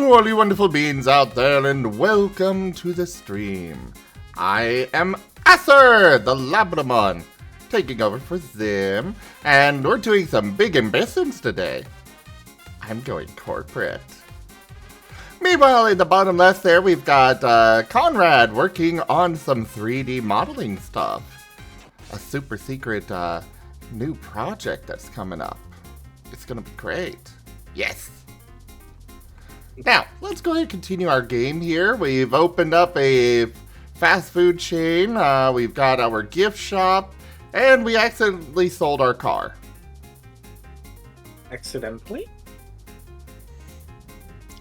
Hello, all you wonderful beings out there, and welcome to the stream. I am Acer, the Labramon, taking over for Zim, and we're doing some big ambitions today. I'm going corporate. Meanwhile, in the bottom left there, we've got Conrade working on some 3D modeling stuff. A super secret new project that's coming up. It's gonna be great. Yes! Now, let's go ahead and continue our game here. We've opened up a fast food chain, we've got our gift shop, and we accidentally sold our car. Accidentally?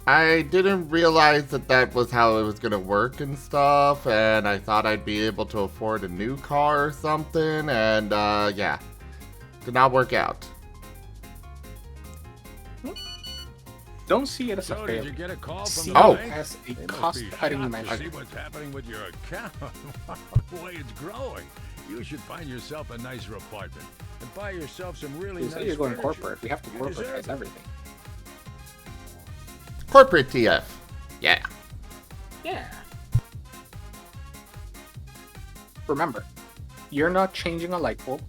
I didn't realize that that was how it was going to work and stuff, and I thought I'd be able to afford a new car or something, and yeah, did not work out. Don't see it as a So failure. did you get a call from See the it bank? as a They must be cost-cutting shocked measure. to see what's happening with your account. The way it's growing. You should find yourself a nicer apartment and buy yourself some really You nice say you're going furniture. corporate. We have to You deserve corporatize it. everything. Corporate TF. Yeah. Yeah. Remember, you're not changing a light bulb.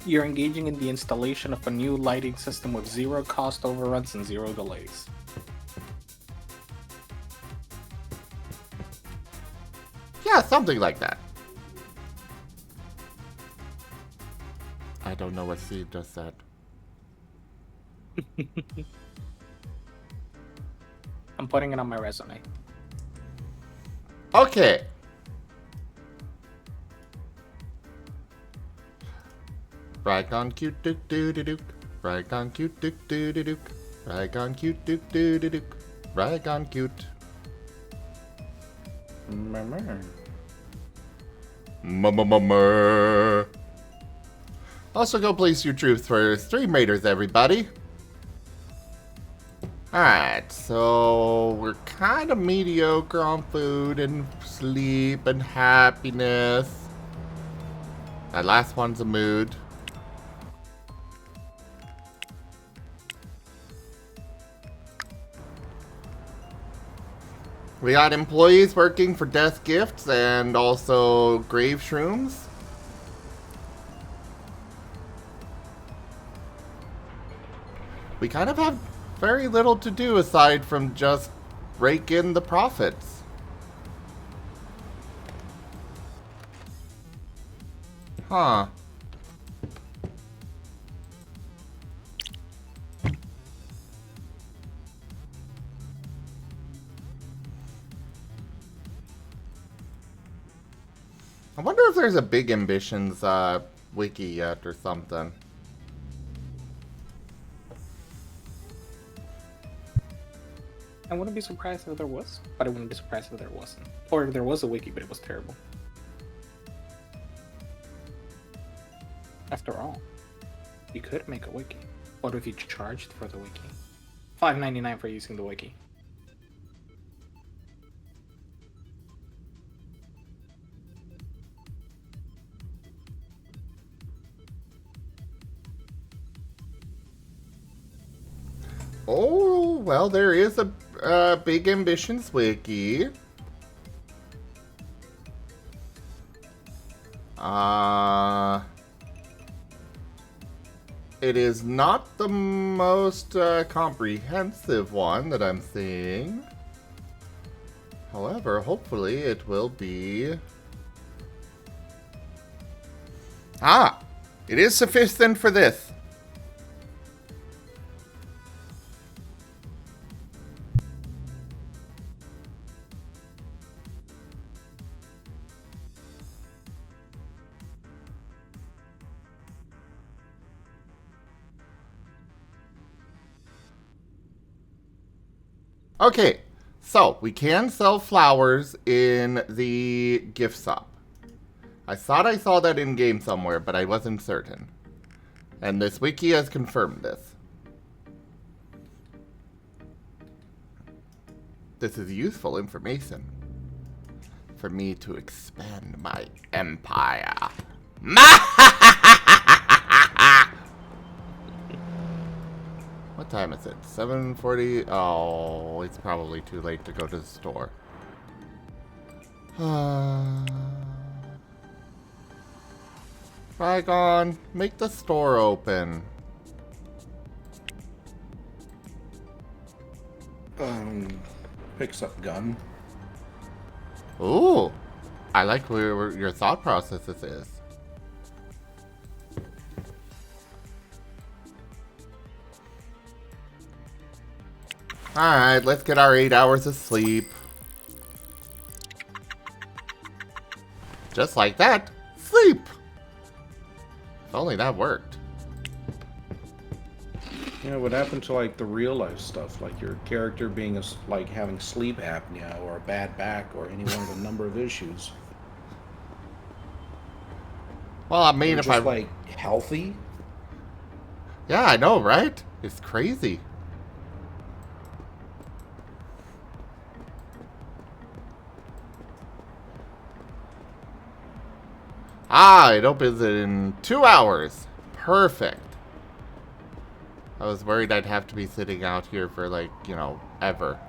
You're engaging in the installation of a new lighting system with zero cost overruns and zero delays. Yeah, something like that. I don't know what Steve just said. I'm putting it on my resume. Okay. Rag on cute dook doo doo dook. Rag on cute dook doo doo dook. Rag on cute dook doo doo dook. Rag on cute. Murmur. Also go place your troops for Stream Raiders, everybody. Alright, so we're kind of mediocre on food and sleep and happiness. That last one's a mood. We got employees working for death gifts and also grave shrooms. We kind of have very little to do aside from just rake in the profits. Huh. I wonder if there's a Big Ambitions wiki yet or something. I wouldn't be surprised if there was, but I wouldn't be surprised if there wasn't. Or if there was a wiki, but it was terrible. After all, you could make a wiki. What if you charged for the wiki? $5.99 for using the wiki. Oh, well, there is a Big Ambitions wiki. It is not the most comprehensive one that I'm seeing. However, hopefully it will be... Ah! It is sufficient for this. Okay, so we can sell flowers in the gift shop. I thought I saw that in game somewhere, but I wasn't certain. And this wiki has confirmed this. This is useful information for me to expand my empire. What time is it? 7:40. Oh, it's probably too late to go to the store. Frygon, make the store open. Picks up gun. Ooh, I like where your thought process is. Alright, let's get our 8 hours of sleep. Just like that, sleep! If only that worked. Yeah, what happened to like the real life stuff, like your character being like having sleep apnea or a bad back or any one of a number of issues? Well, I mean, You're if just I like healthy. yeah, I know, right? It's crazy. Ah, it opens in 2 hours. Perfect. I was worried I'd have to be sitting out here for like, you know, ever.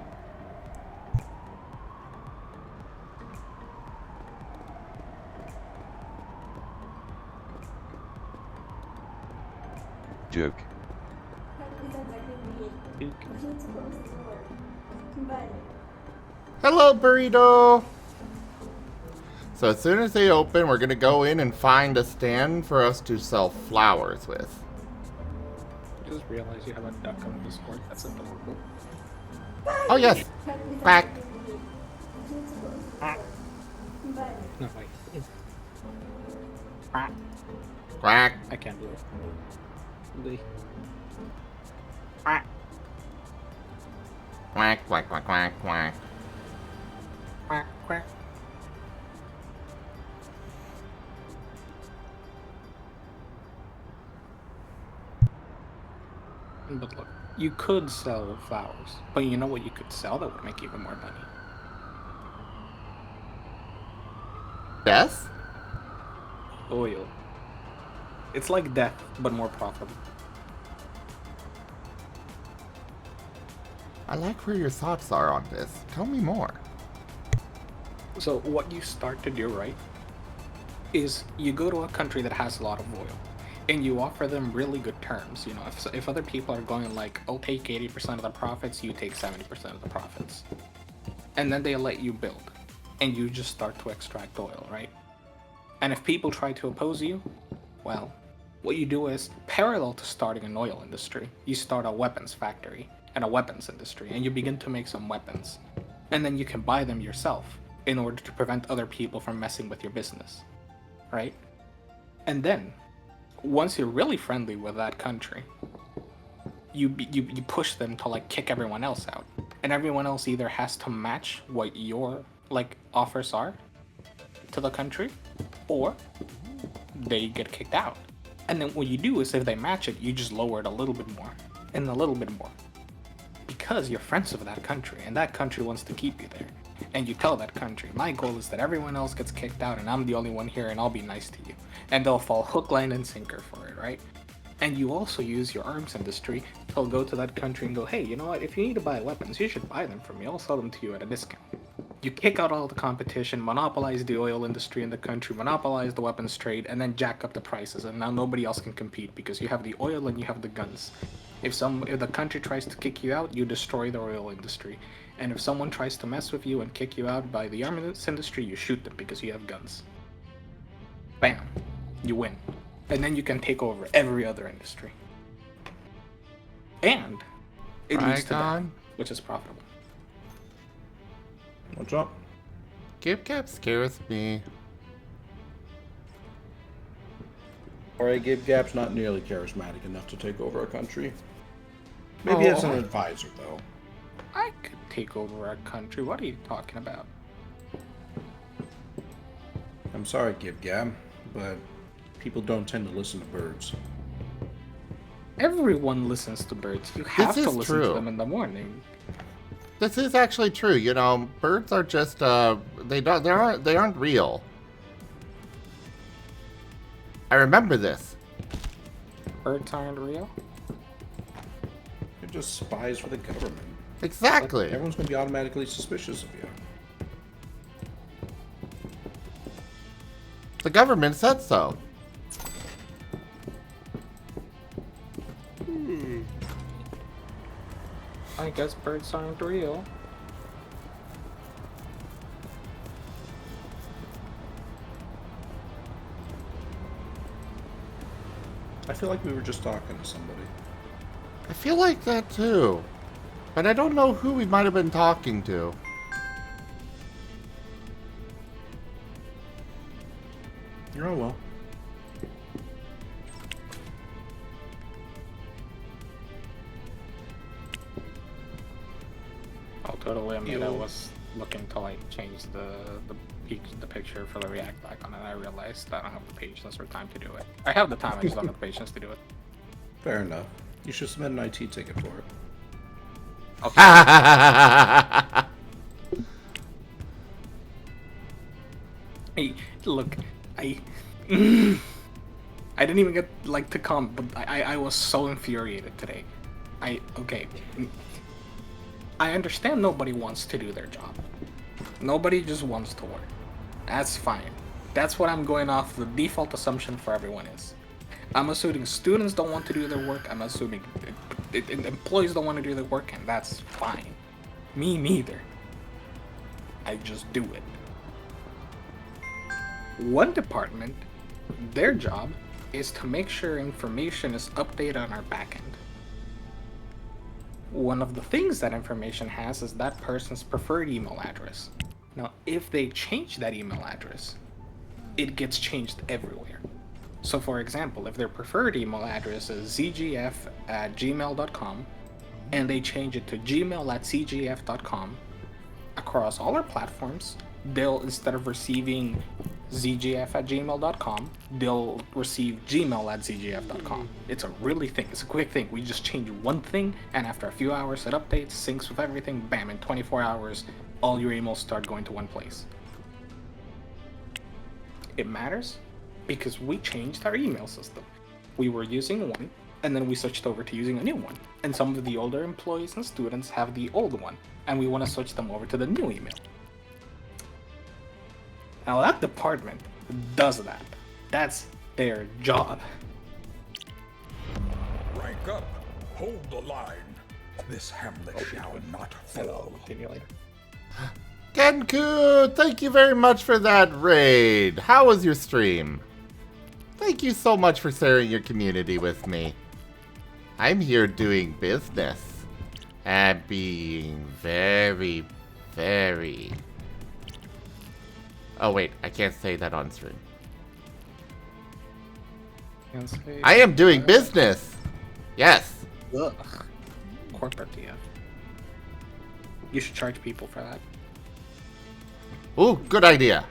Joke. Hello, burrito. So as soon as they open, we're gonna go in and find a stand for us to sell flowers with. I just realized you have a duck on Discord. That's adorable. Oh yes, quack. No, wait. Quack. I can't do it. Quack, quack, quack, quack, quack. Quack, quack. But look, you could sell flowers, but you know what you could sell that would make even more money? Yes? Oil. It's like death, but more profitable. I like where your thoughts are on this. Tell me more. So what you start to do, right, is you go to a country that has a lot of oil, and you offer them really good terms. You know, if other people are going like, I'll take 80% of the profits, you take 70% of the profits. And then they let you build, and you just start to extract oil, right? And if people try to oppose you, well, what you do is, parallel to starting an oil industry, you start a weapons factory and a weapons industry, and you begin to make some weapons. And then you can buy them yourself in order to prevent other people from messing with your business, right? And then, once you're really friendly with that country, you push them to like kick everyone else out, and everyone else either has to match what your like offers are to the country, or they get kicked out. And then what you do is, if they match it, you just lower it a little bit more and a little bit more, because you're friends with that country and that country wants to keep you there. And you tell that country, my goal is that everyone else gets kicked out and I'm the only one here and I'll be nice to you. And they'll fall hook, line, and sinker for it, right? And you also use your arms industry to go to that country and go, hey, you know what, if you need to buy weapons, you should buy them from me. I'll sell them to you at a discount. You kick out all the competition, monopolize the oil industry in the country, monopolize the weapons trade, and then jack up the prices, and now nobody else can compete because you have the oil and you have the guns. If the country tries to kick you out, you destroy the oil industry. And if someone tries to mess with you and kick you out by the armaments industry, you shoot them because you have guns. Bam. You win. And then you can take over every other industry. And it leads to that, which is profitable. What's up? Gibgab scares me. Alright, Gabe Gap's not nearly charismatic enough to take over a country. Maybe as an advisor, though. I could take over a country. What are you talking about? I'm sorry, Gib Gab, but people don't tend to listen to birds. Everyone listens to birds. You have to listen to them in the morning. This is actually true. You know, birds are just they aren't real. I remember this. Birds aren't real? just spies for the government. Exactly. Everyone's going to be automatically suspicious of you. The government said so. I guess birds aren't real. I feel like we were just talking to somebody. I feel like that too. But I don't know who we might have been talking to. Oh well. I'll totally admit I Ew. was looking to like change the picture for the React icon, and I realized I don't have the patience or time to do it. I have the time, I just don't have the patience to do it. Fair enough. You should submit an IT ticket for it. Hey, look, I I didn't even get like to comment, but I was so infuriated today. Okay. I understand nobody wants to do their job. Nobody just wants to work. That's fine. That's what I'm going off. The default assumption for everyone is. I'm assuming students don't want to do their work. I'm assuming employees don't want to do their work, and that's fine. Me neither. I just do it. One department, their job is to make sure information is updated on our backend. One of the things that information has is that person's preferred email address. Now, if they change that email address, it gets changed everywhere. So for example, if their preferred email address is zgf@gmail.com and they change it to gmail@cgf.com, across all our platforms, they'll, instead of receiving zgf@gmail.com, they'll receive gmail@zgf.com. It's a really thing. It's a quick thing. We just change one thing, and after a few hours, it updates, syncs with everything. Bam! In 24 hours, all your emails start going to one place. It matters because we changed our email system. We were using one, and then we switched over to using a new one. And some of the older employees and students have the old one, and we want to switch them over to the new email. Now that department does that. That's their job. Rank up. Hold the line. This hamlet shall not And I'll fall. continue later. Kenku, thank you very much for that raid. How was your stream? Thank you so much for sharing your community with me. I'm here doing business and being very, very... Oh wait, I can't say that on stream. I am doing business! Yes! Ugh. Corporate DF. You should charge people for that. Ooh, good idea.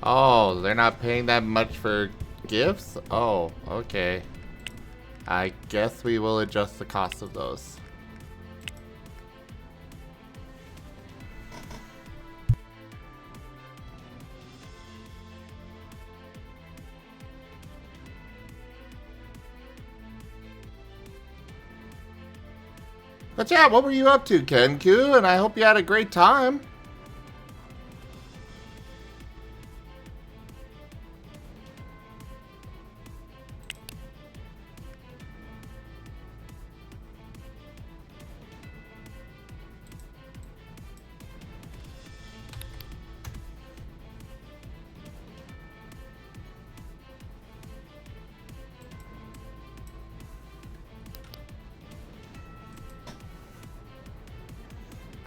Oh, they're not paying that much for gifts? Oh, okay. I guess we will adjust the cost of those. But yeah, what were you up to, Kenku? And I hope you had a great time.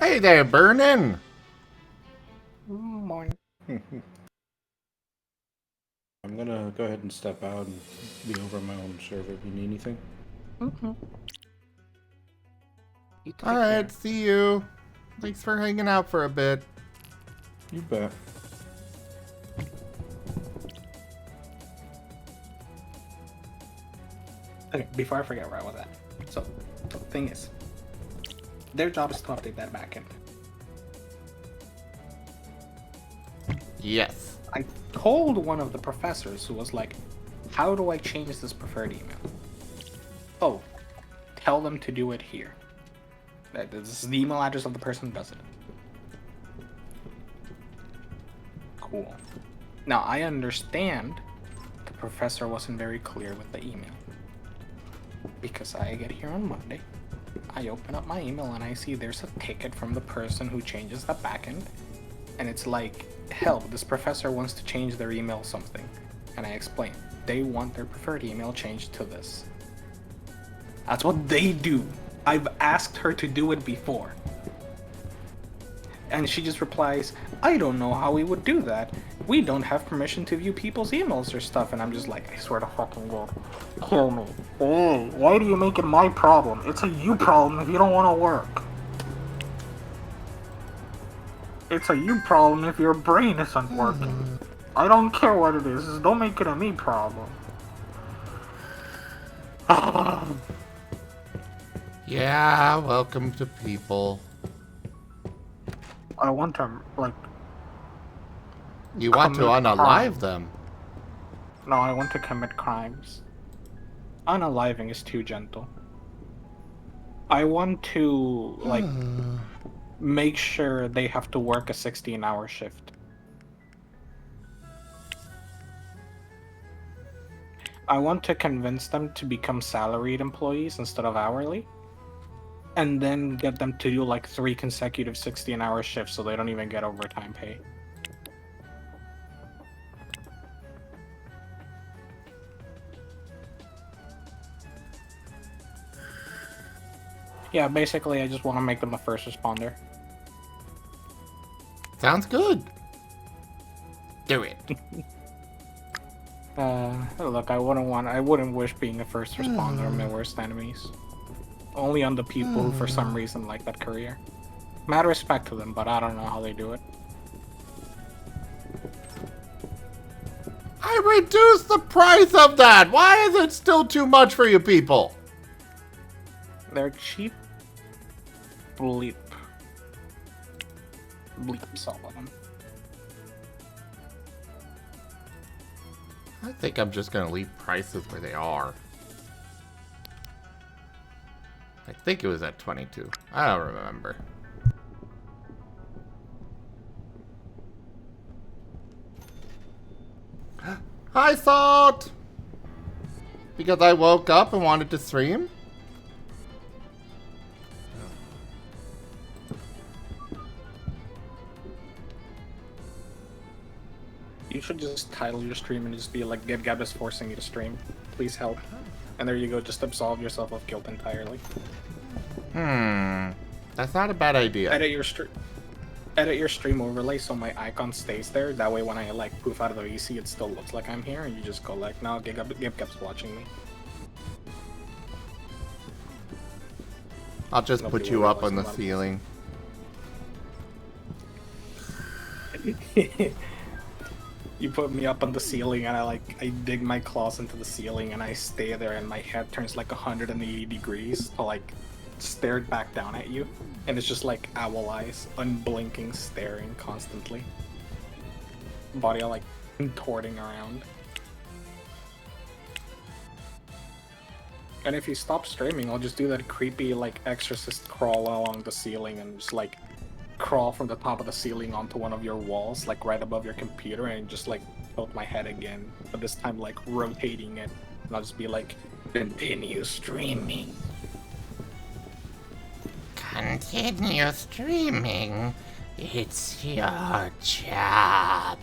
Hey there, Burnin'. Morning. I'm gonna go ahead and step out and be over on my own server if you need anything. Mm-hmm. Alright, see you. Thanks for hanging out for a bit. You bet. Okay, before I forget where I was at. So, the thing is, their job is to update that backend. Yes. I told one of the professors who was like, how do I change this preferred email? Oh, tell them to do it here. This is the email address of the person who does it. Cool. Now, I understand the professor wasn't very clear with the email. Because I get here on Monday, I open up my email and I see there's a ticket from the person who changes the backend. And it's like, help, this professor wants to change their email something. And I explain, they want their preferred email changed to this. That's what they do. I've asked her to do it before. And she just replies, I don't know how we would do that. We don't have permission to view people's emails or stuff. And I'm just like, I swear to fucking God, kill me. Hey, why do you make it my problem? It's a you problem if you don't want to work. It's a you problem if your brain isn't working. I don't care what it is, just don't make it a me problem. Yeah, welcome to people. I want to, like... You want to commit unalive crimes. them. No, I want to commit crimes. Unaliving is too gentle. I want to, like, make sure they have to work a 16-hour shift. I want to convince them to become salaried employees instead of hourly. And then get them to do like 3 consecutive 16-hour shifts so they don't even get overtime pay. Yeah, basically I just want to make them a first responder. Sounds good. Do it. Look, I wouldn't wish being a first responder on my worst enemies. Only on the people who for some reason like that career. Mad respect to them, but I don't know how they do it. I reduced the price of that! Why is it still too much for you people? They're cheap. Bleeps all of them. I think I'm just gonna leave prices where they are. I think it was at 22. I don't remember. Hi, Salt! Because I woke up and wanted to stream? You should just title your stream and just be like, Gab is forcing you to stream. Please help. And there you go, just absolve yourself of guilt entirely. That's not a bad idea. Edit your stream overlay so my icon stays there. That way when I like poof out of the VC, it still looks like I'm here, and you just go like, no, Gab's watching me. I'll just Nobody put you will up on the realize ceiling. You put me up on the ceiling and I dig my claws into the ceiling and I stay there and my head turns like 180 degrees to like stare back down at you. And it's just like owl eyes, unblinking, staring constantly. Body like contorting around. And if you stop streaming, I'll just do that creepy like exorcist crawl along the ceiling and just like crawl from the top of the ceiling onto one of your walls, like right above your computer, and just like tilt my head again, but this time like rotating it, and I'll just be like, continue streaming. Continue streaming. It's your job.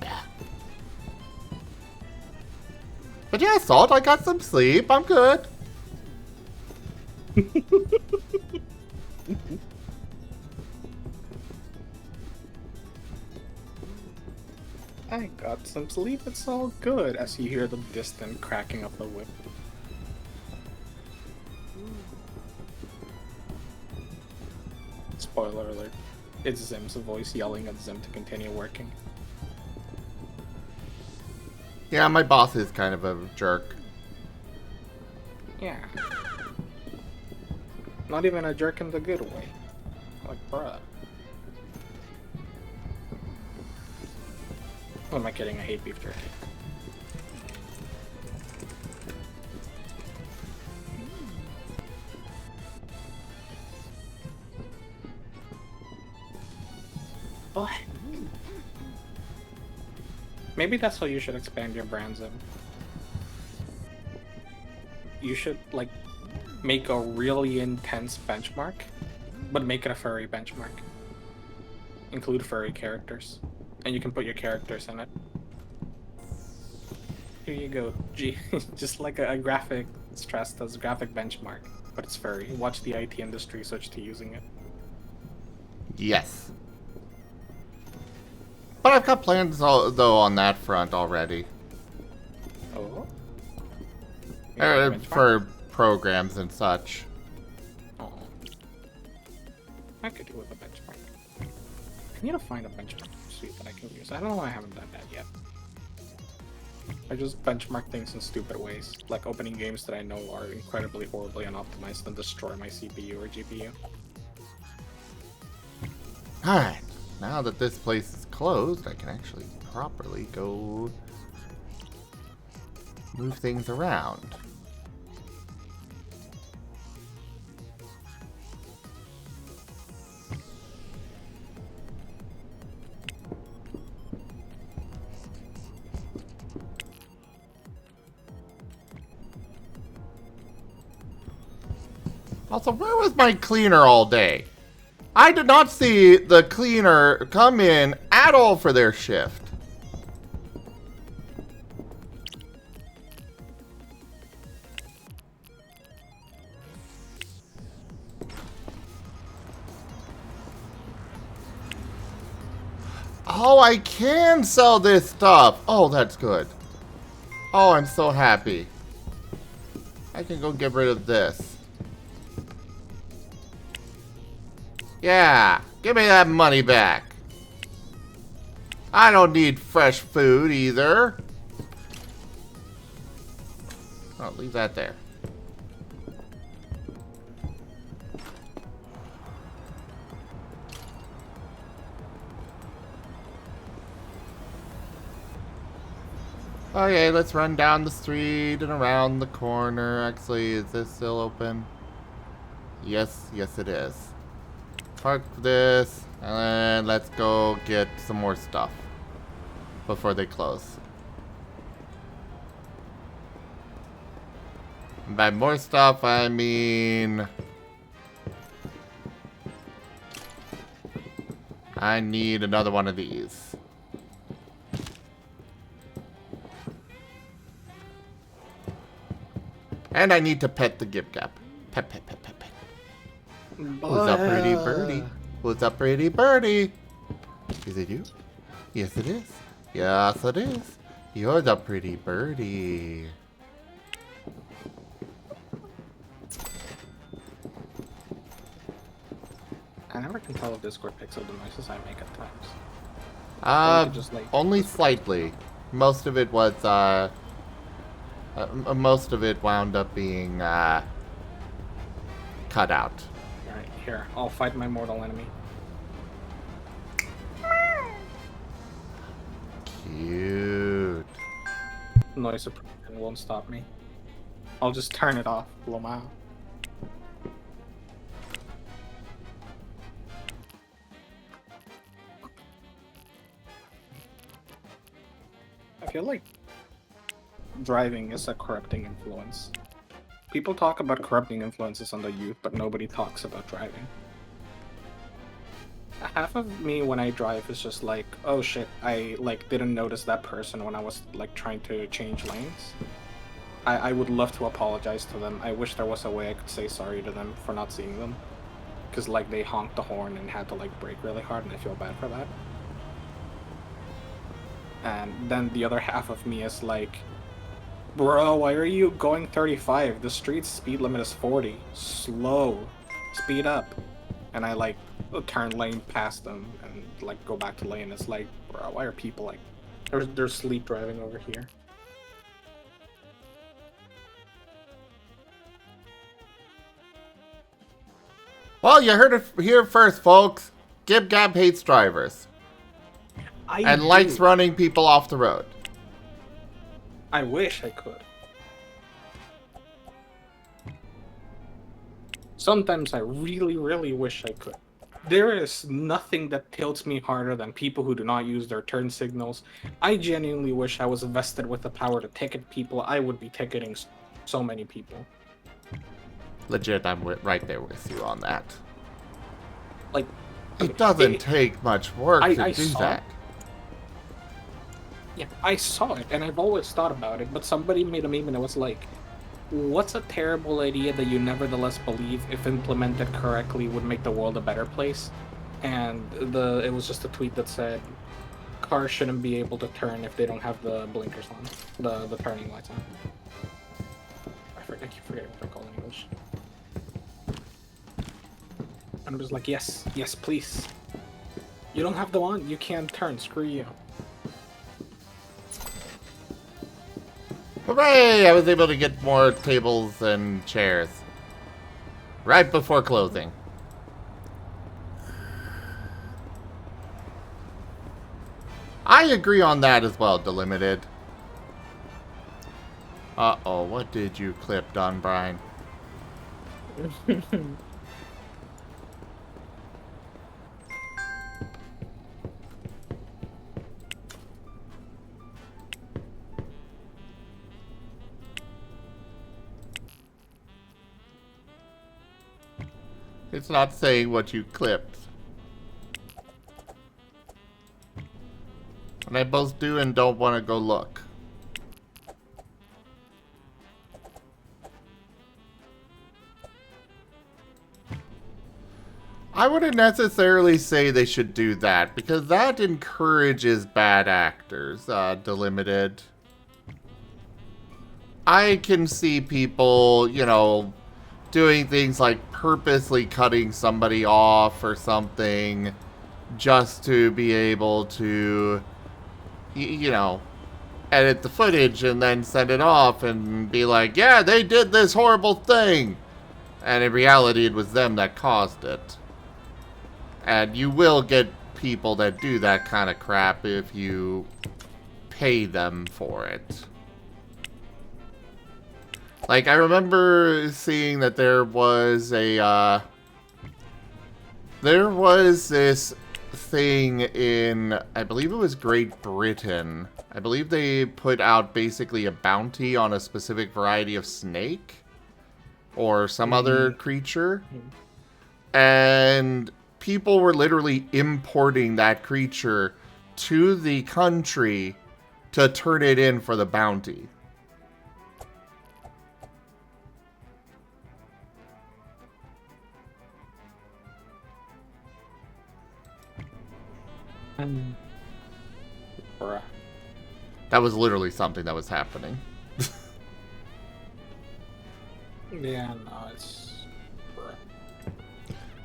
But yeah, Salt, I got some sleep. I'm good. I got some sleep, it's all good, as you hear the distant cracking of the whip. Spoiler alert. It's Zim's voice yelling at Zim to continue working. Yeah, my boss is kind of a jerk. Yeah. Not even a jerk in the good way. Like, bruh. Who am I kidding? I hate beef jerky. What? Maybe that's how you should expand your brands in. You should, like, make a really intense benchmark, but make it a furry benchmark. Include furry characters. And you can put your characters in it. Here you go. Gee, just like a graphic stressed as a graphic benchmark, but it's furry. Watch the IT industry switch to using it. Yes. But I've got plans, though, on that front already. Oh? Benchmark? For programs and such. Oh. I could do with a benchmark. I need to find a benchmark suite that I can use. I don't know why I haven't done that yet. I just benchmark things in stupid ways, like opening games that I know are incredibly horribly unoptimized and destroy my CPU or GPU. Alright, now that this place is closed, I can actually properly go move things around. Also, where was my cleaner all day? I did not see the cleaner come in at all for their shift. Oh, I can sell this stuff. Oh, that's good. Oh, I'm so happy. I can go get rid of this. Yeah, give me that money back. I don't need fresh food either. Oh, leave that there. Okay, let's run down the street and around the corner. Actually, is this still open? Yes, yes it is. Park this, and then let's go get some more stuff before they close. And by more stuff, I mean I need another one of these. And I need to pet the Gib Gap. Pet, pet, pet, pet, pet. Who's up, pretty birdie? Who's up, pretty birdie? Is it you? Yes, it is. Yes, it is. You're the pretty birdie. I never can tell if Discord picks up the noises I make at times. Just, like, Only slightly. Most of it was, most of it wound up being, cut out. Alright, here. I'll fight my mortal enemy. Cute. Noise suppression won't stop me. I'll just turn it off. Lamau. I feel like driving is a corrupting influence. People talk about corrupting influences on the youth, but nobody talks about driving. Half of me when I drive is just like, oh shit, I like didn't notice that person when I was like trying to change lanes. I would love to apologize to them. I wish there was a way I could say sorry to them for not seeing them. Cause like they honked the horn and had to like brake really hard and I feel bad for that. And then the other half of me is like, bro, why are you going 35? The street's speed limit is 40. Slow. Speed up. And I like turn lane past them and like go back to lane. It's like, bro, why are people like they're sleep driving over here? Well, you heard it here first, folks. Gib Gab hates drivers. and likes running people off the road. I wish I could. Sometimes I really, really wish I could. There is nothing that tilts me harder than people who do not use their turn signals. I genuinely wish I was vested with the power to ticket people. I would be ticketing so many people. Legit, I'm right there with you on that. Like, it doesn't take much work to do that. Yeah, I saw it, and I've always thought about it, but somebody made a meme and it was like, what's a terrible idea that you nevertheless believe, if implemented correctly, would make the world a better place? And it was just a tweet that said, cars shouldn't be able to turn if they don't have the blinkers on, the turning lights on. I keep forgetting what they're called in English. And I'm just like, yes, please. You don't have them on, you can't turn, screw you. Hooray! I was able to get more tables and chairs. Right before closing. I agree on that as well, Delimited. Uh-oh, what did you clip, Don Bryan? It's not saying what you clipped. And I both do and don't want to go look. I wouldn't necessarily say they should do that, because that encourages bad actors, Delimited. I can see people, you know, doing things like purposely cutting somebody off or something just to be able to, you know, edit the footage and then send it off and be like, yeah, they did this horrible thing. And in reality, it was them that caused it. And you will get people that do that kind of crap if you pay them for it. Like, I remember seeing that there was this thing in, I believe it was Great Britain. I believe they put out basically a bounty on a specific variety of snake or some other creature. And people were literally importing that creature to the country to turn it in for the bounty. Bruh. That was literally something that was happening. Yeah, no, it's... Bruh.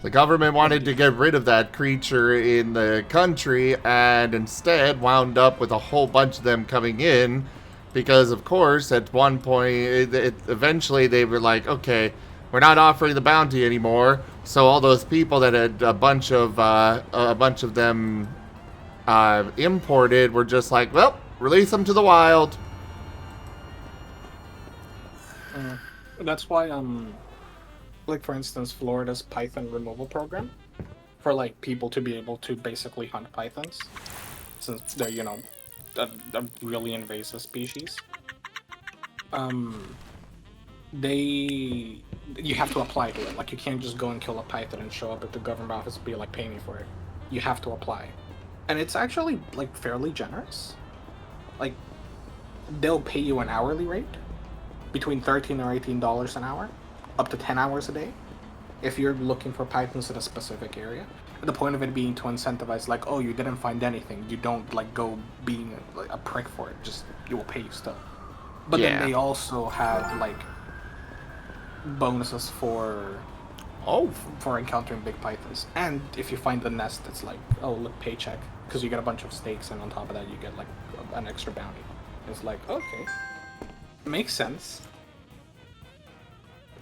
The government wanted to get rid of that creature in the country and instead wound up with a whole bunch of them coming in because, of course, at one point, eventually they were like, okay, we're not offering the bounty anymore. So all those people that had a bunch of them imported were just like, well, release them to the wild. That's why, like, for instance, Florida's python removal program for, like, people to be able to basically hunt pythons, since they're, you know, a really invasive species. You have to apply to it. Like, you can't just go and kill a python and show up at the government office and be like, pay me for it. You have to apply. And it's actually, like, fairly generous. Like, they'll pay you an hourly rate, between $13 or $18 an hour, up to 10 hours a day, if you're looking for pythons in a specific area. And the point of it being to incentivize, like, oh, you didn't find anything, you don't, like, go being a prick for it, just, you will pay you still. But Yeah. then they also have, like, bonuses for encountering big pythons. And if you find the nest, it's like, oh, look, paycheck, because you get a bunch of steaks, and on top of that you get, like, an extra bounty. It's like, okay, makes sense.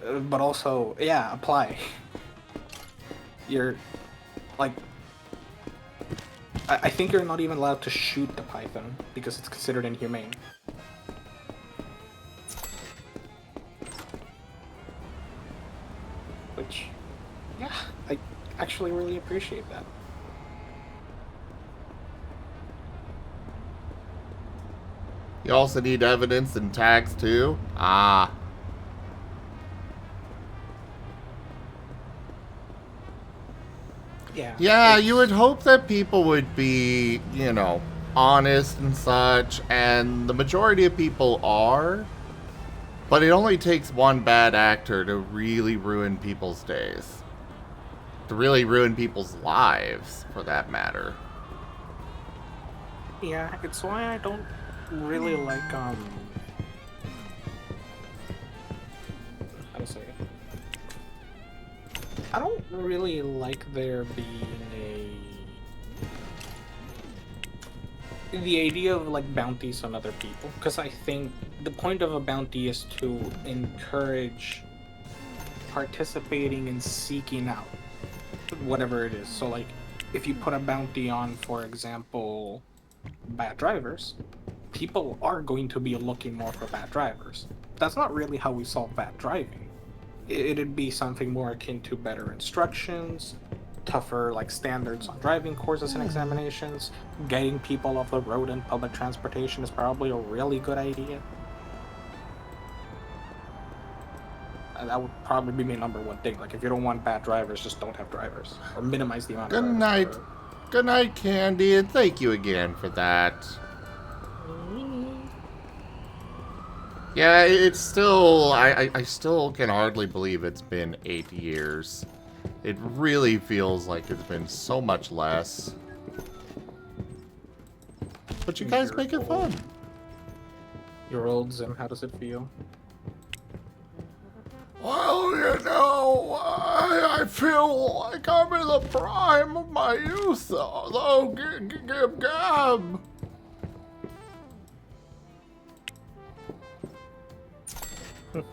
But also, yeah, apply. You're, like, I think you're not even allowed to shoot the python because it's considered inhumane. Which, yeah, I actually really appreciate that. You also need evidence and tags too? Ah. Yeah, you would hope that people would be, you know, honest and such, and the majority of people are. But it only takes one bad actor to really ruin people's days. To really ruin people's lives, for that matter. Yeah, it's why I don't really like, how to say it? I don't really like there being the idea of like bounties on other people, because I think the point of a bounty is to encourage participating and seeking out whatever it is. So like if you put a bounty on, for example, bad drivers, people are going to be looking more for bad drivers. That's not really how we solve bad driving. It'd be something more akin to better instructions, tougher like standards on driving courses and examinations. Getting people off the road and public transportation is probably a really good idea. And that would probably be my number one thing. Like if you don't want bad drivers, just don't have drivers or minimize the amount of Good drivers. night. Good night, Candy, and thank you again for that. Yeah, it's still... I still can hardly believe it's been 8 years. It really feels like it's been so much less. But you guys make it fun. You're old, Zim. How does it feel? Well, you know, I feel like I'm in the prime of my youth, though. Gab.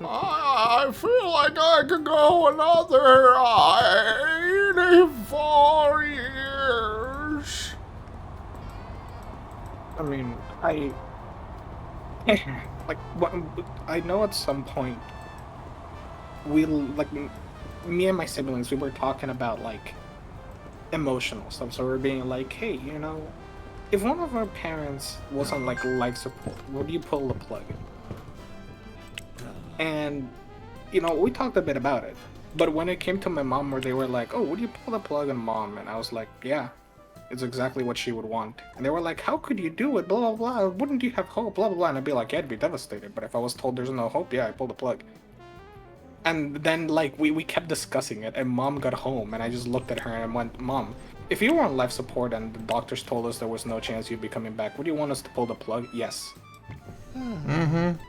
I feel like I could go another 84 years. I mean, like, I know at some point me and my siblings, we were talking about like emotional stuff. So we're being like, hey, you know, if one of our parents was on like life support, would you pull the plug? And, you know, we talked a bit about it. But when it came to my mom, where they were like, oh, would you pull the plug on mom? And I was like, yeah, it's exactly what she would want. And they were like, how could you do it? Blah, blah, blah. Wouldn't you have hope? Blah, blah, blah. And I'd be like, yeah, I'd be devastated. But if I was told there's no hope, yeah, I pull the plug. And then, like, we kept discussing it. And mom got home. And I just looked at her and went, Mom, if you were on life support and the doctors told us there was no chance you'd be coming back, would you want us to pull the plug? Yes. Mm-hmm.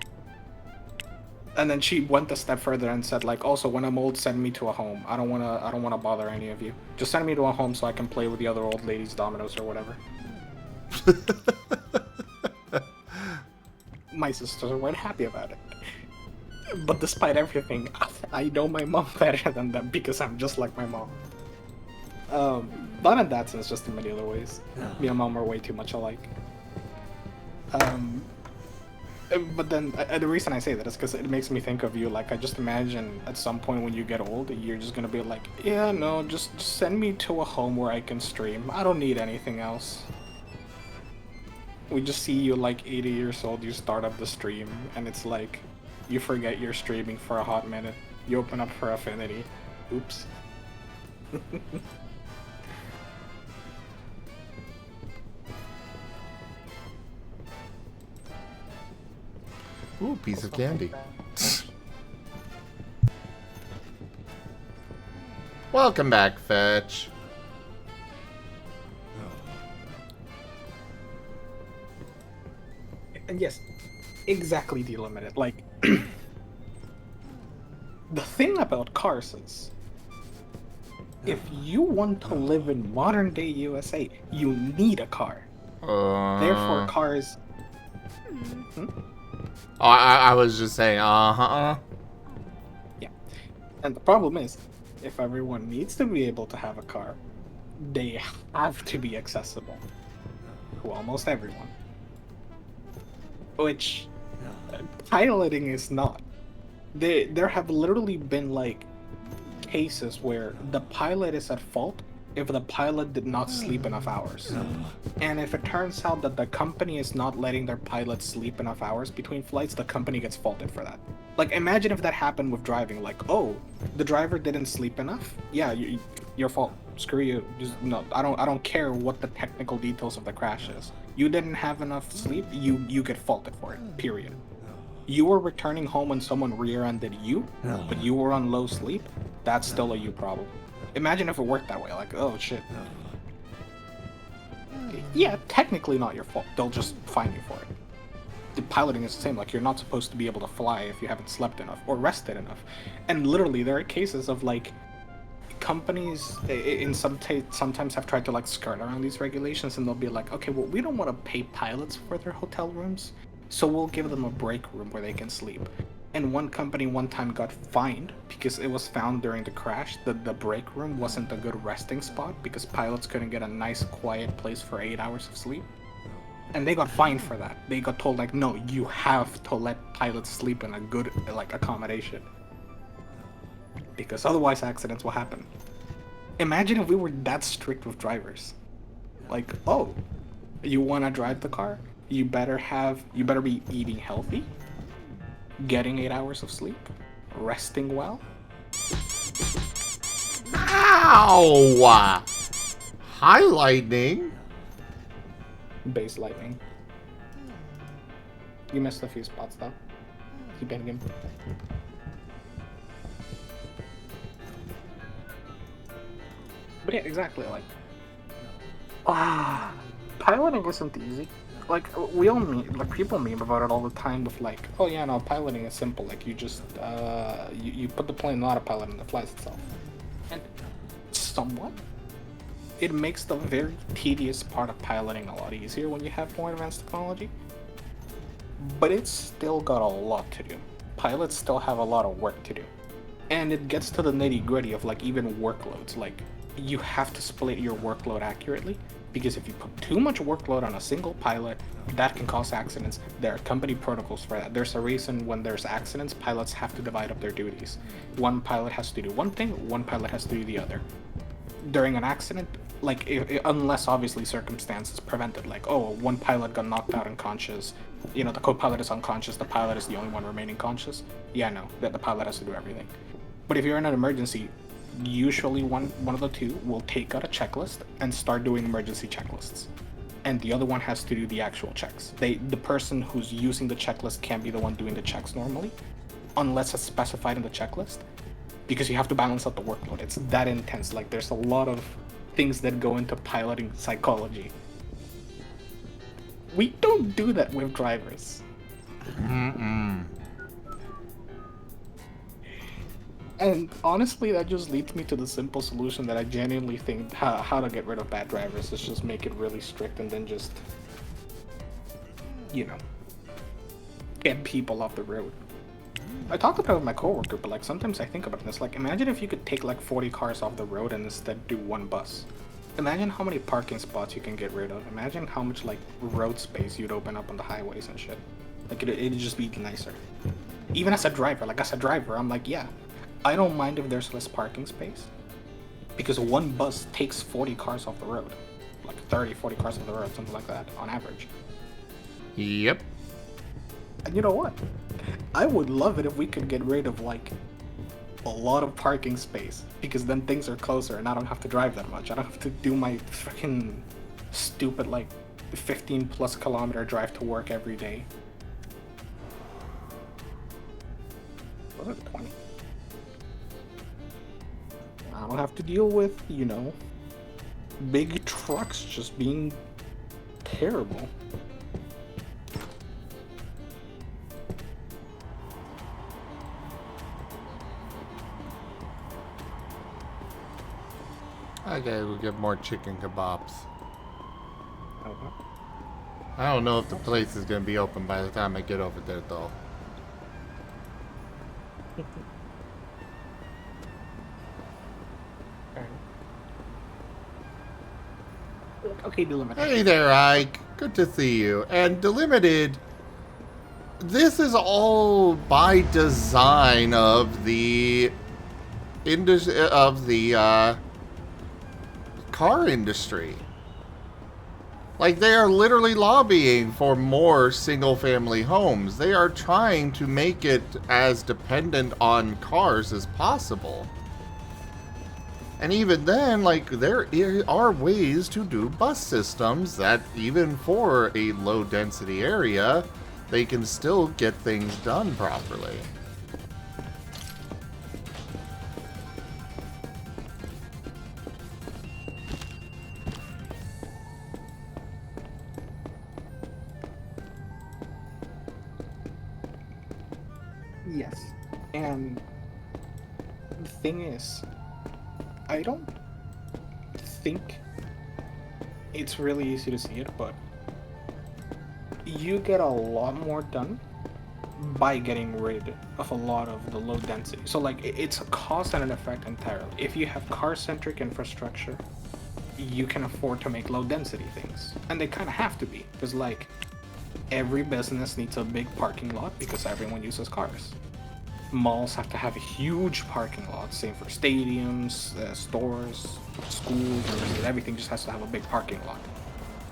And then she went a step further and said, like, also, when I'm old, send me to a home. I don't wanna bother any of you. Just send me to a home so I can play with the other old ladies' dominoes or whatever. My sisters weren't happy about it. But despite everything, I know my mom better than them because I'm just like my mom. Not in that sense, just in many other ways. Me and mom are way too much alike. But then, the reason I say that is because it makes me think of you. Like, I just imagine at some point when you get old, you're just gonna be like, yeah, no, just send me to a home where I can stream. I don't need anything else. We just see you like 80 years old, you start up the stream, and it's like, you forget you're streaming for a hot minute. You open up for Affinity. Oops. Ooh, piece of candy. Welcome back, Fetch. And yes, exactly delimited. Like, the thing about cars is, if you want to live in modern day USA, you need a car. Therefore, cars... Oh, I was just saying, Yeah. And the problem is, if everyone needs to be able to have a car, they have to be accessible. Well, almost everyone. Which piloting is not. There have literally been like cases where the pilot is at fault if the pilot did not sleep enough hours. And if it turns out that the company is not letting their pilots sleep enough hours between flights, the company gets faulted for that. Like, imagine if that happened with driving. Like, oh, the driver didn't sleep enough. Yeah, your fault. Screw you. Just no. I don't care what the technical details of the crash is. You didn't have enough sleep. You get faulted for it. Period. You were returning home when someone rear-ended you, but you were on low sleep. That's still a you problem. Imagine if it worked that way. Like, oh shit. Yeah, technically not your fault. They'll just fine you for it. The piloting is the same. Like, you're not supposed to be able to fly if you haven't slept enough or rested enough. And literally, there are cases of like companies sometimes have tried to like skirt around these regulations, and they'll be like, okay, well, we don't want to pay pilots for their hotel rooms, so we'll give them a break room where they can sleep. And one company one time got fined because it was found during the crash that the break room wasn't a good resting spot because pilots couldn't get a nice quiet place for 8 hours of sleep. And they got fined for that. They got told like, no, you have to let pilots sleep in a good like accommodation, because otherwise accidents will happen. Imagine if we were that strict with drivers. Like, oh, you want to drive the car? You better be eating healthy, getting 8 hours of sleep, resting well. Ow! High lightning. Base lightning. You missed a few spots though. Keep hitting him. But yeah, exactly, like... piloting isn't easy. Like, we all like, people meme about it all the time with like, oh yeah, no, piloting is simple. Like, you just, you put the plane in autopilot and it flies itself. And somewhat, it makes the very tedious part of piloting a lot easier when you have more advanced technology. But it's still got a lot to do. Pilots still have a lot of work to do. And it gets to the nitty-gritty of like even workloads. Like, you have to split your workload accurately, because if you put too much workload on a single pilot, that can cause accidents. There are company protocols for that. There's a reason when there's accidents, pilots have to divide up their duties. One pilot has to do one thing, one pilot has to do the other. During an accident, like, unless obviously circumstances prevent it, like, oh, one pilot got knocked out unconscious, you know, the co-pilot is unconscious, the pilot is the only one remaining conscious. Yeah, no, that the pilot has to do everything. But if you're in an emergency, usually one of the two will take out a checklist and start doing emergency checklists, and the other one has to do the actual checks. The person who's using the checklist can't be the one doing the checks normally, unless it's specified in the checklist, because you have to balance out the workload. It's that intense. Like, there's a lot of things that go into piloting psychology. We don't do that with drivers. And honestly, that just leads me to the simple solution that I genuinely think how to get rid of bad drivers is just make it really strict, and then just, you know, get people off the road. I talked about it with my coworker, but like sometimes I think about this. Like, imagine if you could take like 40 cars off the road and instead do one bus. Imagine how many parking spots you can get rid of. Imagine how much like road space you'd open up on the highways and shit. Like, it'd just be nicer. Even as a driver, I'm like, yeah, I don't mind if there's less parking space, because one bus takes 40 cars off the road. Like 30, 40 cars off the road, something like that, on average. Yep. And you know what? I would love it if we could get rid of, like, a lot of parking space, because then things are closer and I don't have to drive that much. I don't have to do my freaking stupid, like, 15 plus kilometer drive to work every day. Was it 20? I don't have to deal with, you know, big trucks just being terrible. Okay, we'll get more chicken kebabs. Okay. I don't know if the place is gonna be open by the time I get over there, though. Okay, Dylan. Hey there, Ike. Good to see you. And Delimited, this is all by design of the car industry. Like, they are literally lobbying for more single-family homes. They are trying to make it as dependent on cars as possible. And even then, like, there are ways to do bus systems that, even for a low-density area, they can still get things done properly. Yes. And the thing is, I don't think it's really easy to see it, but you get a lot more done by getting rid of a lot of the low density. So like it's a cause and an effect entirely. If you have car-centric infrastructure, you can afford to make low density things. And they kind of have to be, because like every business needs a big parking lot because everyone uses cars. Malls have to have a huge parking lot, same for stadiums, stores, schools, everything just has to have a big parking lot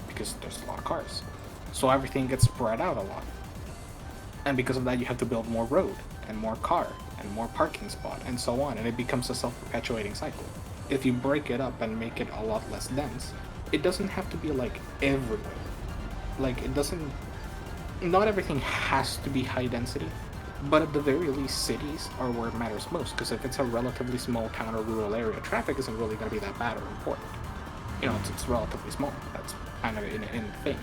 because there's a lot of cars. So everything gets spread out a lot. And because of that, you have to build more road and more car and more parking spot and so on, and it becomes a self-perpetuating cycle. If you break it up and make it a lot less dense, it doesn't have to be like everywhere. Like it doesn't, not everything has to be high density. But at the very least, cities are where it matters most, because if it's a relatively small town or rural area, traffic isn't really going to be that bad or important. You know, it's relatively small. That's kind of in the thing.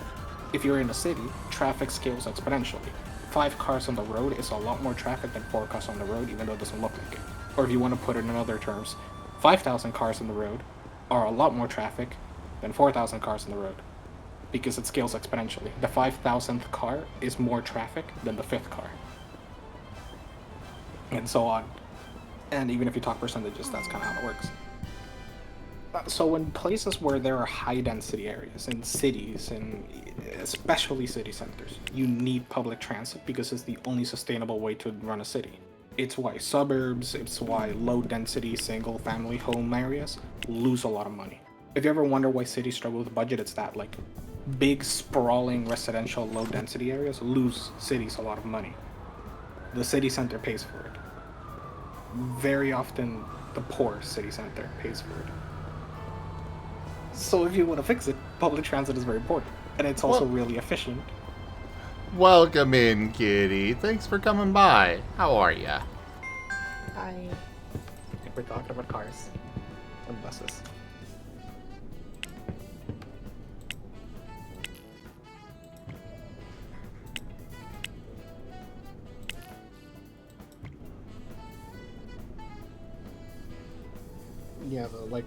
If you're in a city, traffic scales exponentially. 5 cars on the road is a lot more traffic than 4 cars on the road, even though it doesn't look like it. Or if you want to put it in other terms, 5,000 cars on the road are a lot more traffic than 4,000 cars on the road, because it scales exponentially. The 5,000th car is more traffic than the 5th car. And so on. And even if you talk percentages, that's kind of how it works. So in places where there are high density areas, in cities, and especially city centers, you need public transit because it's the only sustainable way to run a city. It's why suburbs, it's why low density single family home areas lose a lot of money. If you ever wonder why cities struggle with budget, it's that, like, big sprawling residential low density areas lose cities a lot of money. The city center pays for it. Very often, the poor city center pays for it. So if you want to fix it, public transit is very important. And it's also really efficient. Welcome in, kitty. Thanks for coming by. How are ya? Hi. We're talking about cars and buses. Yeah, though, like,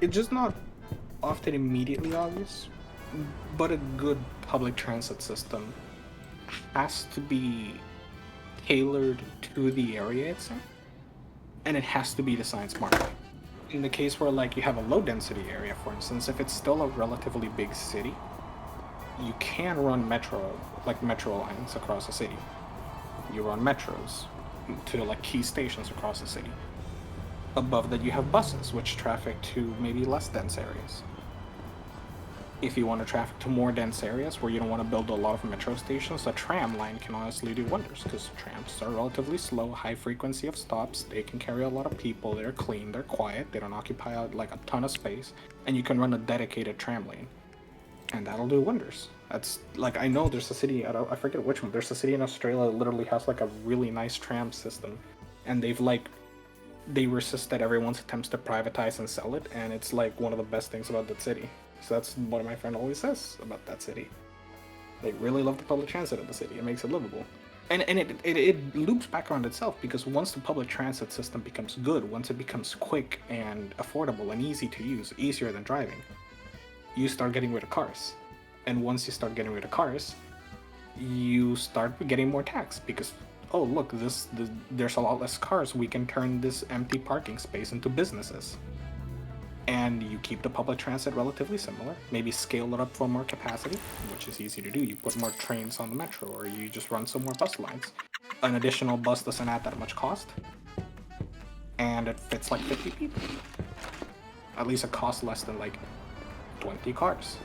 it's just not often immediately obvious, but a good public transit system has to be tailored to the area itself, and it has to be designed smartly. In the case where, like, you have a low density area, for instance, if it's still a relatively big city, you can run metro lines across the city. You run metros to, like, key stations across the city. Above that, you have buses, which traffic to maybe less dense areas. If you want to traffic to more dense areas where you don't want to build a lot of metro stations, a tram line can honestly do wonders, because trams are relatively slow, high frequency of stops, they can carry a lot of people, they're clean, they're quiet, they don't occupy like a ton of space, and you can run a dedicated tram lane. And that'll do wonders. That's, like, I know there's a city, I forget which one, there's a city in Australia that literally has, like, a really nice tram system, and they resist that everyone's attempts to privatize and sell it, and it's like one of the best things about that city. So that's what my friend always says about that city. They really love the public transit of the city. It makes it livable. And it loops back around itself, because once the public transit system becomes good, once it becomes quick and affordable and easy to use, easier than driving, you start getting rid of cars. And once you start getting rid of cars, you start getting more tax, because oh look, there's a lot less cars, we can turn this empty parking space into businesses. and you keep the public transit relatively similar. Maybe scale it up for more capacity, which is easy to do. You put more trains on the metro, or you just run some more bus lines. An additional bus doesn't add that much cost, and it fits like 50 people. At least it costs less than like 20 cars.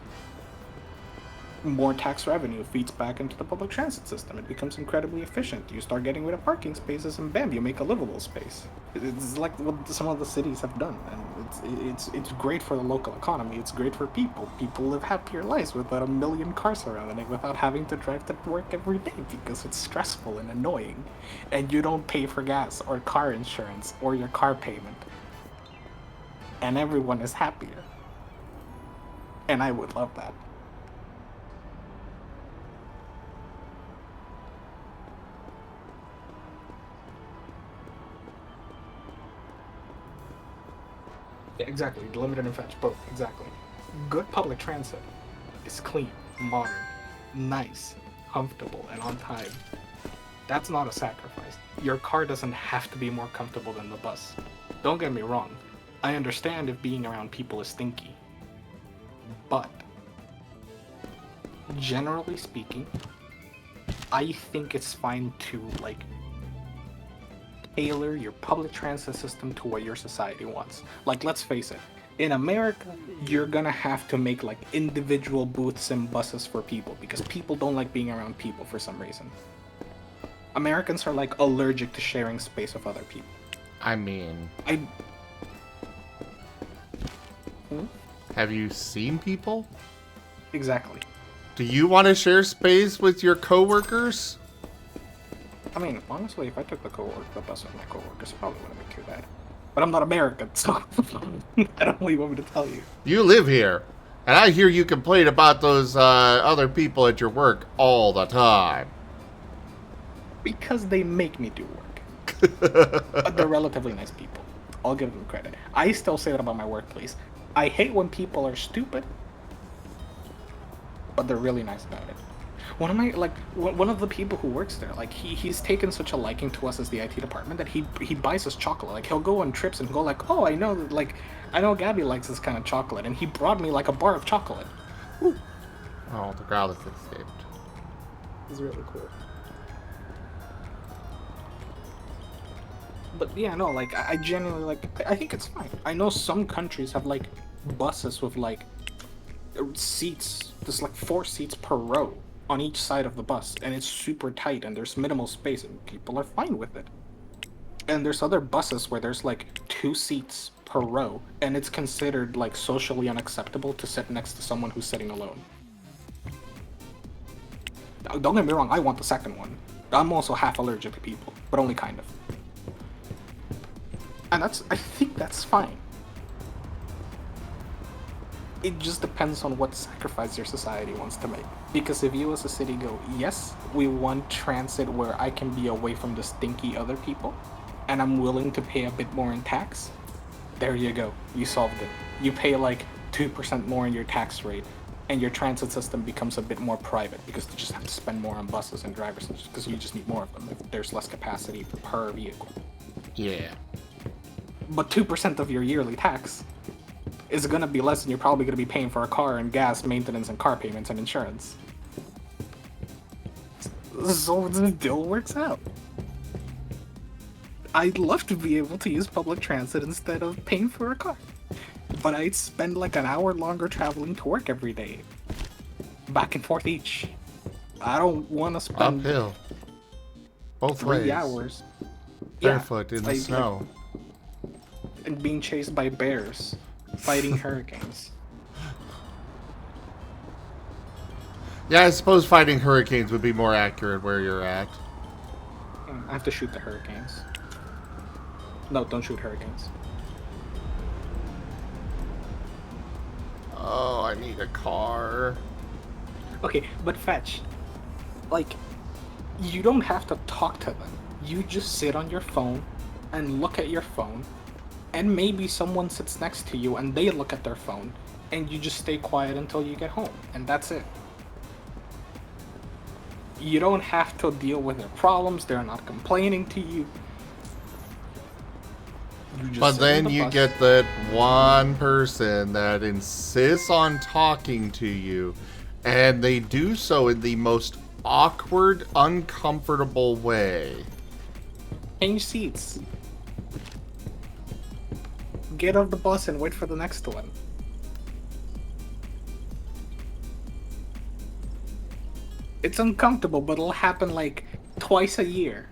More tax revenue feeds back into the public transit system. It becomes incredibly efficient. You start getting rid of parking spaces, and bam, you make a livable space. It's like what some of the cities have done, and it's great for the local economy. It's great for people. People live happier lives without a million cars around them, without having to drive to work every day because it's stressful and annoying, and you don't pay for gas or car insurance or your car payment, and everyone is happier. And I would love that. Yeah, exactly. Limited and fetch, both. Exactly. Good public transit is clean, modern, nice, comfortable, and on time. That's not a sacrifice. Your car doesn't have to be more comfortable than the bus. Don't get me wrong. I understand if being around people is stinky. But, generally speaking, I think it's fine to, like, tailor your public transit system to what your society wants. Like, let's face it, in America, you're gonna have to make like individual booths and buses for people because people don't like being around people for some reason. Americans are like allergic to sharing space with other people. I mean, Hmm? have you seen people? Exactly. Do you want to share space with your coworkers? I mean, honestly, if I took the bus with my coworkers, it probably wouldn't be too bad. But I'm not American, so I don't really want me to tell you. You live here, and I hear you complain about those other people at your work all the time. Because they make me do work. But they're relatively nice people. I'll give them credit. I still say that about my workplace. I hate when people are stupid, but they're really nice about it. One of the people who works there, like he's taken such a liking to us as the IT department that he buys us chocolate. Like he'll go on trips and go like, oh, I know Gabby likes this kind of chocolate, and he brought me like a bar of chocolate. Ooh. Oh, the growl is escaped. It's really cool. But yeah, no, like I genuinely like. I think it's fine. I know some countries have like buses with like seats. There's like 4 seats per row on each side of the bus, and it's super tight, and there's minimal space, and people are fine with it. And there's other buses where there's like 2 seats per row, and it's considered like socially unacceptable to sit next to someone who's sitting alone. Don't get me wrong, I want the second one. I'm also half allergic to people, but only kind of. And I think that's fine. It just depends on what sacrifice your society wants to make. Because if you as a city go, yes, we want transit where I can be away from the stinky other people, and I'm willing to pay a bit more in tax, there you go. You solved it. You pay like 2% more in your tax rate, and your transit system becomes a bit more private because you just have to spend more on buses and drivers because you just need more of them if there's less capacity per vehicle. Yeah. But 2% of your yearly tax is going to be less than you're probably going to be paying for a car and gas, maintenance, and car payments and insurance. So the deal works out. I'd love to be able to use public transit instead of paying for a car. But I'd spend like an hour longer traveling to work every day. Back and forth each. I don't want to spend uphill. Both 3 ways. hours. Barefoot in the snow. And being chased by bears. Fighting hurricanes. Yeah, I suppose fighting hurricanes would be more accurate where you're at. I have to shoot the hurricanes. No, don't shoot hurricanes. Oh, I need a car. Okay, but Fetch, like, you don't have to talk to them. You just sit on your phone and look at your phone, and maybe someone sits next to you and they look at their phone, and you just stay quiet until you get home, and that's it. You don't have to deal with their problems, they're not complaining to you. just But sit then on the you bus. get that one person that insists on talking to you, and they do so in the most awkward, uncomfortable way. Change seats. Get off the bus and wait for the next one. It's uncomfortable, but it'll happen like twice a year.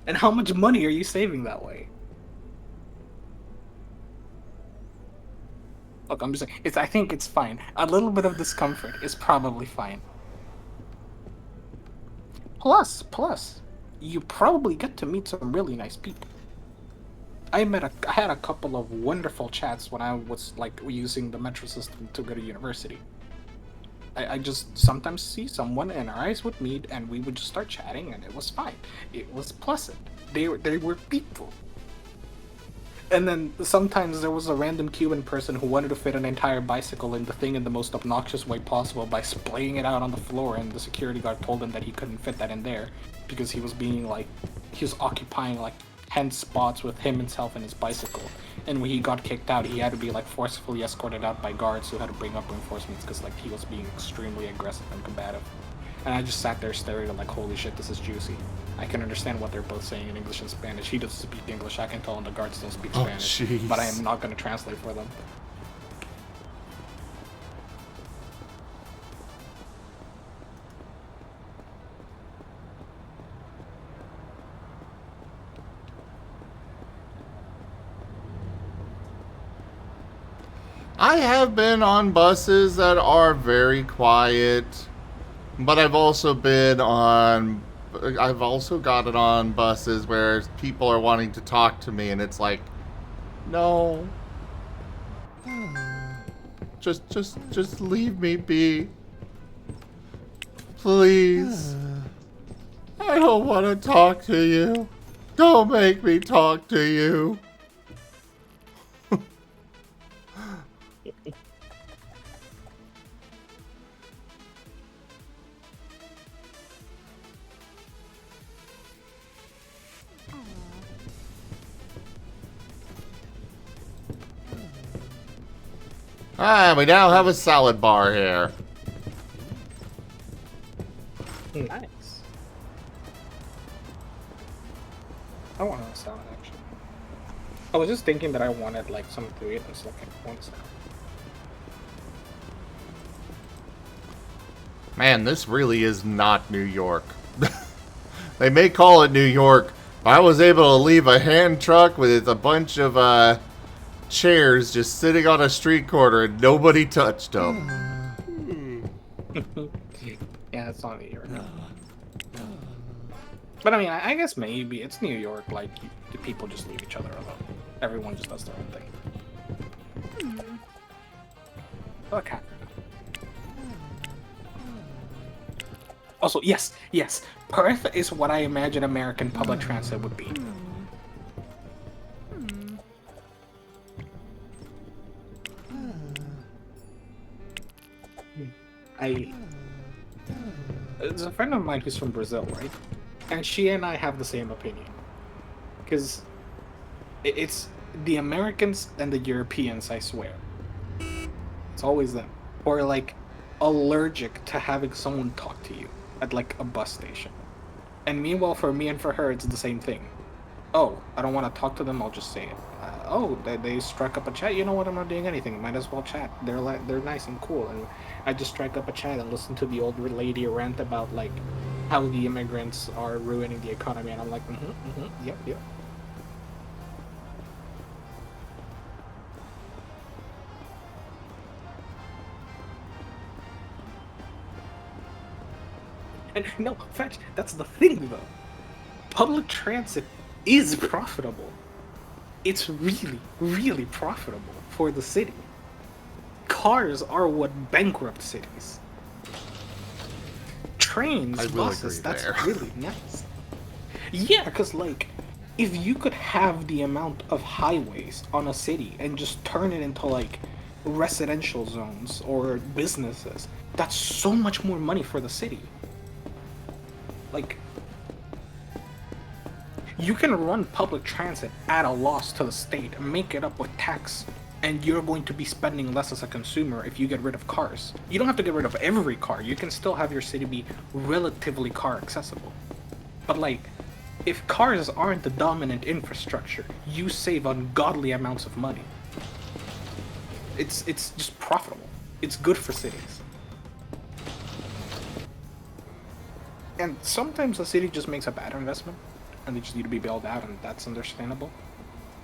And how much money are you saving that way? Look, I'm just saying, I think it's fine. A little bit of discomfort is probably fine. Plus, you probably get to meet some really nice people. I had a couple of wonderful chats when I was like using the metro system to go to university. I just sometimes see someone and our eyes would meet and we would just start chatting and it was fine. It was pleasant. They were people. And then sometimes there was a random Cuban person who wanted to fit an entire bicycle in the thing in the most obnoxious way possible by splaying it out on the floor, and the security guard told him that he couldn't fit that in there because he was occupying like 10 spots with himself and his bicycle. And when he got kicked out, he had to be like forcefully escorted out by guards who had to bring up reinforcements because like he was being extremely aggressive and combative. And I just sat there staring at like, holy shit, this is juicy. I can understand what they're both saying in English and Spanish. He doesn't speak English, I can tell, and the guards don't speak Spanish. Jeez. But I am not going to translate for them. I have been on buses that are very quiet, but I've also gotten on buses where people are wanting to talk to me and it's like, no. Just leave me be. Please. I don't want to talk to you. Don't make me talk to you. We now have a salad bar here. Nice. I want a salad, actually. I was just thinking that I wanted like something to eat, and so I want a salad. Man, this really is not New York. They may call it New York, but I was able to leave a hand truck with a bunch of chairs just sitting on a street corner and nobody touched them. Yeah, it's not New York. But I mean, I guess maybe it's New York. Like, the people just leave each other alone. Everyone just does their own thing. Okay. Also, yes, Perth is what I imagine American public transit would be. There's a friend of mine who's from Brazil, right? And she and I have the same opinion. Because it's the Americans and the Europeans, I swear. It's always them. Or like allergic to having someone talk to you at like a bus station. And meanwhile, for me and for her, it's the same thing. Oh, I don't want to talk to them, I'll just say it. They struck up a chat. You know what? I'm not doing anything. Might as well chat. They're nice and cool. And I just strike up a chat and listen to the old lady rant about like how the immigrants are ruining the economy. And I'm like, yep. And no, Fetch, that's the thing though. Public transit is profitable. It's really, really profitable for the city. Cars are what bankrupt cities. Trains, buses, that's really nice. Yeah, because like, if you could have the amount of highways on a city and just turn it into like residential zones or businesses, that's so much more money for the city. Like, You can run public transit at a loss to the state and make it up with tax, and you're going to be spending less as a consumer if you get rid of cars. You don't have to get rid of every car. You can still have your city be relatively car accessible. But like, if cars aren't the dominant infrastructure, you save ungodly amounts of money. It's just profitable. It's good for cities. And sometimes a city just makes a bad investment, and they just need to be bailed out, and that's understandable.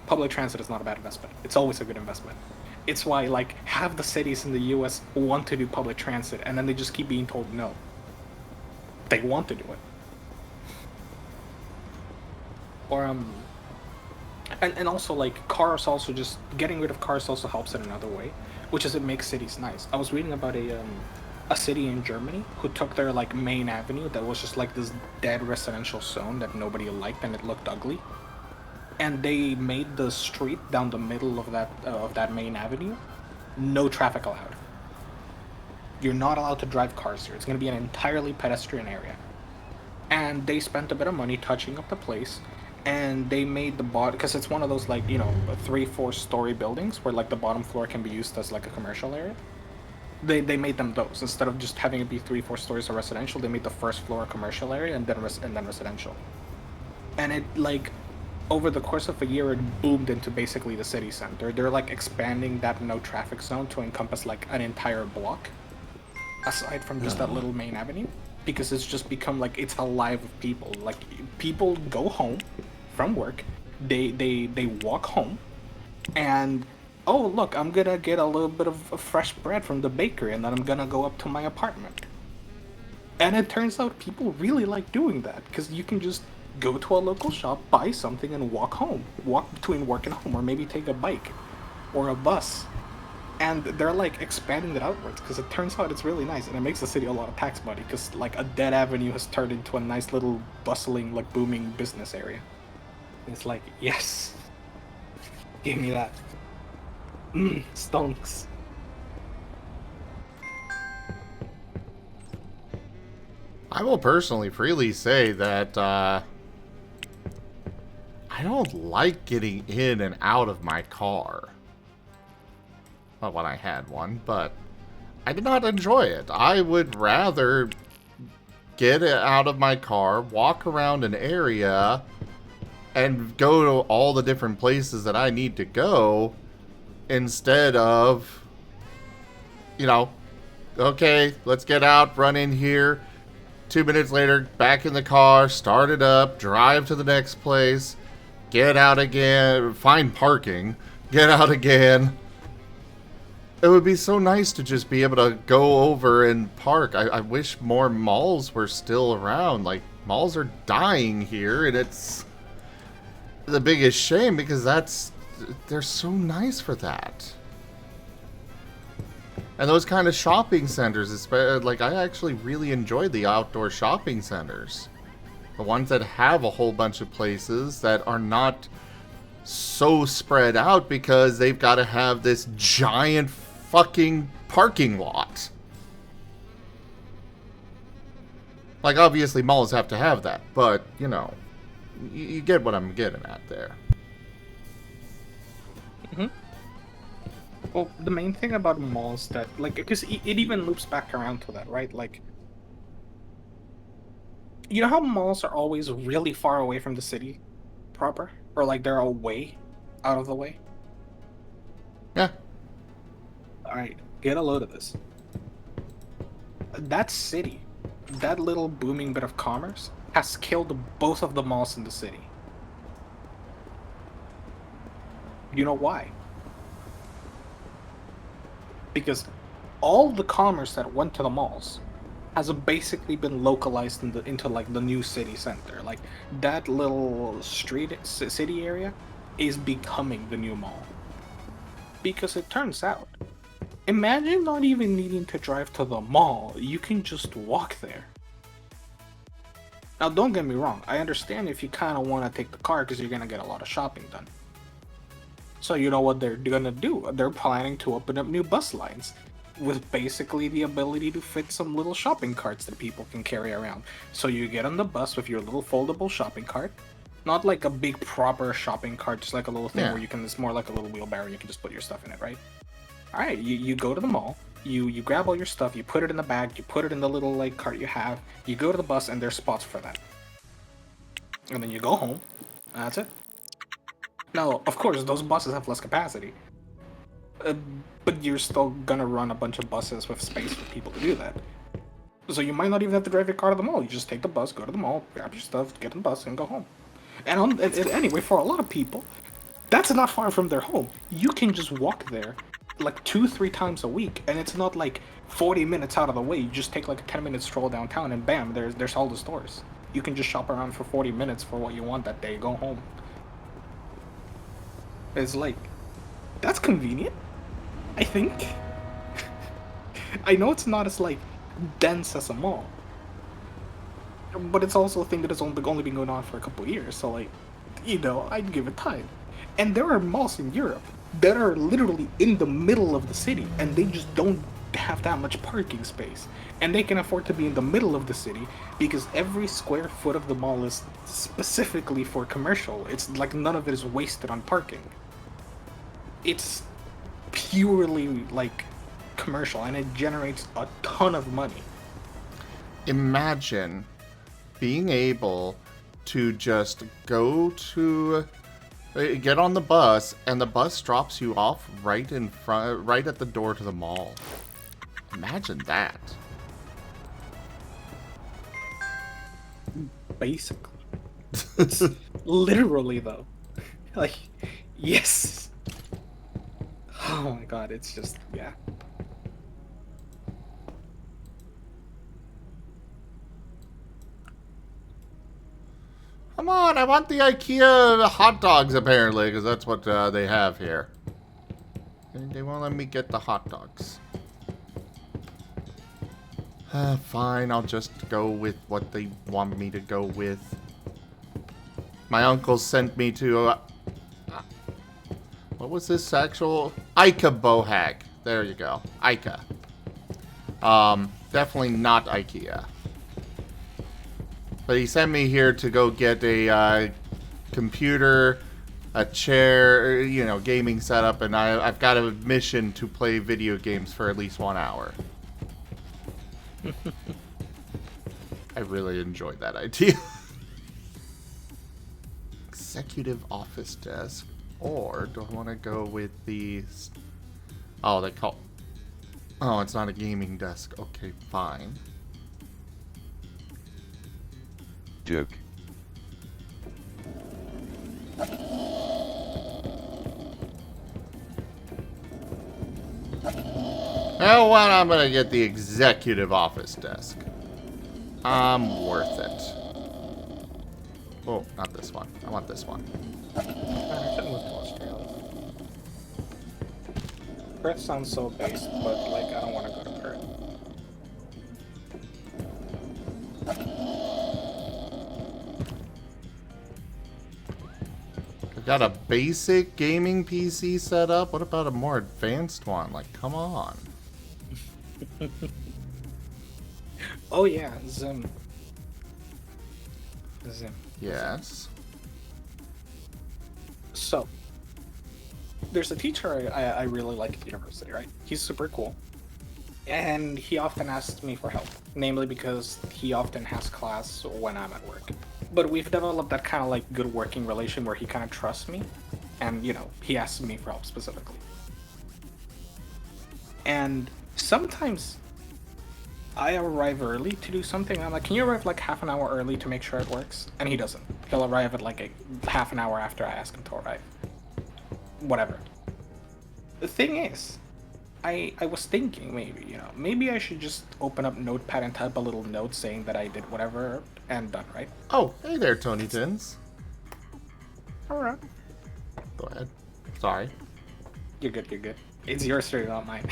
Public transit is not a bad investment. It's always a good investment. It's why, like, half the cities in the US want to do public transit, and then they just keep being told no. They want to do it. Or, and also, like, cars also just, getting rid of cars also helps in another way, which is it makes cities nice. I was reading about a city in Germany who took their, like, main avenue that was just, like, this dead residential zone that nobody liked and it looked ugly. And they made the street down the middle of that main avenue no traffic allowed. You're not allowed to drive cars here. It's going to be an entirely pedestrian area. And they spent a bit of money touching up the place, and they made the bottom, because it's one of those, like, you know, 3-4 story buildings where, like, the bottom floor can be used as, like, a commercial area. They made them those. Instead of just having it be 3-4 stories of residential, they made the first floor a commercial area and then residential. And it, like, over the course of a year, it boomed into basically the city center. They're, like, expanding that no traffic zone to encompass, like, an entire block, aside from just that little main avenue, because it's just become, like, it's alive with people. Like, people go home from work, they walk home, and oh, look, I'm gonna get a little bit of fresh bread from the bakery, and then I'm gonna go up to my apartment. And it turns out people really like doing that, because you can just go to a local shop, buy something, and walk home. Walk between work and home, or maybe take a bike or a bus. And they're, like, expanding it outwards, because it turns out it's really nice, and it makes the city a lot of tax money, because, like, a dead avenue has turned into a nice little bustling, like, booming business area. And it's like, yes, give me that. Stonks. I will personally freely say that I don't like getting in and out of my car. Not when I had one, but I did not enjoy it. I would rather get out of my car, walk around an area, and go to all the different places that I need to go, instead of, you know, okay, let's get out, run in here, 2 minutes later, back in the car, start it up, drive to the next place, get out again, find parking, get out again. It would be so nice to just be able to go over and park. I wish more malls were still around. Like, malls are dying here, and it's the biggest shame, because they're so nice for that. And those kind of shopping centers, like, I actually really enjoy the outdoor shopping centers. The ones that have a whole bunch of places that are not so spread out because they've got to have this giant fucking parking lot. Like, obviously malls have to have that, but, you know, you get what I'm getting at there. Mm-hmm. Well, the main thing about malls that, like, because it even loops back around to that, right? Like, you know how malls are always really far away from the city proper? Or, like, they're away, out of the way? Yeah. Alright, get a load of this. That city, that little booming bit of commerce, has killed both of the malls in the city. You know why? Because all the commerce that went to the malls has basically been localized into like the new city center. Like, that little city area is becoming the new mall. Because it turns out, imagine not even needing to drive to the mall, you can just walk there. Now, don't get me wrong, I understand if you kind of want to take the car because you're going to get a lot of shopping done. So you know what they're going to do? They're planning to open up new bus lines with basically the ability to fit some little shopping carts that people can carry around. So you get on the bus with your little foldable shopping cart, Not like a big proper shopping cart, just like a little thing Yeah. where you can. It's more like a little wheelbarrow. You can just put your stuff in it, right? All right. You go to the mall. You grab all your stuff. You put it in the bag. You put it in the little like cart you have. You go to the bus, and there's spots for that. And then you go home. And that's it. Now, of course, those buses have less capacity. But you're still gonna run a bunch of buses with space for people to do that. So you might not even have to drive your car to the mall. You just take the bus, go to the mall, grab your stuff, get on the bus, and go home. And anyway, for a lot of people, that's not far from their home. You can just walk there like 2-3 times a week, and it's not like 40 minutes out of the way. You just take like a 10-minute stroll downtown, and bam, there's all the stores. You can just shop around for 40 minutes for what you want that day, go home. It's like, that's convenient, I think. I know it's not as like dense as a mall, but it's also a thing that has only been going on for a couple of years, so like, you know, I'd give it time. And there are malls in Europe that are literally in the middle of the city, and they just don't have that much parking space. And they can afford to be in the middle of the city because every square foot of the mall is specifically for commercial. It's like none of it is wasted on parking. It's purely like commercial, and it generates a ton of money. Imagine being able to just go to get on the bus, and the bus drops you off right in front, right at the door to the mall. Imagine that. Basically. Literally, though. Like, yes. Oh my god, it's just, yeah. Come on, I want the IKEA hot dogs, apparently, because that's what they have here. They won't let me get the hot dogs. Fine, I'll just go with what they want me to go with. My uncle sent me to... what was this actual... Ica Bohag. There you go. Ica. Definitely not IKEA. But he sent me here to go get a computer, a chair, you know, gaming setup, and I've got a mission to play video games for at least 1 hour. I really enjoyed that idea. Executive office desk. Or do I want to go with the... oh, they call... oh, it's not a gaming desk. Okay, fine. Joke. Now what? I'm gonna get the executive office desk. I'm worth it. Oh, not this one. I want this one. I should move to Australia. Perth sounds so based, but like, I don't want to go to Perth. I've got a basic gaming PC set up. What about a more advanced one? Like, come on. Oh yeah, Zim. Yes. So, there's a teacher I really like at university, right? He's super cool. And he often asks me for help, namely because he often has class when I'm at work. But we've developed that kind of like good working relation where he kind of trusts me, and you know, he asks me for help specifically. And sometimes I arrive early to do something. I'm like, can you arrive like half an hour early to make sure it works? And he doesn't. He'll arrive at like a half an hour after I ask him to arrive. Whatever. The thing is, I was thinking maybe, you know, maybe I should just open up Notepad and type a little note saying that I did whatever and done, right? Oh, hey there, Tony Tins. Alright. Go ahead. Sorry. You're good, you're good. It's your story, not mine.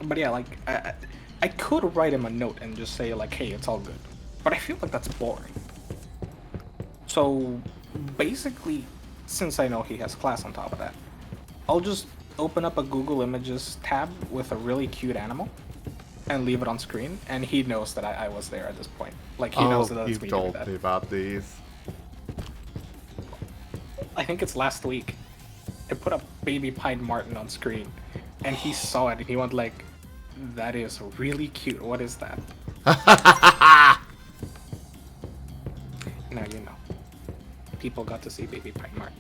But yeah, like, I could write him a note and just say, like, hey, it's all good. But I feel like that's boring. So, basically, since I know he has class on top of that, I'll just open up a Google Images tab with a really cute animal, and leave it on screen, and he knows that I was there at this point. Like, he Oh, knows that it's you've me doing told that. me about these. I think it's last week. I put up baby pine Marten on screen, and he saw it, and he went like, "That is really cute. What is that?" Now you know. People got to see baby pine Marten.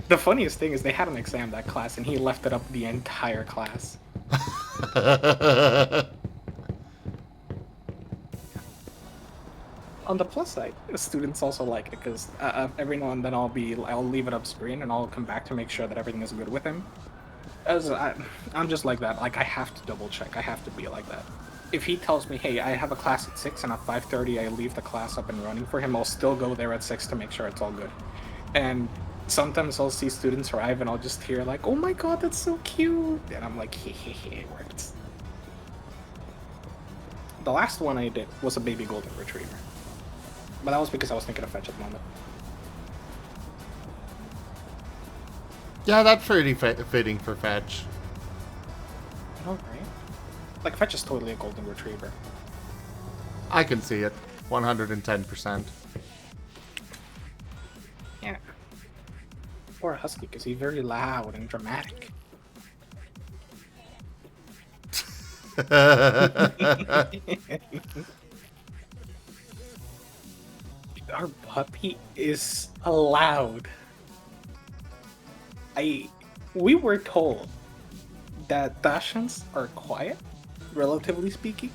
The funniest thing is they had an exam that class, and he left it up the entire class. On the plus side, students also like it because every now and then I'll leave it up screen and I'll come back to make sure that everything is good with him. I'm just like that. Like, I have to double check. I have to be like that. If he tells me, hey, I have a class at 6 and at 5:30 I leave the class up and running for him, I'll still go there at 6 to make sure it's all good. And sometimes I'll see students arrive and I'll just hear like, oh my god, that's so cute. And I'm like, it works. The last one I did was a baby golden retriever. But that was because I was thinking of fetch at the moment. Yeah, that's pretty fitting for fetch. I know, right? Like, fetch is totally a golden retriever. I can see it. 110%. Yeah. Or a husky, because he's very loud and dramatic. Our puppy is loud. We were told that Dachshunds are quiet, relatively speaking.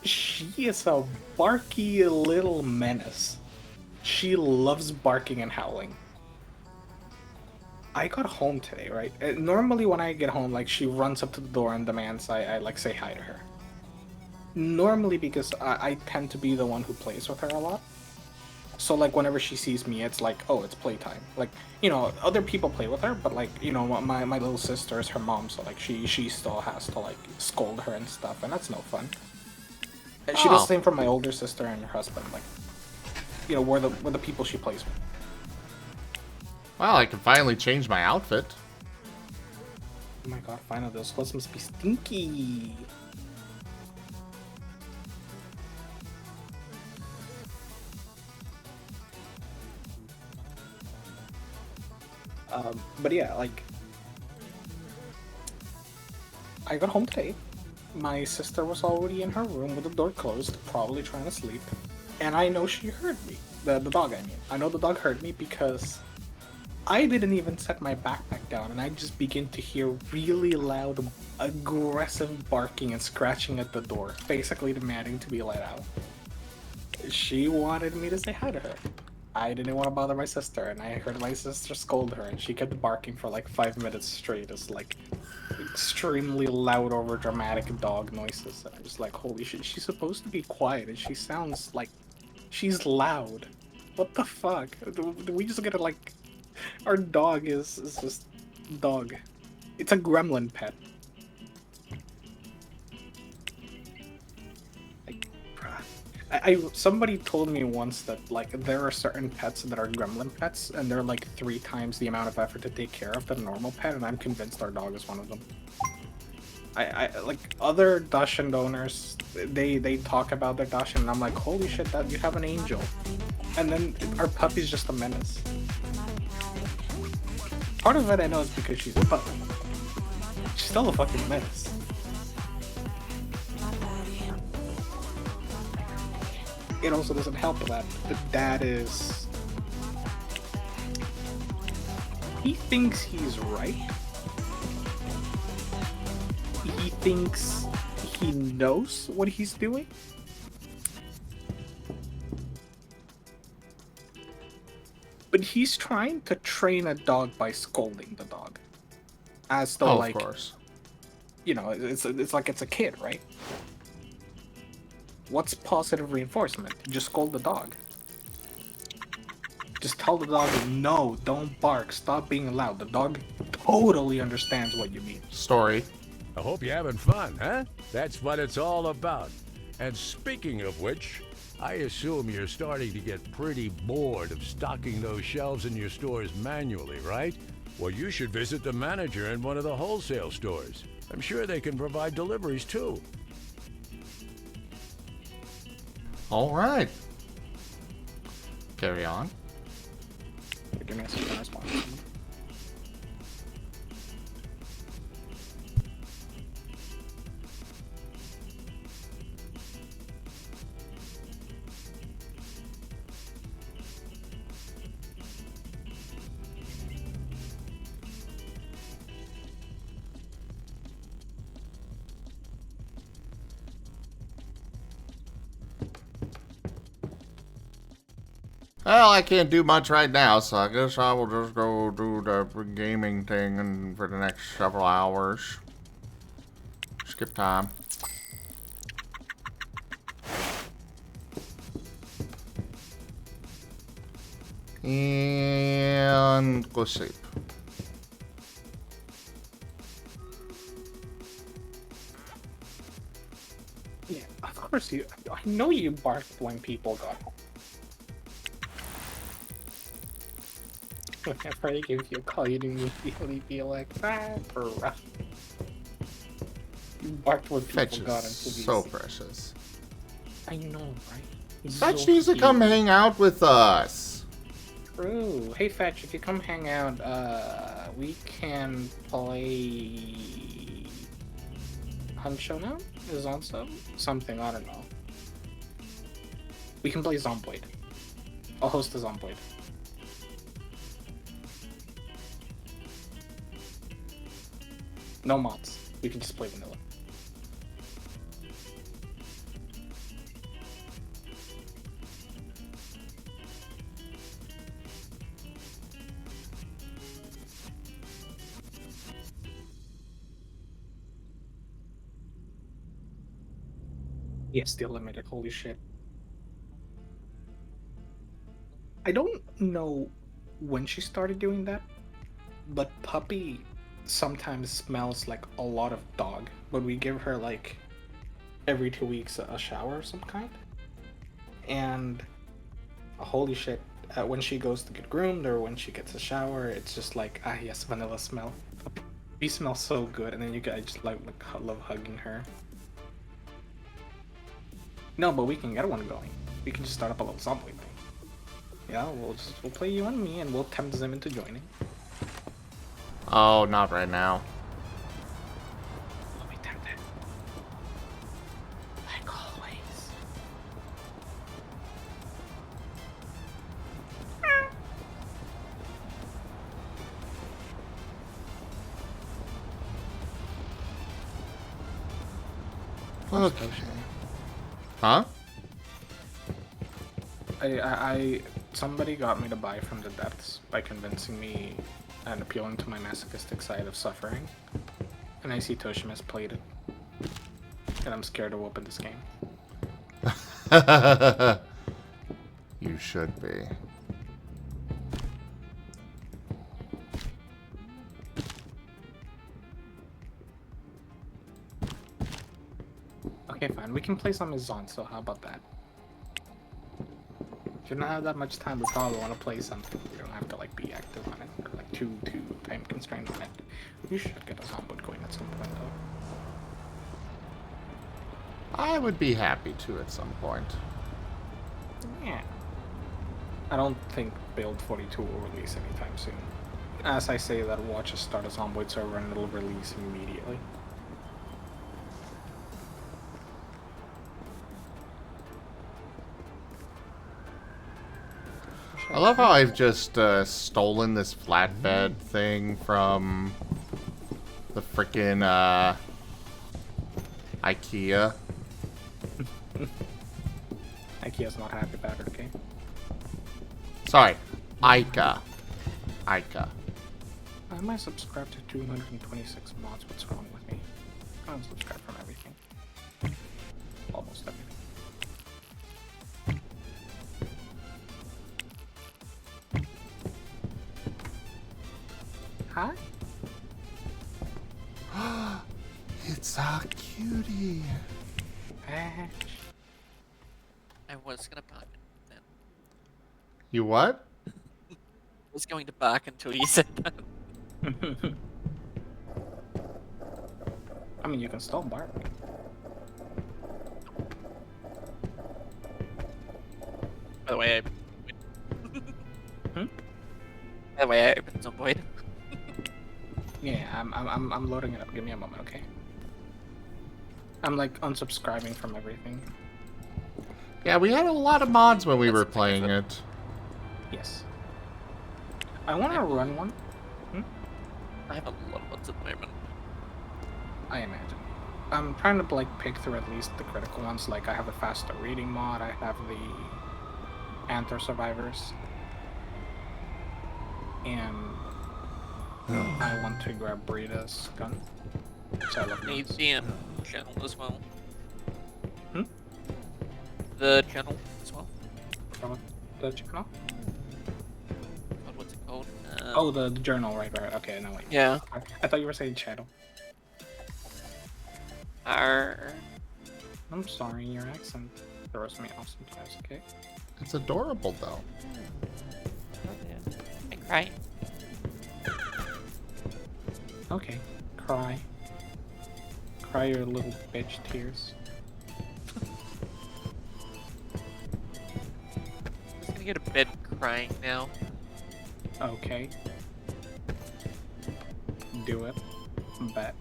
She is a barky little menace. She loves barking and howling. I got home today, right? Normally when I get home, like, she runs up to the door and demands I like say hi to her. Normally because I tend to be the one who plays with her a lot. So, like, whenever she sees me, it's like, oh, it's playtime. Like, you know, other people play with her, but, like, you know, my little sister is her mom, so, like, she still has to, like, scold her and stuff, and that's no fun. And she does the same for my older sister and her husband, like, you know, we're the people she plays with. Well, I can finally change my outfit. Oh my god, finally, those clothes must be stinky. But yeah, like, I got home today. My sister was already in her room with the door closed, probably trying to sleep. And I know she heard me. The dog, I mean. I know the dog heard me because I didn't even set my backpack down, and I just begin to hear really loud, aggressive barking and scratching at the door, basically demanding to be let out. She wanted me to say hi to her. I didn't want to bother my sister, and I heard my sister scold her, and she kept barking for like 5 minutes straight. It's like extremely loud, over dramatic dog noises. And I'm just like, holy shit, she's supposed to be quiet, and she sounds like she's loud. What the fuck? Do we just get it like our dog is just dog? It's a gremlin pet. Somebody told me once that, like, there are certain pets that are gremlin pets, and they're like 3 times the amount of effort to take care of than a normal pet, and I'm convinced our dog is one of them. I like, other Dachshund owners, they talk about their Dachshund, and I'm like, holy shit, that you have an angel. And then our puppy's just a menace. Part of it I know is because she's a puppy. She's still a fucking menace. It also doesn't help that the dad is... He thinks he's right. He thinks he knows what he's doing. But he's trying to train a dog by scolding the dog. As though, like... Of course. You know, it's like it's a kid, right? What's positive reinforcement? Just scold the dog. Just tell the dog, no, don't bark, stop being loud. The dog totally understands what you mean. Story. I hope you're having fun, huh? That's what it's all about. And speaking of which, I assume you're starting to get pretty bored of stocking those shelves in your stores manually, right? Well, you should visit the manager in one of the wholesale stores. I'm sure they can provide deliveries too. All right. Carry on. Give me a second response. Well, I can't do much right now, so I guess I will just go do the gaming thing and for the next several hours. Skip time. And go sleep. Yeah, of course you. I know you barked when people got home. Whenever I gave you a call, you didn't immediately be like, for rough. You barked when people Fetch got is into so these. precious. I know, right? He's Fetch so needs to come cute. hang out with us. True. Hey, Fetch, if you come hang out, we can play Hunt Showdown? Is on something, I don't know. We can play Zomboid. I'll host a Zomboid. No mods. We can just play vanilla. Yes, still limited. Holy shit. I don't know when she started doing that, but Puppy sometimes smells like a lot of dog, but we give her like every 2 weeks a shower of some kind. And holy shit, when she goes to get groomed or when she gets a shower, it's just like, ah yes, vanilla smell. Puppy smells so good, and then you guys just like love hugging her. No, but we can get one going. We can just start up a little zombie thing. Yeah, we'll play you and me, and we'll tempt them into joining. Oh, not right now. We'll be tempted. Like always. Okay. Huh? Somebody got me to buy from the depths by convincing me and appealing to my masochistic side of suffering. And I see Toshima's played it. And I'm scared to open this game. You should be. Okay, fine. We can play some as Zon, so how about that? If you don't have that much time, we probably want to play something. We don't have to like be active on it or like too time constrained on it. We should get a zombie going at some point though. I would be happy to at some point. Yeah. I don't think Build 42 will release anytime soon. As I say that, watch us start a Zomboid server and it'll release immediately. I love how I've just stolen this flatbed thing from the frickin' IKEA. IKEA's not happy about it, okay? Sorry, Ica. Ica. I might subscribe to 226 mods. What's wrong with me? I don't subscribe from everything. Almost everything. Hi? It's a cutie. Ash. I was gonna bark then. You what? I was going to bark until you said that. I mean, you can still bark. By the way, Hmm? by the way, I opened some void. Yeah, I'm loading it up. Give me a moment, okay? I'm like unsubscribing from everything. Yeah, we had a lot of mods when we That's were a big playing effort. it. Yes. I want to run one. I have a lot of ones at the moment. I imagine. I'm trying to like pick through at least the critical ones. Like I have the faster reading mod. I have the Anther Survivors, and I want to grab Brida's gun. So I love Need guns. the channel as well. Hmm? The channel as well. From the channel? God, what's it called? Oh, the journal. Right. Okay, no wait. Yeah. I thought you were saying channel. Our I'm sorry, your accent throws me off sometimes. Okay. It's adorable, though. I cry. Okay. Cry. Cry your little bitch tears. I'm just gonna go to bed crying now. Okay. Do it. Bet.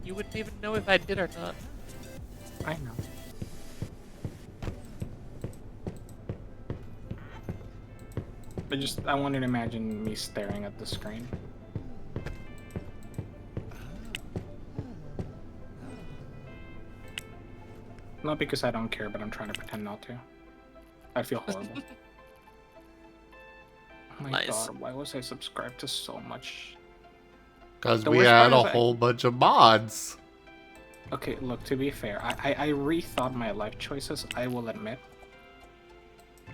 You wouldn't even know if I did or not. I know. I wanted to imagine me staring at the screen. Not because I don't care, but I'm trying to pretend not to. I feel horrible. Oh my Nice. god, why was I subscribed to so much? Because The we worst had part a is whole bunch of mods. Okay, look, to be fair, I rethought my life choices, I will admit.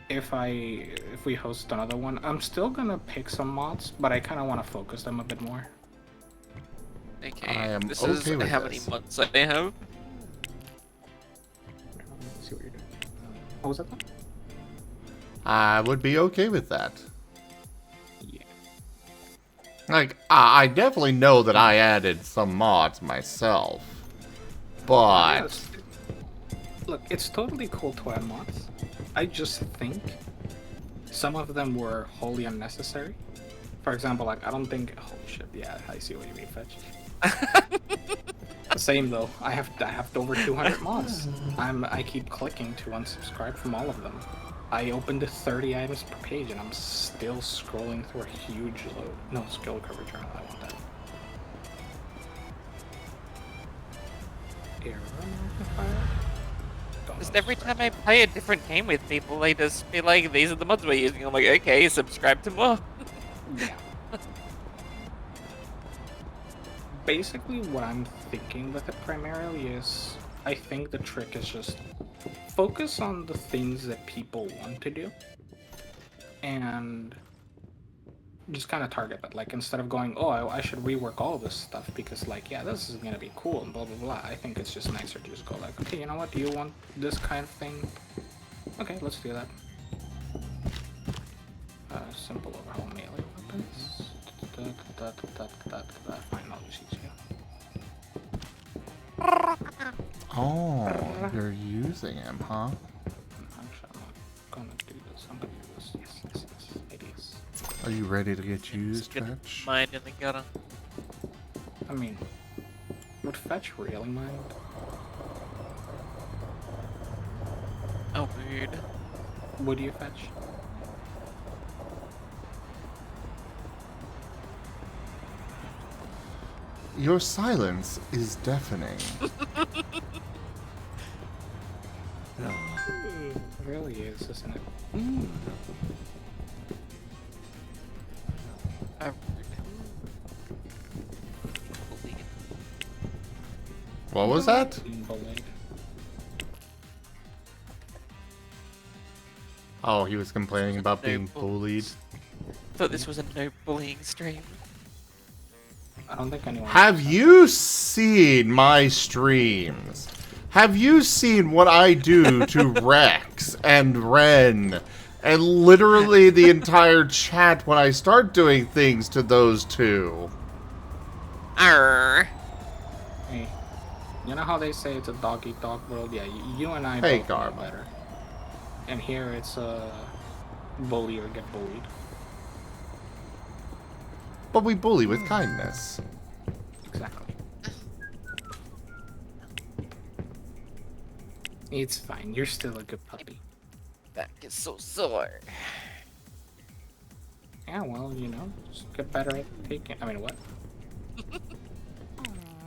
If we host another one, I'm still gonna pick some mods, but I kinda wanna focus them a bit more. Okay. I am this okay is with how this. many months I have. Let's see what you're doing. What was that one? I would be okay with that. Yeah. Like, I definitely know that I added some mods myself. But Yes. Look, it's totally cool to add mods. I just think some of them were wholly unnecessary. For example, like I don't think. Oh shit! Yeah, I see what you mean, Fetch. Same though. I have over 200 mods. I keep clicking to unsubscribe from all of them. I opened 30 items per page, and I'm still scrolling through a huge load. No, skill cover journal. I want that. Arrow magnifier. Just every time I play a different game with people, they just be like, "These are the mods we're using." I'm like, "Okay, subscribe to more." Yeah. Basically, what I'm thinking with it primarily is, I think the trick is just focus on the things that people want to do, and just kind of target that. Like, instead of going, oh, I should rework all this stuff because, like, yeah, this is gonna be cool and blah blah blah. I think it's just nicer to just go like, okay, you know what? Do you want this kind of thing? Okay, let's do that. Simple overhaul melee weapons. Fine, I'll just use you. oh, you're using him, huh? Actually, I'm not gonna do this. I'm gonna do this. Yes. Ideas. Are you ready to get used, Just get Fetch? mine in the gutter. I mean, would Fetch really mind? Oh, weird. Would you, Fetch? Your silence is deafening. It really is, isn't it? Oh, What was that? Being bullied. Oh, he was complaining about No being bull- bullied. thought this was a no bullying stream. I don't think anyone. Have you seen my streams? Have you seen what I do to Rex and Ren and literally the entire chat when I start doing things to those two? Arr. Hey, you know how they say it's a dog-eat-dog world? Yeah, you and I Hey, both know Karma. better. And here it's bully or get bullied. But we bully with kindness. Exactly. It's fine. You're still a good puppy. Back is so sore. Yeah, well, you know, just get better at taking. I mean, what? I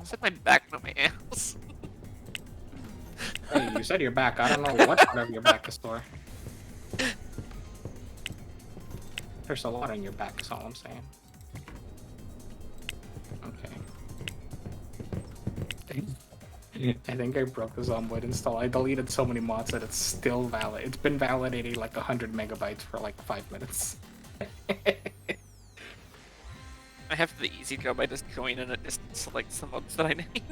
said my back, not my ass. Hey, you said your back. I don't know what part of your back is sore. There's a lot on your back, is all I'm saying. Okay. I think I broke the Zomboid install. I deleted so many mods that it's still valid. It's been validating like 100 megabytes for like 5 minutes. I have the easy job. I just join and it just selects the mods that I need.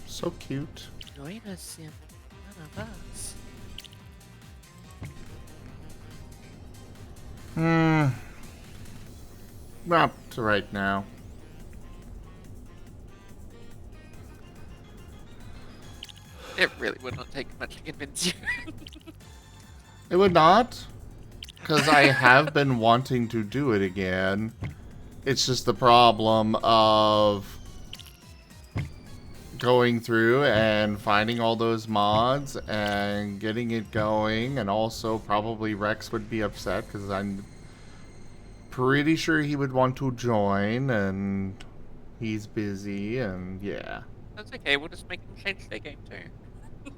So cute. Join us in one of us. Not right now. It really would not take much to convince you. It would not. Because I have been wanting to do it again. It's just the problem of going through and finding all those mods and getting it going, and also probably Rex would be upset because I'm pretty sure he would want to join and he's busy, and yeah. That's okay. We'll just make them change their game too.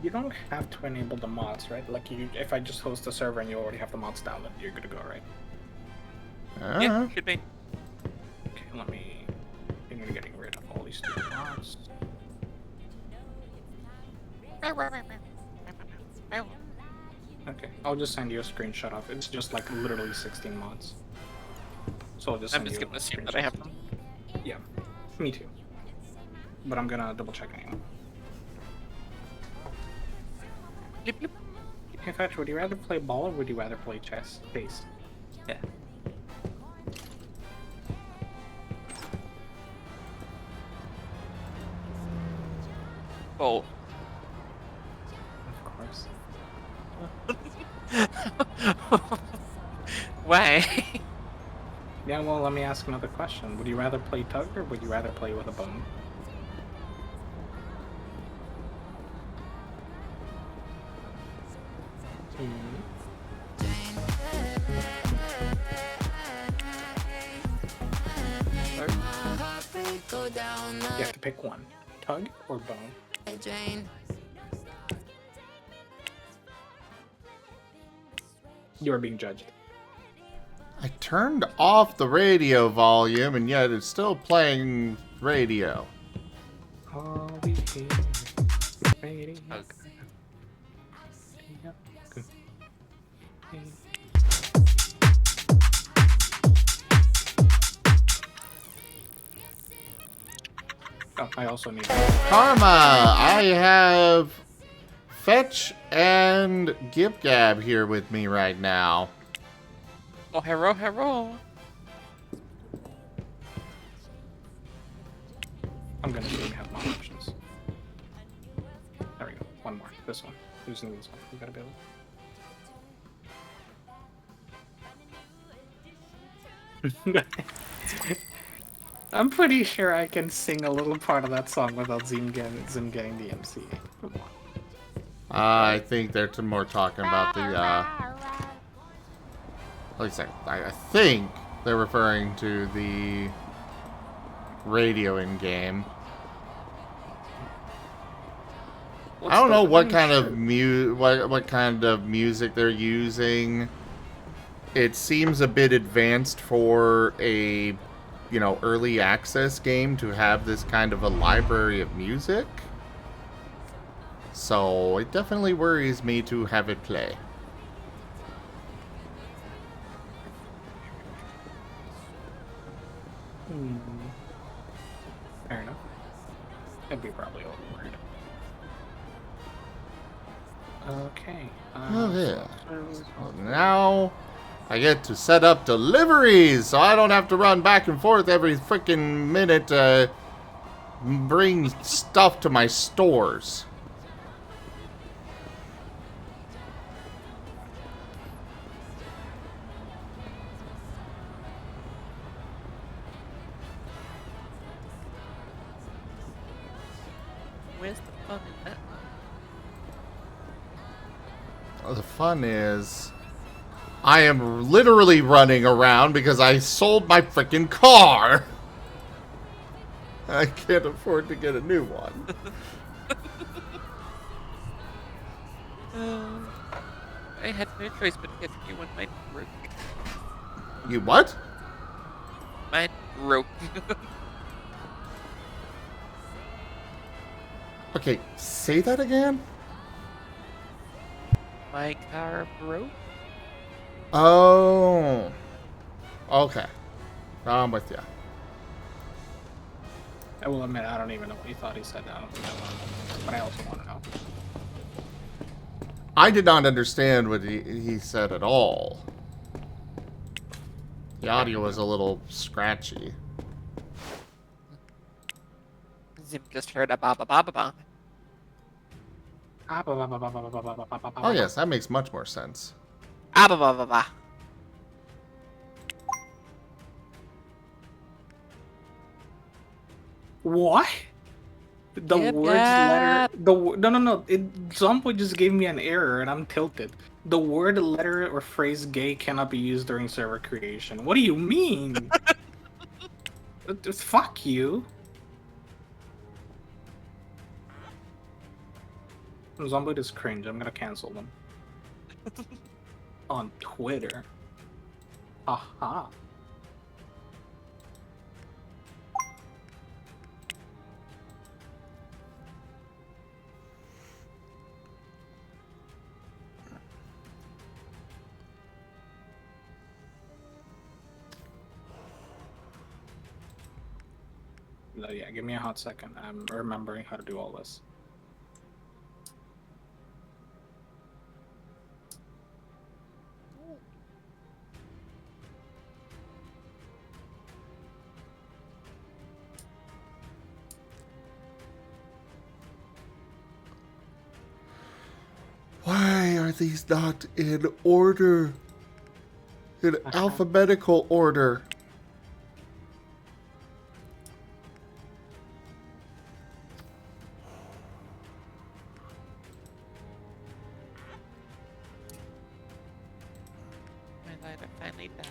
You don't have to enable the mods, right? Like, if I just host a server and you already have the mods downloaded, you're good to go, right? Yeah, should be. Okay, let me... I'm gonna getting rid of all these stupid mods. Okay, I'll just send you a screenshot of it. It's just like literally 16 mods. So I'll just I'm send just you gonna a assume that screenshot. I have them. Yeah, me too. But I'm gonna double check anyway. Blip, blip. Hey Fetch, would you rather play ball or would you rather play chess? Base. Yeah. Oh. Of course. Why? Yeah, well, let me ask another question. Would you rather play tug or would you rather play with a bone? You have to pick one. Tug or bone? You are being judged. I turned off the radio volume and yet it's still playing radio. All we hear is radio. Oh, I also need... Karma, I have Fetch and Gib Gab here with me right now. Oh, hero, hero. I'm gonna assume you have more options. There we go. One more. This one. Using this one. You gotta be able I'm pretty sure I can sing a little part of that song without Zim getting the MC. Come on. I think they're more talking about the, at least I think they're referring to the radio in game. I don't know what kind of what kind of music they're using. It seems a bit advanced for a, you know, early access game to have this kind of a library of music. So it definitely worries me to have it play. Fair enough. It'd be probably overword. Okay. Oh, yeah. Well, now I get to set up deliveries, so I don't have to run back and forth every freaking minute to bring stuff to my stores. Where's the fun in that? The fun is, I am literally running around because I sold my freaking car. I can't afford to get a new one. I had no choice but to get a new one. Mine broke. You what? Mine broke. Okay, say that again? My car broke? Oh. Okay. I'm with you. I will admit, I don't even know what he thought he said. I don't think I want to know. But I also want to know. I did not understand what he said at all. The audio was a little scratchy. Zim just heard a ba ba ba ba ba. Oh yes, that makes much more sense. Ah ba ba ba ba. What? The Yep, words yep. letter. No. Zombo just gave me an error and I'm tilted. The word, letter, or phrase "gay" cannot be used during server creation. What do you mean? Fuck you. Zombo is cringe. I'm gonna cancel them. On Twitter. Aha. No, yeah, give me a hot second. I'm remembering how to do all this. Why are these not in order? In alphabetical order. My lighter finally died.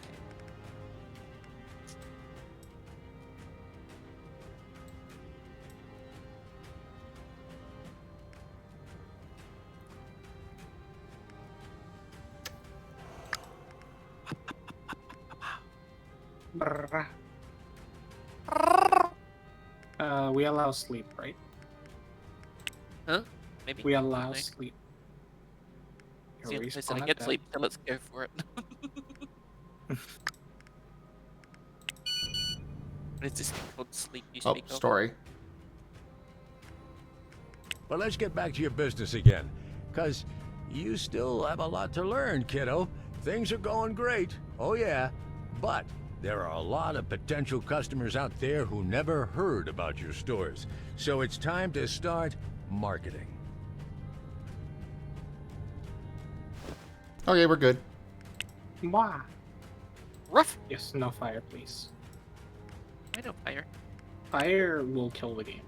We allow sleep, right? Huh? Maybe. We allow Okay. sleep. It's the only place that Respawn I at get that. sleep, so let's go for it. What is this thing called sleep you Oh, speak of? story. But let's get back to your business again, because you still have a lot to learn, kiddo. Things are going great, oh yeah, but there are a lot of potential customers out there who never heard about your stores. So it's time to start marketing. Okay, we're good. Mwah. Rough. Yes, no fire, please. I know fire. Fire will kill the game.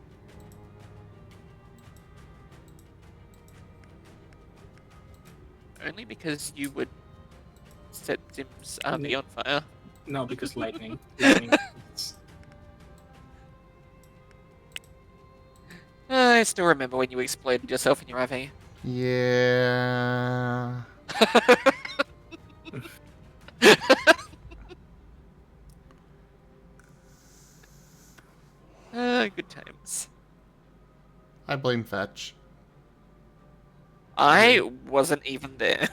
Only because you would set Zim's army on fire. No, because lightning. Lightning. I still remember when you exploded yourself in your IV. Yeah. Good times. I blame Fetch. I wasn't even there.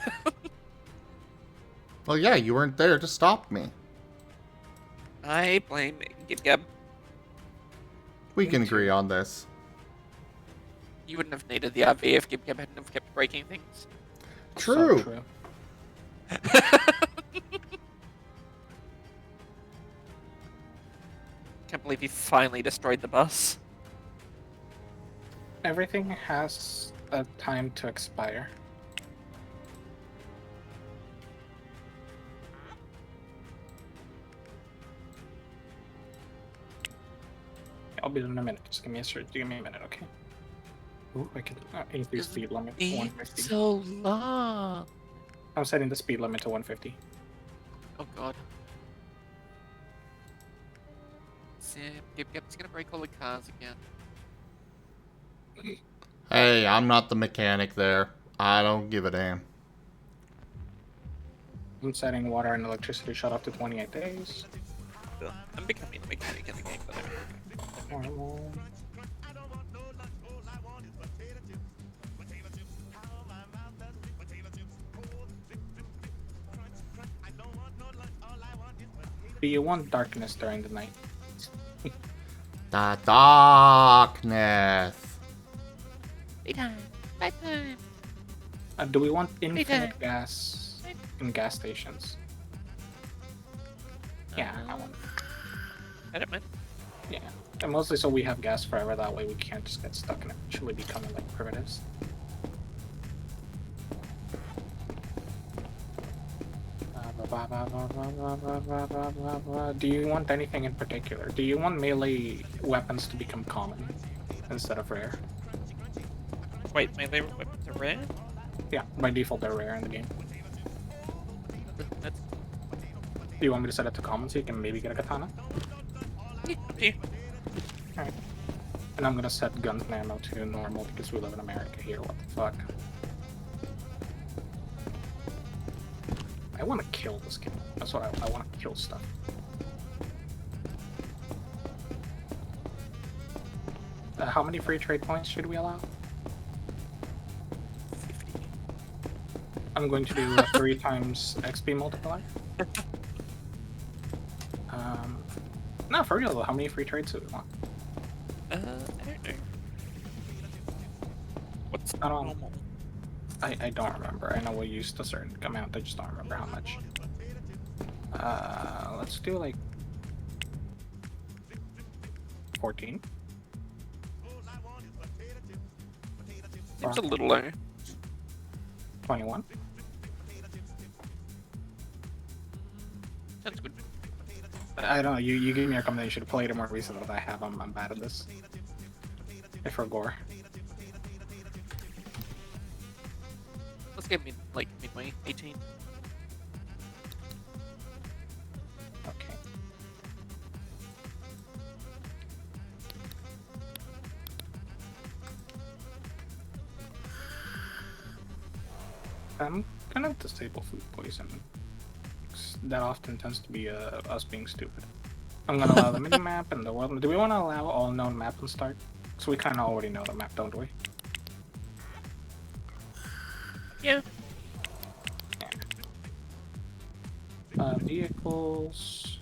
Well, yeah, you weren't there to stop me. I blame Gib Gab. We can agree on this. You wouldn't have needed the RV if Gib Gab hadn't have kept breaking things. True. So true. Can't believe he finally destroyed the bus. Everything has a time to expire. I'll be there in a minute. Just give me a minute, okay? Ooh, I can increase speed limit to 150. So long. I'm setting the speed limit to 150. Oh god. Sam, Gib Gab's gonna break all the cars again. Hey, I'm not the mechanic there. I don't give a damn. I'm setting water and electricity shut off to 28 days. I'm becoming a mechanic in the game, but Normal. Do you want darkness during the night? The darkness. Nighttime. Nighttime. Do we want Hey, infinite gas in gas stations? Yeah, I want. I don't mind. Yeah, and mostly so we have gas forever. That way we can't just get stuck and actually becoming like primitives. Do you want anything in particular? Do you want melee weapons to become common instead of rare? Wait, melee weapons are rare? Yeah, by default they're rare in the game. That's Do you want me to set it to common so you can maybe get a katana? up to you. Alright. And I'm gonna set guns and ammo to normal because we live in America here, what the fuck. I wanna kill this game. That's what I wanna kill stuff. How many free trade points should we allow? 50. I'm going to do 3 times XP multiplier. No, for real though, how many free trades do we want? I don't know. What's I don't- normal? I don't remember. I know we used a certain amount, I just don't remember how much. Let's do like 14. Seems a little low. 21. Sounds good. I don't know, you gave me a comment that you should have played it more recently than I have. I'm bad at this. I forgot. Let's get midway. 18. Okay. I'm gonna disable food poisoning. That often tends to be us being stupid. I'm gonna allow the mini-map and the world. Do we want to allow all known map and start? So we kind of already know the map, don't we? Yeah. Vehicles.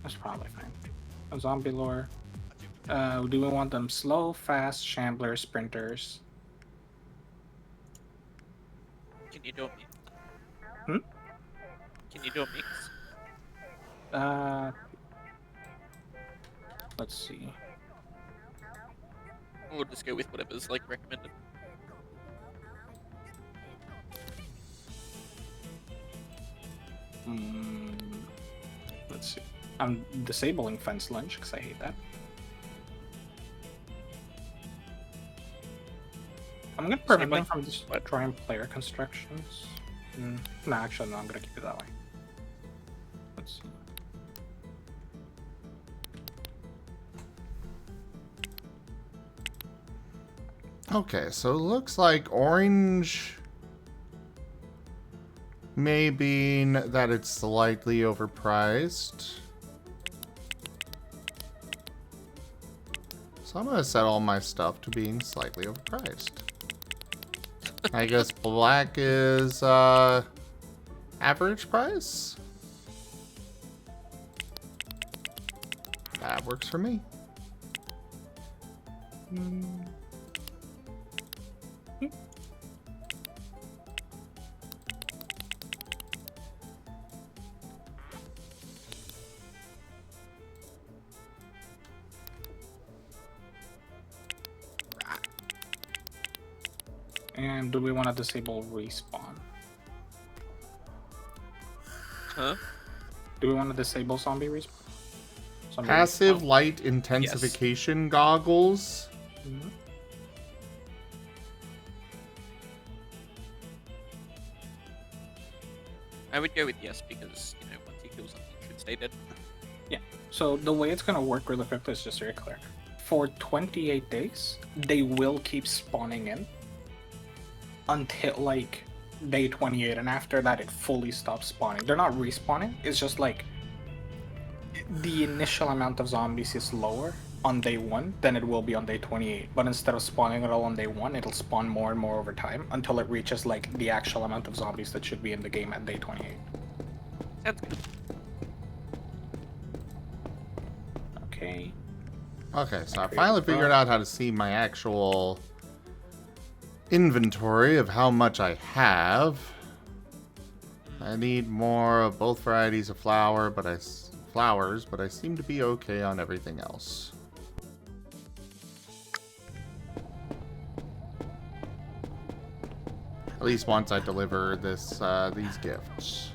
That's probably fine. A zombie lore. Do we want them slow, fast, shamblers, sprinters? Can you do a mix? Hmm? Can you do a mix? Let's see. We'll just go with whatever's recommended. Let's see. I'm disabling fence lunge because I hate that. I'm gonna prevent them from destroying player constructions. No, actually, no. I'm gonna keep it that way. Let's see. Okay, so it looks like orange may mean that it's slightly overpriced. So I'm gonna set all my stuff to being slightly overpriced. I guess black is average price? That works for me. And do we want to disable respawn? Huh? Do we want to disable zombie respawn? Zombie Passive respawn? light intensification goggles. Mhm. I would go with yes because, you know, once you kill something, it should stay dead. So the way it's going to work really quickly is just very clear. For 28 days, they will keep spawning in until like day 28, and after that it fully stops spawning. They're not respawning, it's just like the initial amount of zombies is lower on day 1 than it will be on day 28, but instead of spawning it all on day 1, it'll spawn more and more over time until it reaches like the actual amount of zombies that should be in the game at day 28. Sounds good. Okay. Okay, so I Okay, finally figured well- out how to see my actual inventory of how much I have. I need more of both varieties of flowers, but I seem to be okay on everything else. At least once I deliver these gifts.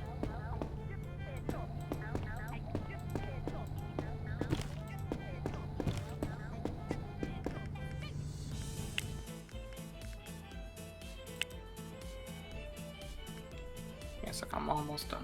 Yes, like I'm almost done.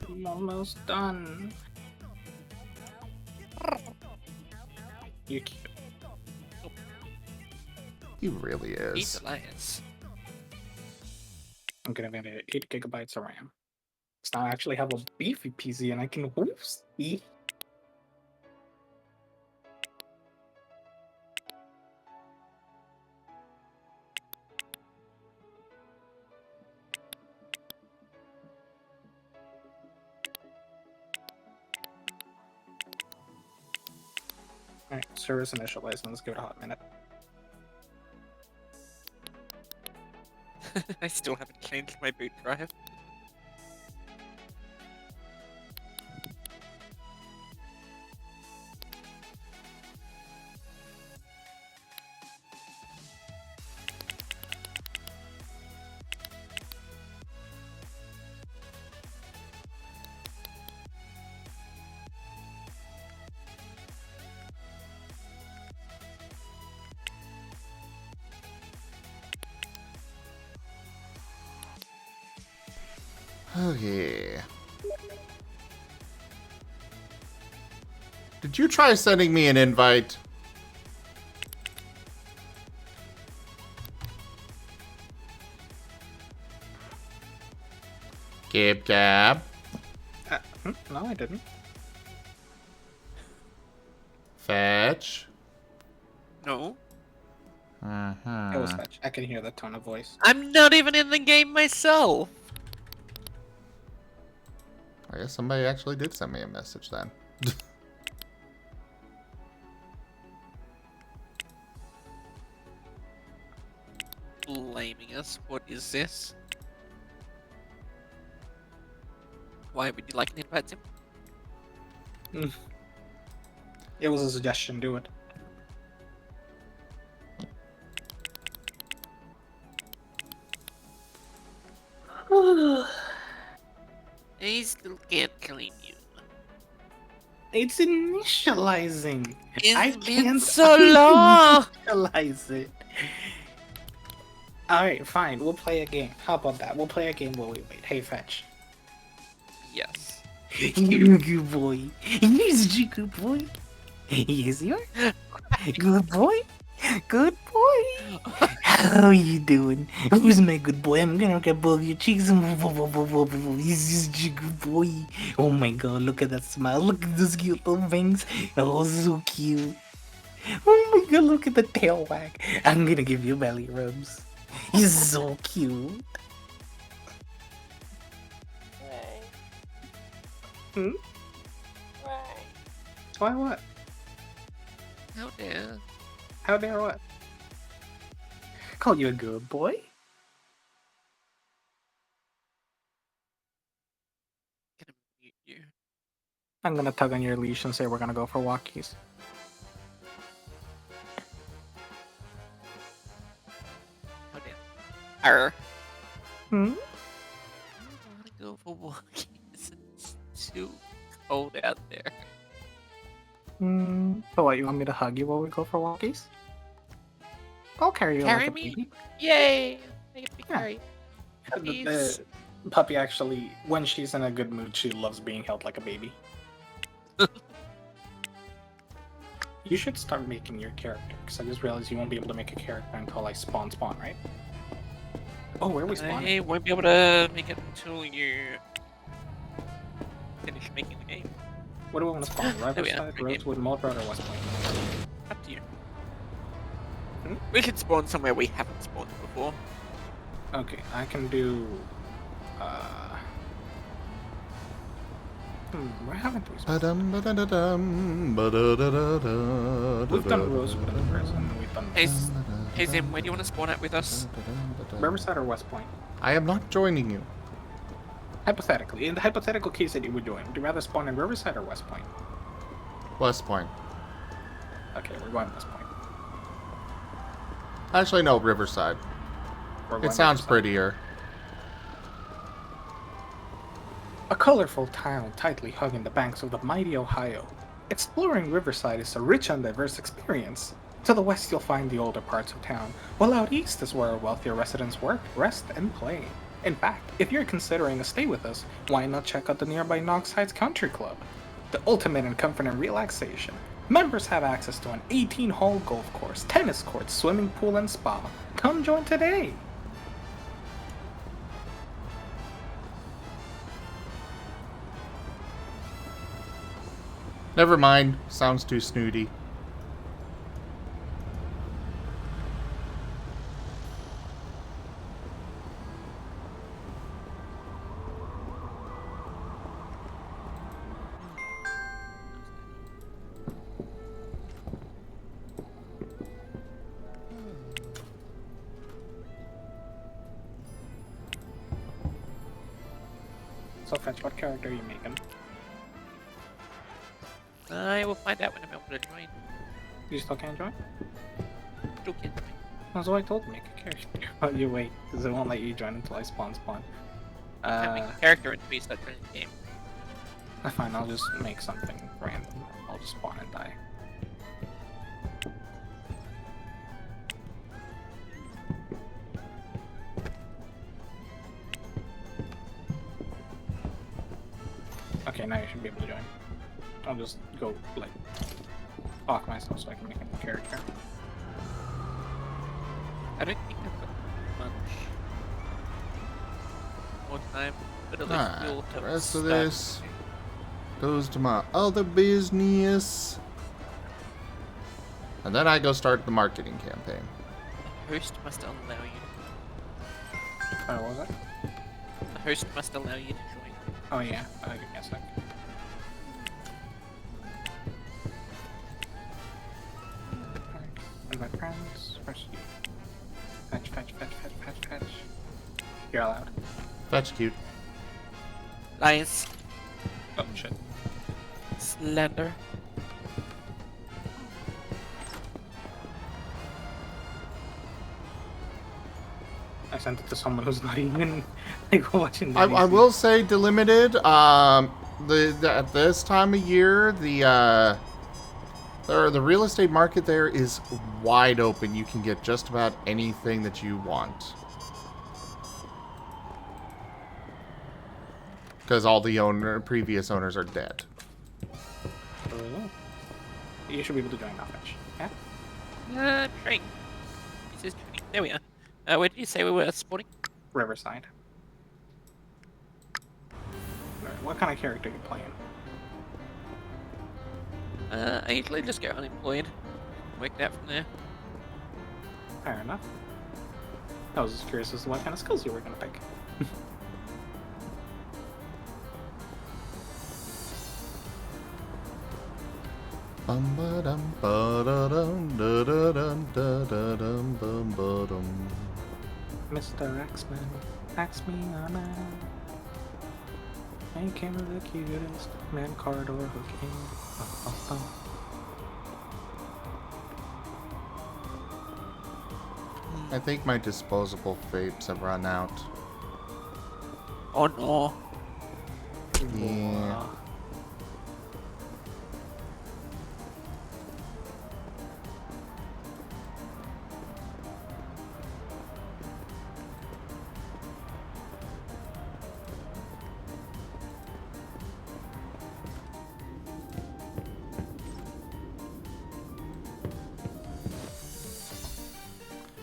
I'm almost done. You're cute. He really He's is. Elias. I'm gonna get 8 gigabytes of RAM. So now I actually have a beefy PC and I can see. Alright, service initialized. Let's give it a hot minute. I still haven't changed my boot drive. Oh yeah. Did you try sending me an invite? Gib Gab. No, I didn't. Fetch. No. It was Fetch. I can hear the tone of voice. I'm not even in the game myself. I guess somebody actually did send me a message then. Blaming us. What is this? Why would you like an invite, Tim? It was a suggestion, do it. I still can't claim you. It's initializing. It's been so long. Initialize it. Alright, fine. We'll play a game. How about that? We'll play a game while we wait. Hey, Fetch. Yes. You're a good boy. You're such a good boy. Yes, you are. Good boy. Good boy. How you doing? Who's my good boy? I'm gonna get both your cheeks. He's such a good boy. Oh my god, look at that smile. Look at those cute little wings. Oh, so cute. Oh my god, look at the tail wag. I'm gonna give you belly rubs. He's so cute. Why? Hmm? Why? Why what? How dare? How dare what? Call you a good boy? I'm gonna mute you. I'm gonna tug on your leash and say we're gonna go for walkies. How dare? Arr. Hmm? I wanna go for walkies. It's too cold out there. Hmm. So what, you want me to hug you while we go for walkies? I'll carry you Carry like a me? baby. Yay! I get to Yeah. carry. The Puppies. puppy actually, when she's in a good mood, she loves being held like a baby. You should start making your character, because I just realized you won't be able to make a character until I spawn, right? Oh, where are we spawning? I won't be able to make it until you finish making the game. What do we want to spawn? There we are, Riverside, great game. Rosewood, Mulbrad, or West Point? Up to you. Hmm? We should spawn somewhere we haven't spawned before. Okay, I can do... where haven't we spawned? Ba-dum, ba-da-da-dum, ba-da-da-da-da, We've done da-da. Rosewood in the present, we've done Hey Zim, where do you want to spawn at with us? Riverside or West Point? I am not joining you. Hypothetically, in the hypothetical case that you would join, would you rather spawn in Riverside or West Point? West Point. Okay, we're going West Point. Actually, no, Riverside. We're going It sounds Riverside. prettier. A colorful town tightly hugging the banks of the mighty Ohio. Exploring Riverside is a rich and diverse experience. To the west, you'll find the older parts of town, while out east is where wealthier residents work, rest, and play. In fact, if you're considering a stay with us, why not check out the nearby Knox Heights Country Club? The ultimate in comfort and relaxation. Members have access to an 18-hole golf course, tennis courts, swimming pool, and spa. Come join today! Never mind. Sounds too snooty. So, Fetch, what character are you making? I will find out when I'm able to join. You still can't join? Still can't join. That's what I told you, make a character. But you wait, because it won't let you join until I spawn. Can't make a character until you start joining the game. Fine, I'll just make something random. I'll just spawn and die. Okay, now you should be able to join. I'll just go, like, lock myself so I can make a character. I don't think I've got much more time, but at least Alright, we'll the have rest of started. this goes to my other business. And then I go start the marketing campaign. The host must allow you. What was it? The host must allow you to join. Oh yeah, give me a sec. And my friends, where's you? Fetch, fetch, fetch, fetch, fetch, fetch. You're allowed. Fetch cute. Lies. Oh shit. Slender. I sent it to someone who's not even like watching the I will say delimited. At this time of year, the real estate market there is wide open. You can get just about anything that you want. Because all the previous owners are dead. Oh. You should be able to join now, Fetch. Yeah? Train. This is training. There we are. Where did you say we were spawning? Riverside. Alright, what kind of character are you playing? I usually just go unemployed. worked out from there. Fair enough. I was just curious as to what kind of skills you were gonna pick. Bum ba dum ba da dum da da dum da da dum bum ba dum. Mr. Axman, ax me a man. Make him the cutest man card or hooking. I think my disposable vapes have run out. Oh no. Yeah.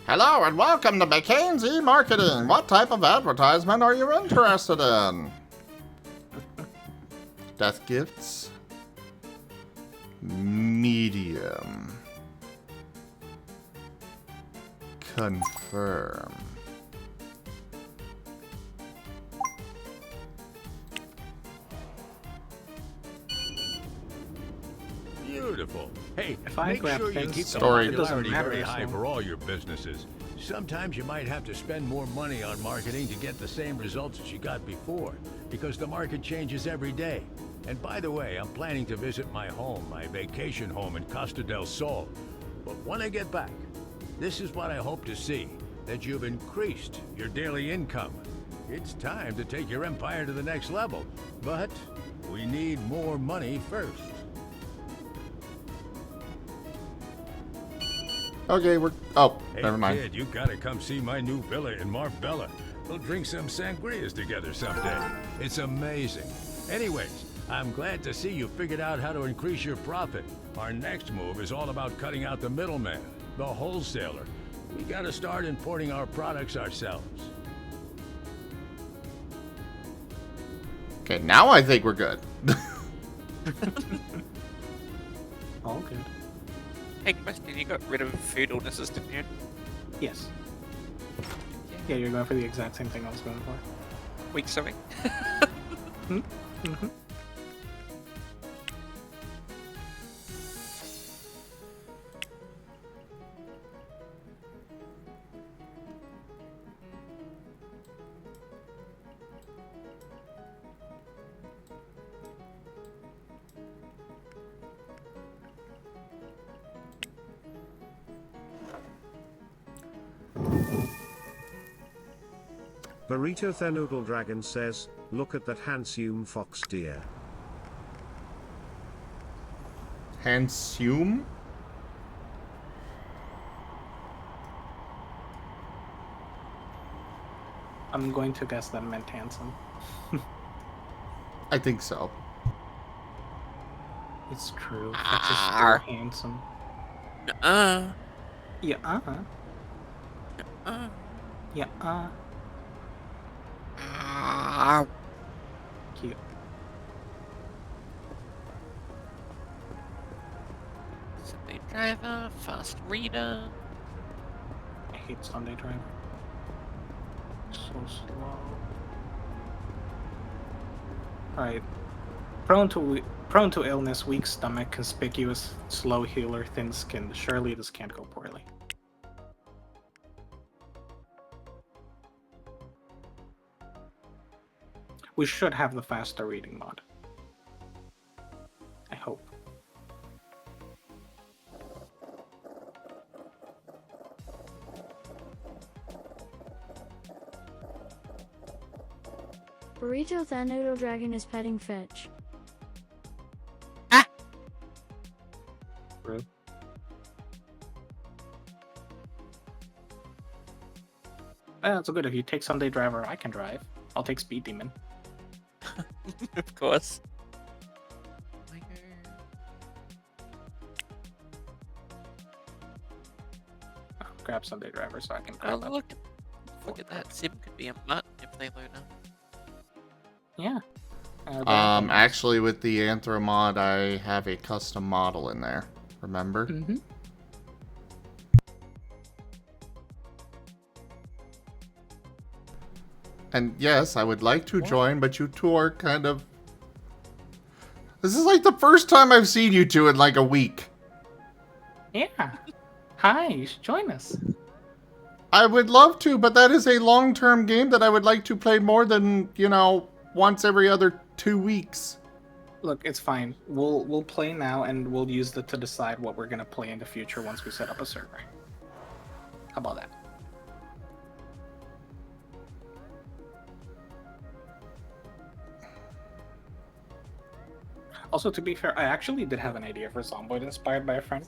Hello and welcome to McCain's Marketing. What type of advertisement are you interested in? Death gifts? Medium. Confirm. Beautiful. Hey, If I make grab sure you things, keep the Story. it doesn't popularity matter very as high long- for all your businesses. Sometimes you might have to spend more money on marketing to get the same results as you got before, because the market changes every day. And by the way, I'm planning to visit my home, my vacation home in Costa del Sol. But when I get back, this is what I hope to see, that you've increased your daily income. It's time to take your empire to the next level, but we need more money first. Okay, oh, Hey never mind. kid, you gotta come see my new villa in Marbella. We'll drink some sangrias together someday. It's amazing. Anyways, I'm glad to see you figured out how to increase your profit. Our next move is all about cutting out the middleman, the wholesaler. We gotta start importing our products ourselves. Okay, now I think we're good. All good. Hey, question, you got rid of food illnesses, didn't you? Yes. Yeah, you're going for the exact same thing I was going for. Weak stomach? Mm-hmm. Burrito Thenoodle Dragon says, look at that handsome fox deer. Handsome? I'm going to guess that meant handsome. I think so. It's true. Fox is Arr. still handsome. Nuh-uh. Yeah, Uh. Yeah, Ah. Cute. Sunday driver, fast reader. I hate Sunday Driver. So slow. Alright. Prone to illness, weak stomach, conspicuous, slow healer, thin skin. Surely this can't go poorly. We should have the faster reading mod. I hope. Burrito Thanoodle Dragon is petting Fetch. True. That's good. If you take Sunday Driver, I can drive. I'll take Speed Demon. Of course. I'll grab Sunday Driver so I can Oh, grab that. look at that. Sim could be a mutt if they load up. Yeah. Actually, with the Anthro mod, I have a custom model in there. Remember? Mm-hmm. And yes, I would like to join, but you two are kind of... This is like the first time I've seen you two in like a week. Yeah. Hi, you should join us. I would love to, but that is a long-term game that I would like to play more than, you know, once every other 2 weeks. Look, it's fine. We'll play now, and we'll use it to decide what we're gonna play in the future once we set up a server. How about that? Also, to be fair, I actually did have an idea for Zomboid inspired by a friend.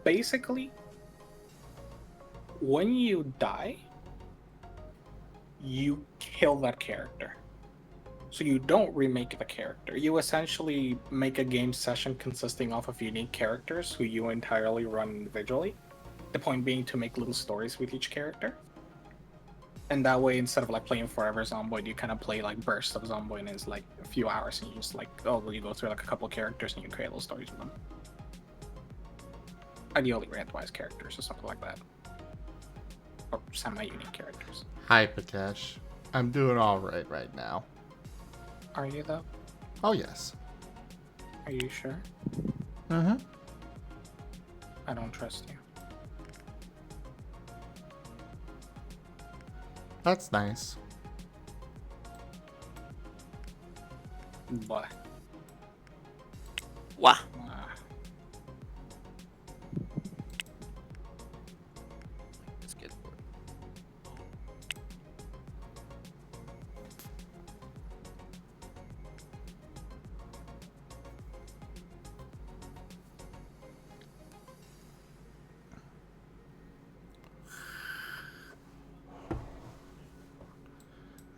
Basically, when you die, you kill that character. So you don't remake the character. You essentially make a game session consisting of unique characters who you entirely run individually. The point being to make little stories with each character. And that way, instead of like playing forever Zomboid, you kind of play like bursts of Zomboid, and it's like a few hours, and you just like, you go through like a couple of characters and you create little stories with them. Ideally randomized characters or something like that. Or semi-unique characters. Hi, Patesh. I'm doing alright right now. Are you though? Oh, yes. Are you sure? Mm-hmm. I don't trust you. That's nice. What? Wah. Let's get for it.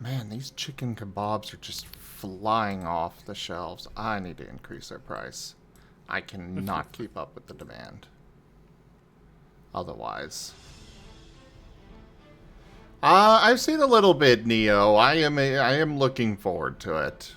Man, these chicken kebabs are just flying off the shelves. I need to increase their price. I cannot keep up with the demand. Otherwise. I've seen a little bit, Neo. I am looking forward to it.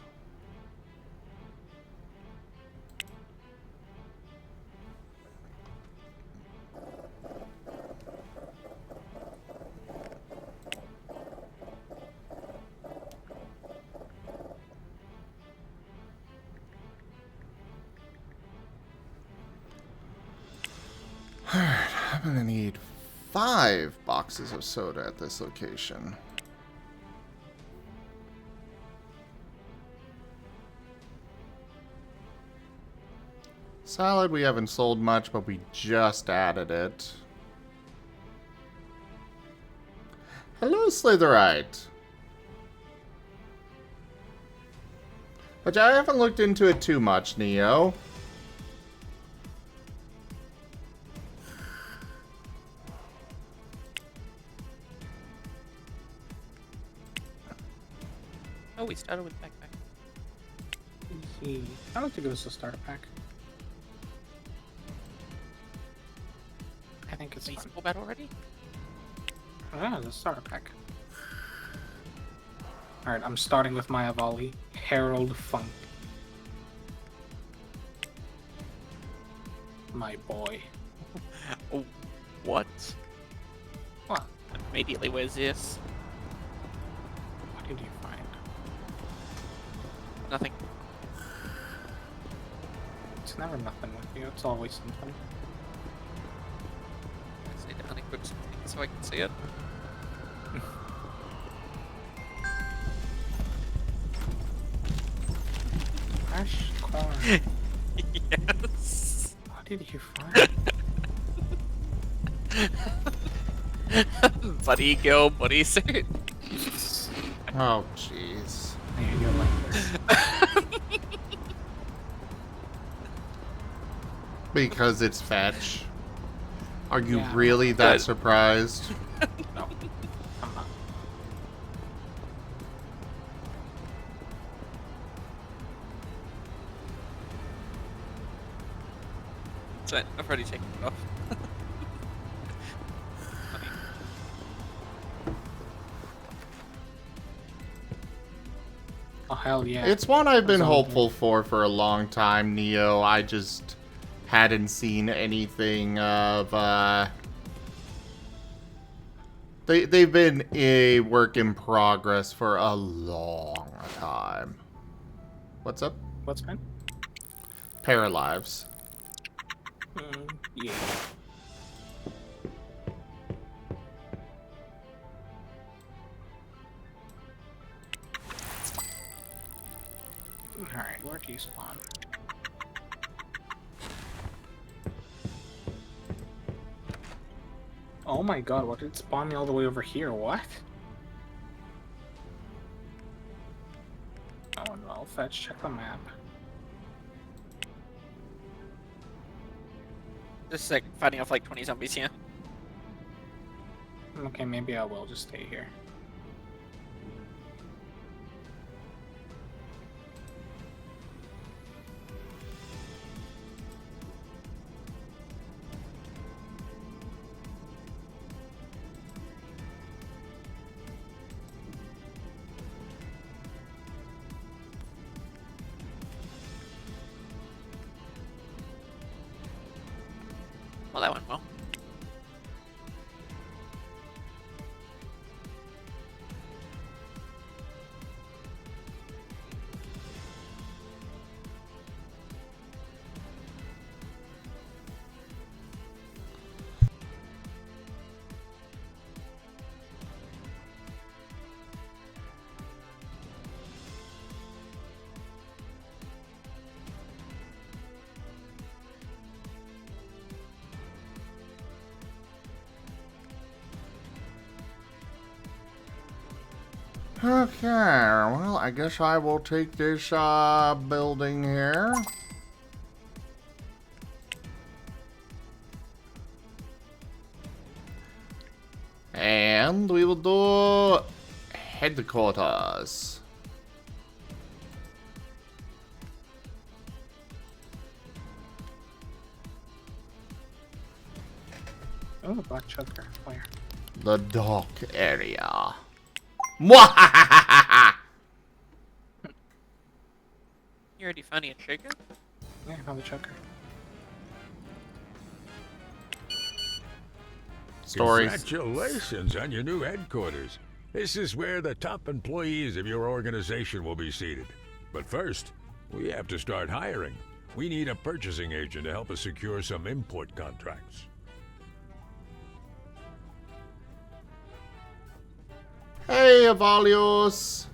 I'm gonna need 5 boxes of soda at this location. Salad, we haven't sold much, but we just added it. Hello, Slitherite. But I haven't looked into it too much, Neo. Oh, we started with backpack. I don't think it was a starter pack. I think it's Is fun. full battle already? Ah, the starter pack. Alright, I'm starting with my Avali. Herald Funk. My boy. Oh, what? What? Immediately, where's this? What did you find? Nothing. It's never nothing with you, it's always something. I just need to unequip something so I can see it. Fresh corn. Yes. What did you find? Buddy girl bodysuit. Oh, jeez. Yeah, you're like this. Because it's fetch. Are you Yeah. really that Good. surprised? No, I'm not. So I've already taken it off. Oh, hell yeah. It's one I've been That's all good. hopeful for a long time, Neo. I just hadn't seen anything of They've been a work in progress for a long time. What's up? What's been? Paralives. Yeah. Alright, where do you spawn? Oh my god, what did it spawn me all the way over here? What? Oh no, fetch, check the map. Just like fighting off like 20 zombies here. Okay, maybe I will just stay here. Well, that went well. Okay, well, I guess I will take this building here. And we will do headquarters. Oh, black choker. Where? The dock area. Mwahahaha! You already found a trigger? Yeah, another choker. Stories. Congratulations on your new headquarters. This is where the top employees of your organization will be seated. But first, we have to start hiring. We need a purchasing agent to help us secure some import contracts. Hey, Avalios.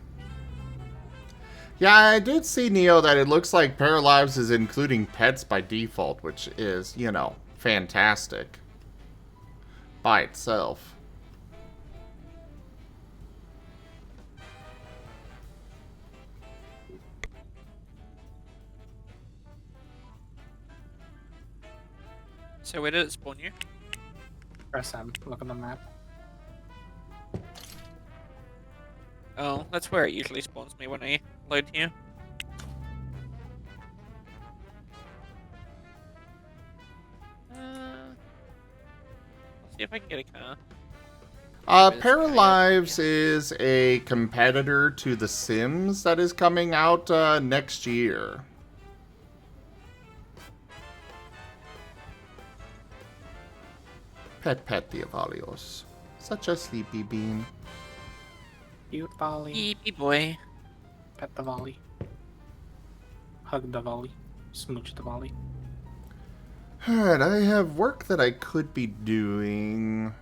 Yeah, I did see, Neo, that it looks like Paralives is including pets by default, which is, you know, fantastic by itself. So where did it spawn you? Press M. Look on the map. Oh, that's where it usually spawns me when I load here. See if I can get a car. Paralives is a competitor to The Sims that is coming out next year. Pet the Avalios. Such a sleepy bean. Cute volley. Eepy boy. Pet the volley. Hug the volley. Smooch the volley. Alright, I have work that I could be doing,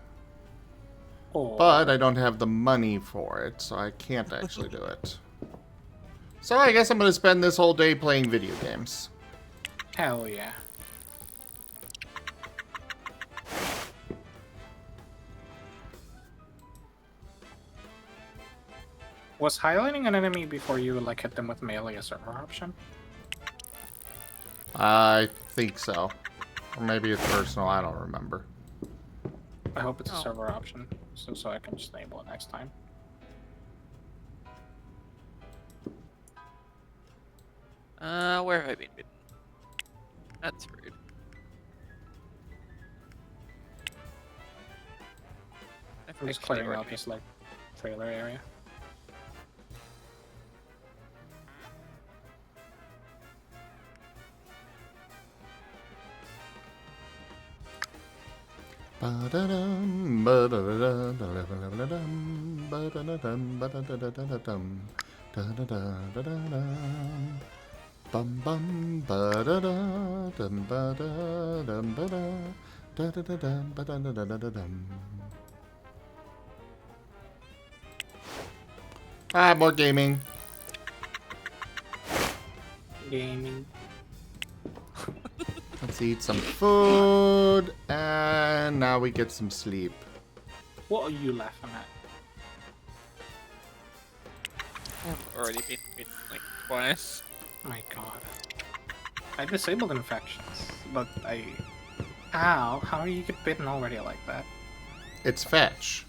Oh. but I don't have the money for it, so I can't actually do it. So I guess I'm going to spend this whole day playing video games. Hell yeah. Was highlighting an enemy before you like hit them with melee a server option? I think so. Or maybe it's personal, I don't remember. I hope it's a Oh. server option, so I can just enable it next time. Where have I been bitten? That's rude. I'm just clearing out this like trailer area. Ba-da-dum, ba-da-da-dum, ba-da-da-dum, ba-da-da-da-da-dum, da-da-da-da-da-dum. Bum bum ba-da-da-dum, ba-da-dum, ba-da, da-da-da-dum, ba-da-da-da-da-dum. Ah, more gaming. Gaming. Let's eat some food, and now we get some sleep. What are you laughing at? I've already been bitten like twice. My god. I disabled infections, but I... How do you get bitten already like that? It's Fetch.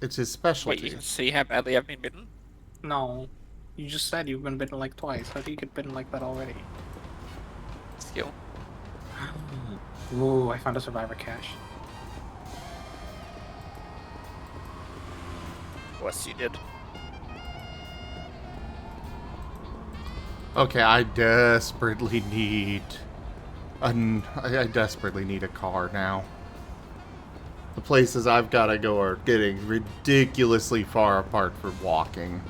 It's his Wait, specialty. you can see how badly I've been bitten? No. You just said you've been bitten like twice. How do you get bitten like that already? Skill. Ooh, I found a survivor cache. Of course you did. Okay, I desperately need I desperately need a car now. The places I've got to go are getting ridiculously far apart for walking.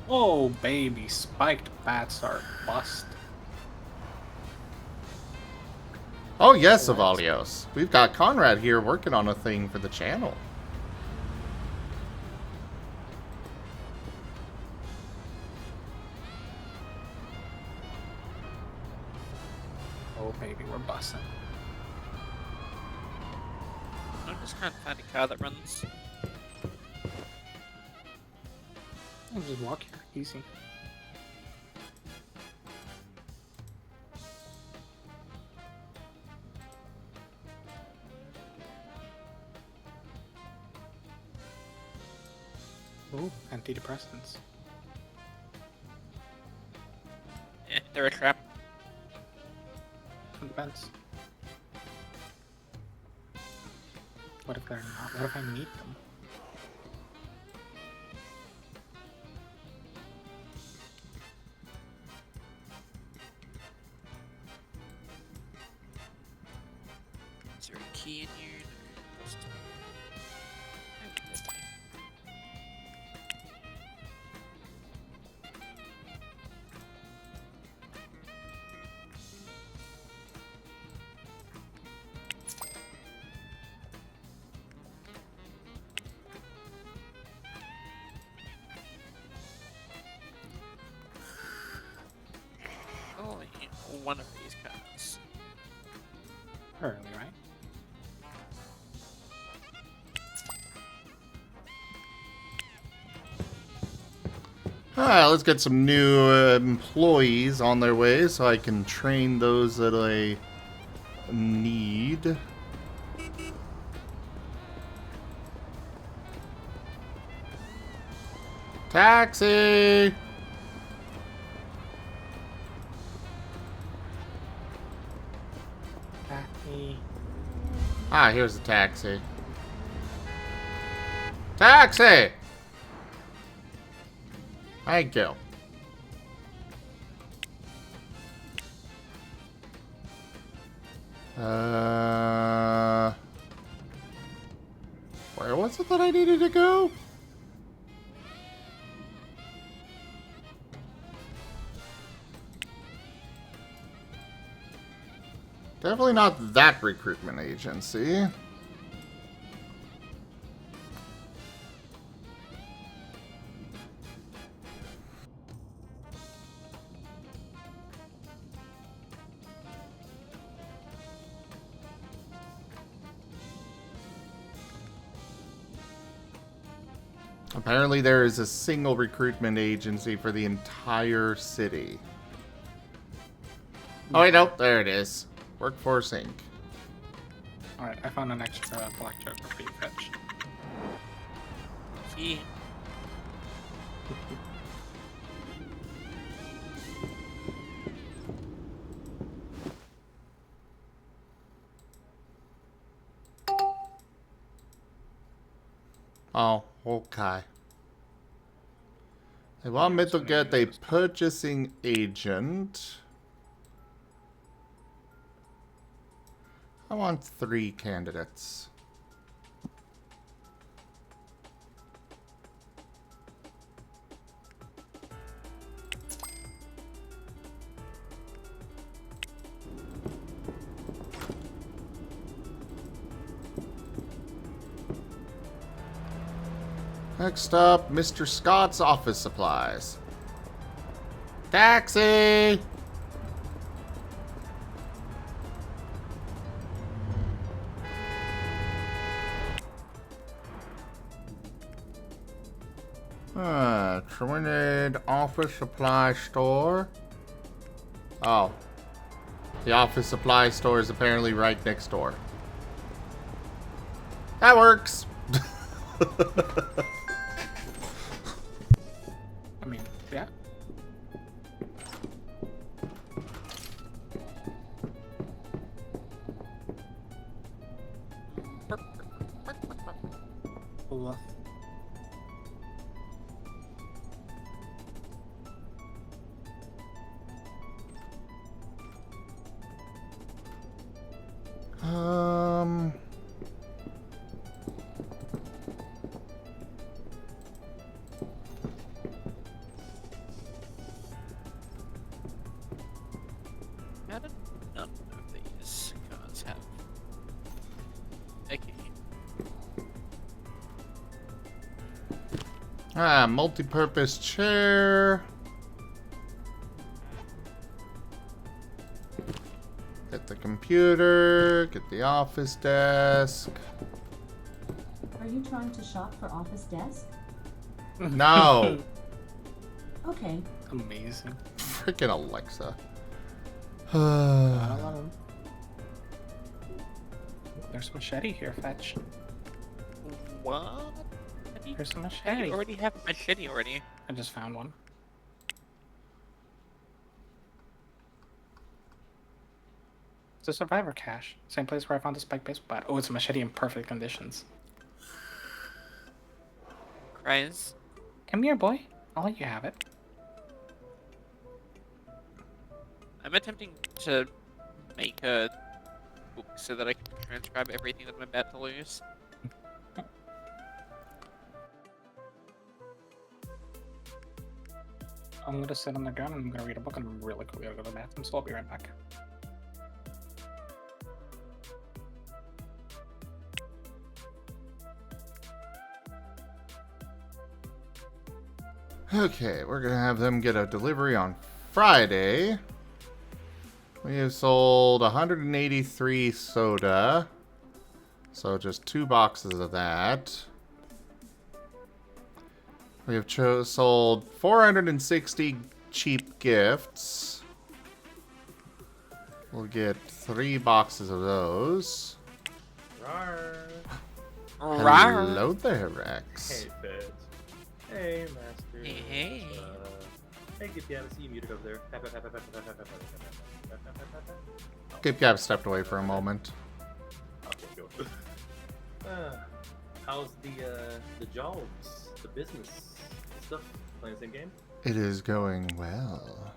Oh, baby, spiked bats are bust. Oh yes, Avalios. We've got Conrad here working on a thing for the channel. Oh, baby, we're busting. I'm just trying to find a car that runs. I'll just walk here, easy. Ooh, antidepressants. Yeah, they're a trap. Depends. What if they're not? What if I need them? Is there a key in here? Only one of these cards. Early, right? Alright, let's get some new employees on their way so I can train those that I need. Taxi! Taxi. Ah, here's the taxi. Taxi! Thank you. Where was it that I needed to go? Definitely not that recruitment agency. Apparently there is a single recruitment agency for the entire city. Oh wait, nope, there it is. Workforce Inc. Alright, I found an extra blackjack for free fetch. Yeah. Oh, okay. They want me to get a purchasing agent. I want 3 candidates. Next up, Mr. Scott's office supplies. Taxi! Conrade office supply store. Oh. The office supply store is apparently right next door. That works! I mean, yeah. Cool. How did none of these cars have? Okay. Multi-purpose chair. Get the computer, get the office desk. Are you trying to shop for office desk? No! Okay. Amazing. Freaking Alexa. I love him. There's machete here, fetch. What? There's a I machete. already have machete already. I just found one. It's a survivor cache. Same place where I found the spike baseball bat. Oh, it's a machete in perfect conditions. Cries. Come here, boy. I'll let you have it. I'm attempting to make a book so that I can transcribe everything that I'm about to lose. I'm gonna sit on the ground and I'm gonna read a book and I'm really quickly gonna go to the bathroom, so I'll be right back. Okay, we're gonna have them get a delivery on Friday. We have sold 183 soda. So just 2 boxes of that. We have sold 460 cheap gifts. We'll get 3 boxes of those. Hello there, Rex. Hey, Feds. Hey, Master. Hey. Hey, Gip Gab, I see you muted over there. Gip Gab stepped away for a moment. Okay, go. How's the jobs, the business stuff? Playing the same game? It is going well.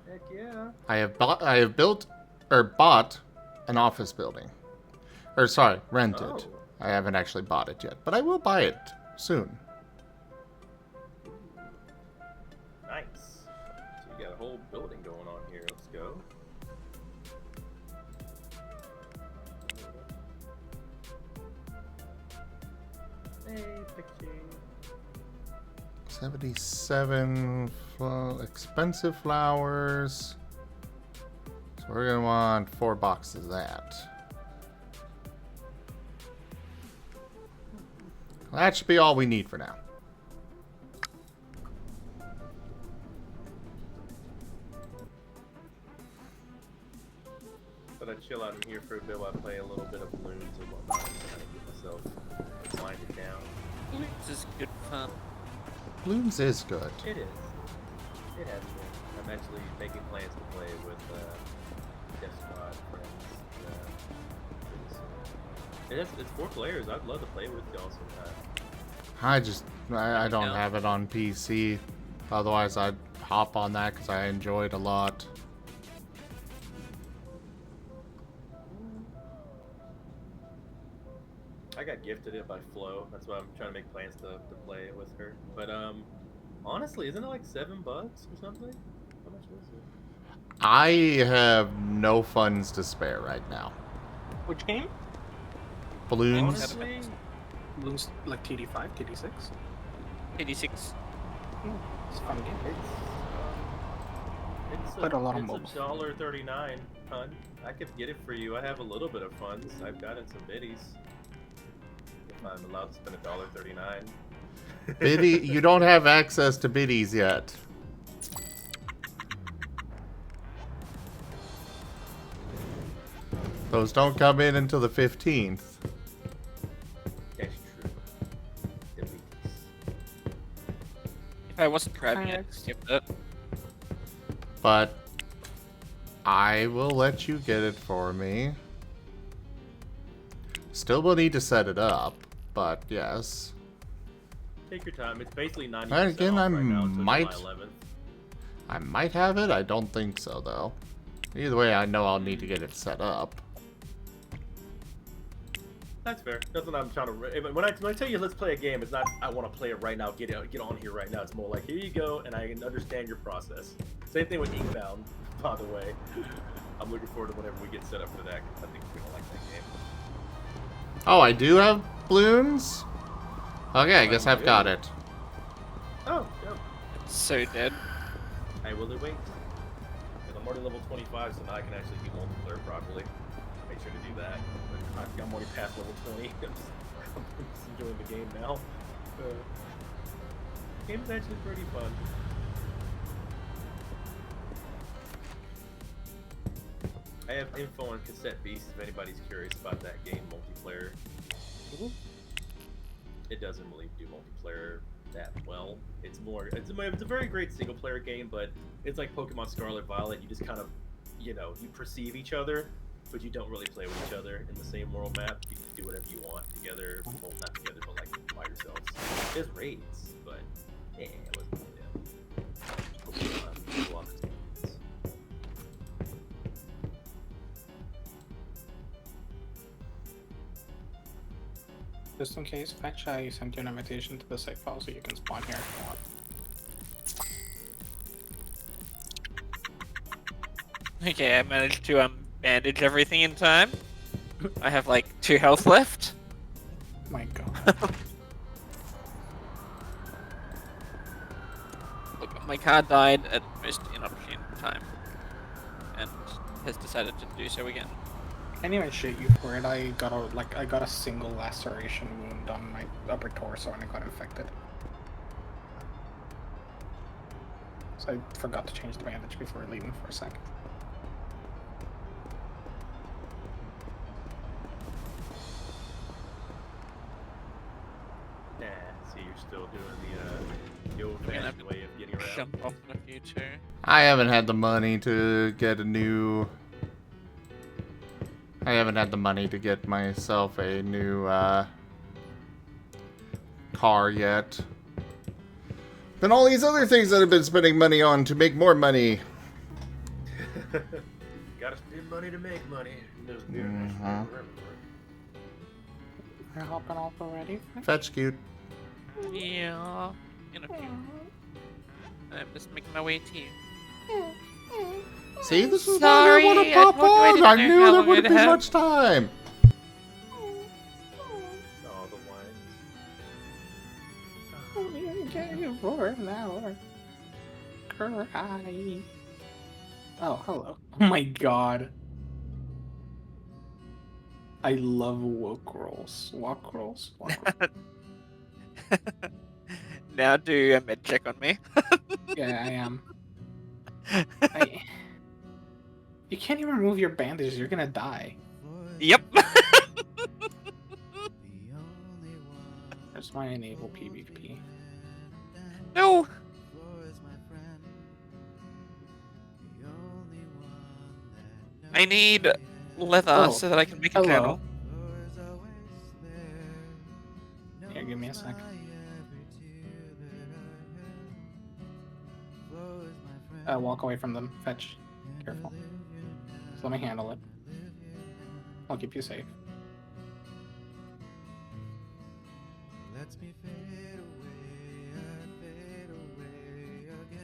Heck yeah. I have bought an office building. Or sorry, rented. Oh. I haven't actually bought it yet, but I will buy it soon. Nice. So you got a whole building going on here. Let's go. Hey, Pixie. 77 expensive flowers. So we're gonna want 4 boxes of that. Well, that should be all we need for now. But I chill out in here for a bit while I play a little bit of balloons and whatnot, to kind of get myself winded down. This is good fun. Bloons is good. It is. It has been. I'm actually making plans to play with Death Squad friends. It's 4 players. I'd love to play with y'all sometime. I don't have it on PC. Otherwise, I'd hop on that because I enjoy it a lot. I got gifted it by Flo. That's why I'm trying to make plans to play with her. But honestly, isn't it like $7 or something? How much is it? I have no funds to spare right now. Which game? Balloons? Honestly, Balloons like TD5, TD6? 86. It's a fun game. it's Played a lot of it's mobile. $1.39, hun. I could get it for you. I have a little bit of funds. I've gotten some biddies. If I'm allowed to spend $1.39. Biddy, you don't have access to biddies yet. Those don't come in until the 15th. That's true. Biddies. If I wasn't grabbing it, skip it. But I will let you get it for me. Still will need to set it up, but yes. Take your time. It's basically 90% And again, off I right now until might- July 11th. I might have it. I don't think so, though. Either way, I know I'll need to get it set up. That's fair. That's what I'm trying to. When I tell you let's play a game, it's not I want to play it right now. Get on here right now. It's more like here you go, and I can understand your process. Same thing with Inkbound, by the way. I'm looking forward to whenever we get set up for that. 'Cause I think we're gonna like that game. Oh, I do have balloons? Okay, I guess I've got it. Oh, yeah. It's so dead. I will wait. Because I'm already level 25, so now I can actually do multiplayer properly. Make sure to do that. But I'm already past level 20. I'm just enjoying the game now. Game's actually pretty fun. I have info on Cassette Beast if anybody's curious about that game multiplayer. It doesn't really do multiplayer that well. It's a very great single player game, but it's like Pokemon Scarlet Violet. You just kind of, you perceive each other, but you don't really play with each other in the same world map. You can do whatever you want together. Well, not together, but like by yourselves. There's raids, but it wasn't Pokemon. Just in case, Fetch, I sent you an invitation to the save file so you can spawn here if you want. Okay, I managed to bandage everything in time. I have like 2 health left. My god. Look, my car died at most inopportune time, and has decided to do so again. Can't even shit you for it. I got a single laceration wound on my upper torso and I got infected. So I forgot to change the bandage before leaving for a second. Nah, see, you're still doing the old-fashioned way of getting around. Jump off in a few too. I haven't had the money to get a new... I haven't had the money to get myself a new car yet. And all these other things that I've been spending money on to make more money. Gotta spend money to make money. Mhm. You're hopping off already? Fetch cute. Yeah, in a few. I'm just making my way to you. See, this is Sorry, why I want to I pop told you I on. didn't I know knew how there long wouldn't I'd be have. much time. All the wines. For an hour. Cry. Oh, hello. Oh my god. I love woke rolls. Walk rolls. Walk rolls. Now do a med check on me. Yeah, I am. You can't even remove your bandages. You're gonna die. Yep. That's why I enable PvP. No. I need leather Oh, so that I can make a hello. journal. Here, give me a sec. Walk away from them. Fetch. Careful. Just let me handle it. I'll keep you safe.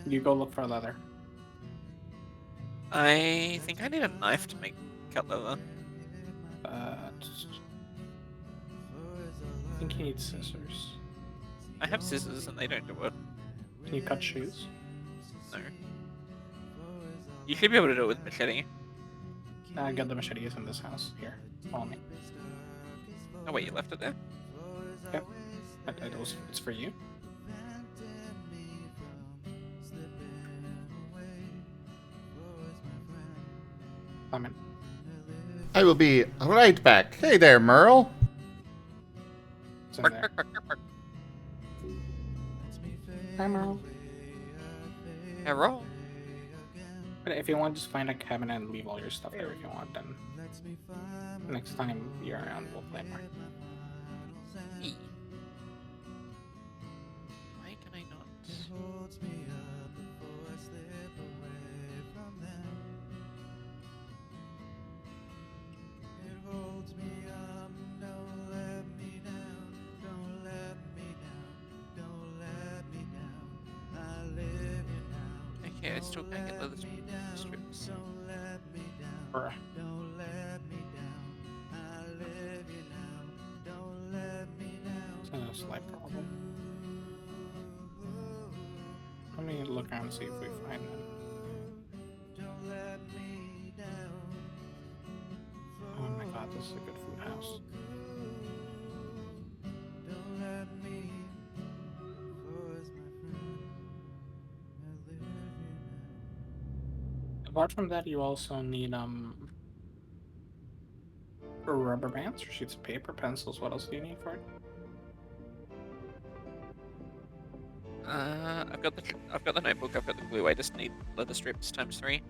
You go look for leather. I think I need a knife to make cut leather. I think you need scissors. I have scissors and they don't do it. Can you cut shoes? No. You should be able to do it with machete. I got the machetes in this house. Here, follow me. Oh wait, you left it there? Yep. It's for you. I'm in. I will be right back. Hey there, Merle. It's in Bark, there. bark, bark, bark, bark. Hi, Merle. Arrow. But if you want, just find a cabinet and leave all your stuff there if you want. Then next time you're around, we'll play more. E. Why can I not? Okay, I still can't get leather strips. Bruh. It's a slight problem. Let me look around and see if we find them. Oh my god, this is a good food house. Apart from that, you also need rubber bands or sheets of paper, pencils. What else do you need for it? I've got the notebook. I've got the glue. I just need leather strips times 3.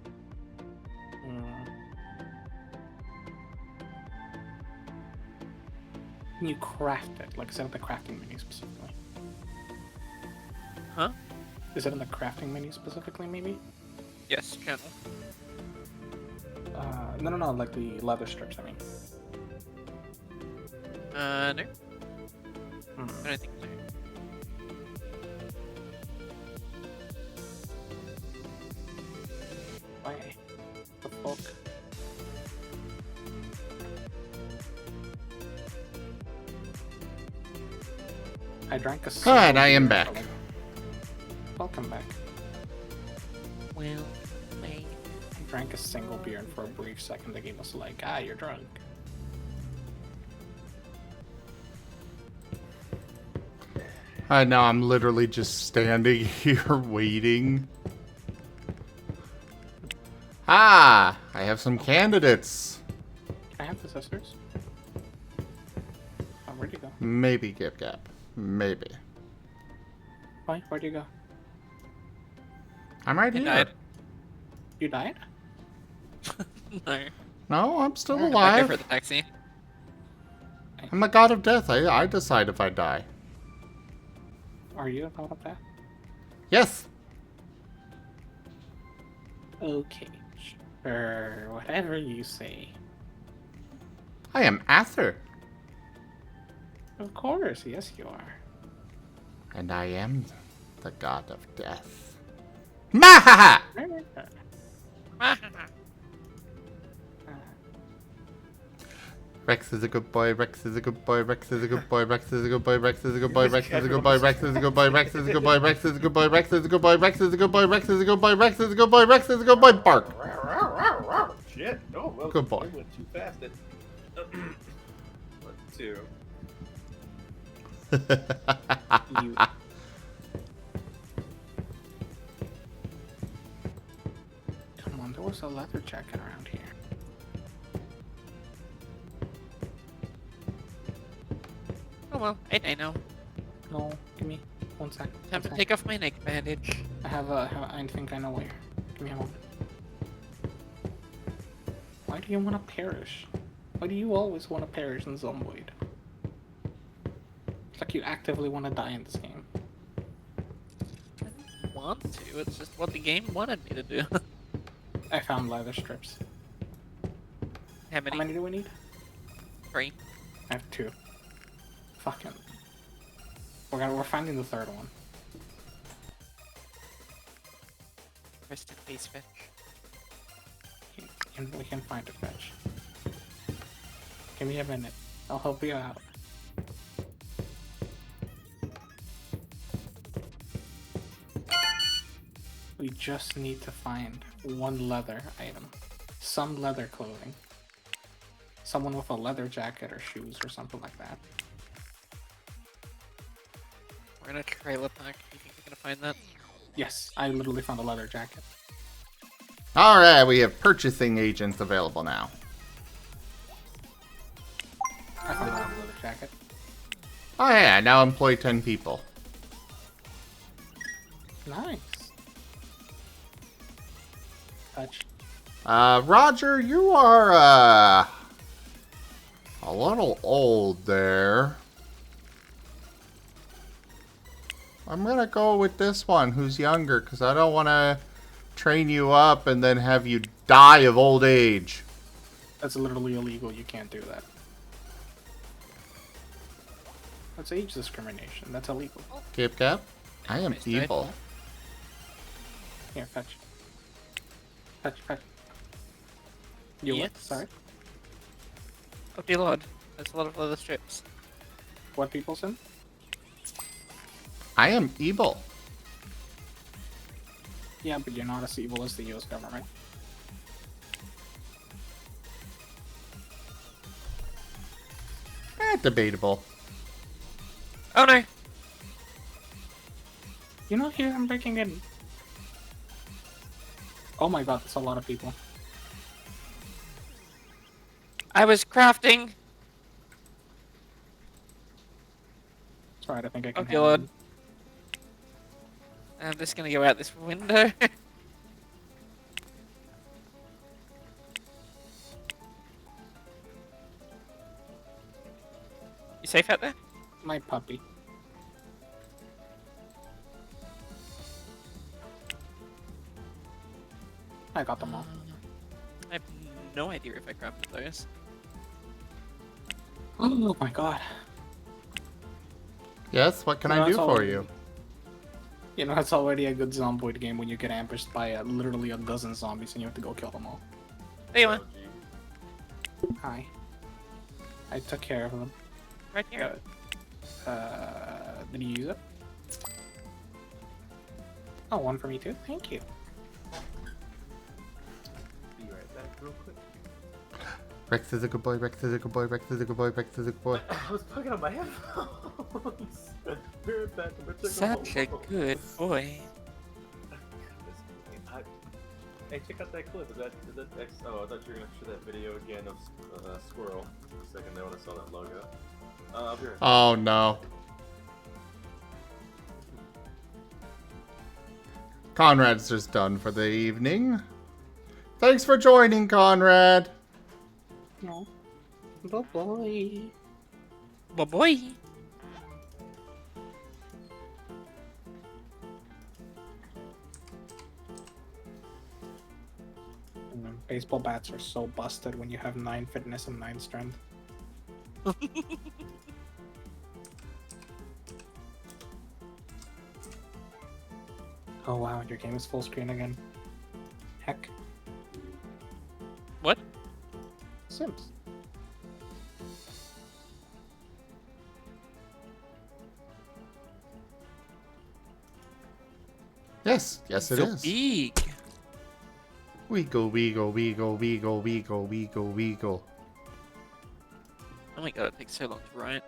Can you craft it? Like, is it in the crafting menu specifically? Huh? Is it in the crafting menu specifically, maybe? Yes, channel. No, like the leather strips, I mean. No. I don't think so. Why? The fuck? I drank a Hi, and I am beer back. for, like- Welcome back. Well, wait. I drank a single beer and for a brief second the game was like, you're drunk. Now I'm literally just standing here waiting. I have some candidates. Can I have the sisters? Oh, where'd you go? Maybe Gip Gap. Maybe. Why? Where'd you go? I'm right You here. died. You died? No. No, I'm still Back alive. over the taxi. I'm a god of death. I decide if I die. Are you out of that? Yes. Okay. Sure. Whatever you say. I am Ather. Of course, yes you are. And I am the god of death. Mahaha! Rex is a good boy, Rex is a good boy, Rex is a good boy, Rex is a good boy, Rex is a good boy, Rex is a good boy, Rex is a good boy, Rex is a good boy, Rex is a good boy, Rex is a good boy, Rex is a good boy, Rex is a good boy, Rex is a good boy, Rex is a good boy, bark. Shit, no, well, Good boy. I went too fast. 1, 2. You... Come on, there was a leather jacket around here. Oh well, I know. No, give me 1 sec. Time to take off my neck bandage. I think I know where. Give me a moment. Why do you want to perish? Why do you always want to perish in Zomboid? It's like you actively want to die in this game. I don't want to. It's just what the game wanted me to do. I found leather strips. How many? How many do we need? 3. I have 2. Fucking. We're finding the third one. Rest in peace, Fetch. We can find it, Fetch. Give me a minute. I'll help you out. We just need to find one leather item. Some leather clothing. Someone with a leather jacket or shoes or something like that. We're in a trailer park. You think we're gonna find that? Yes, I literally found a leather jacket. Alright, we have purchasing agents available now. I found another leather jacket. Oh yeah, I now employ 10 people. Nice. Touch. Roger, you are, a little old there. I'm gonna go with this one who's younger, because I don't want to train you up and then have you die of old age. That's literally illegal. You can't do that. That's age discrimination. That's illegal. Kip Cap, I am Nice evil. dive. Here, fetch. Fetch, fetch. You what? Yes. Sorry. Oh dear lord, there's a lot of leather strips. What people sin? I am evil. Yeah, but you're not as evil as the US government. Debatable. Oh no! You know, here I'm breaking in. Oh my god, that's a lot of people. I was crafting! It's alright, I think I can Oh handle god. it. I'm just gonna go out this window. You safe out there? My puppy. I got them all. I have no idea if I crafted those. Oh my god. Yes, what can I do That's for already- you? You know, it's already a good zomboid game when you get ambushed by literally a dozen zombies and you have to go kill them all. There you are. Hi. I took care of them. Right here. Did you use it? Oh, one for me too? Thank you. Be right back real quick. Rex is a good boy, Rex is a good boy, Rex is a good boy, Rex is a good boy. I was plugging on my headphones. Be right back. I'm gonna check Such a good boy. Hey, check out that clip. Is that X? Oh, I thought you were gonna show that video again of Squirrel. For a second there when I saw that logo. I'll be right back. Oh no. Conrad's just done for the evening. Thanks for joining, Conrad. No. Bye-bye. Boy. Baseball bats are so busted when you have 9 fitness and 9 strength. Oh wow, your game is full screen again. Heck. What? Sims. Yes, yes it So is. big. Weagle, weagle, weagle, weagle, weagle, weagle, weagle. Oh my god, it takes so long to write.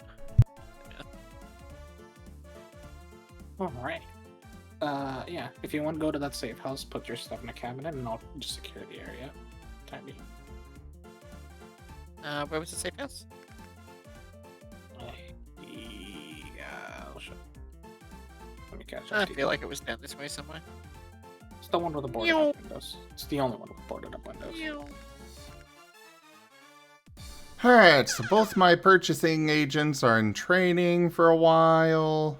Alright. Yeah, if you want to go to that safe house, put your stuff in a cabinet and I'll just secure the area. Time being. Where was the safe house? Yeah, I'll show. Let me catch I up to feel you. like it was down this way somewhere. It's the one with the boarded up windows. It's the only one with boarded up windows. Alright, so both my purchasing agents are in training for a while.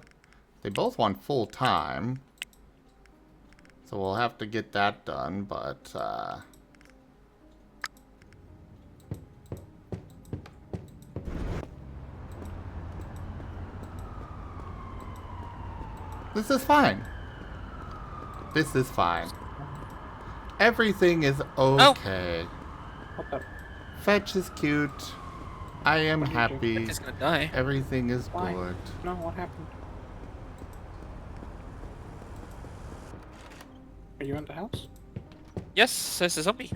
They both want full time. So we'll have to get that done, but This is fine. This is fine. Everything is okay. What the? Fetch is cute. I am What are you happy. I'm just gonna die. Everything is Why? good. No, what happened? Are you in the house? Yes, there's a zombie.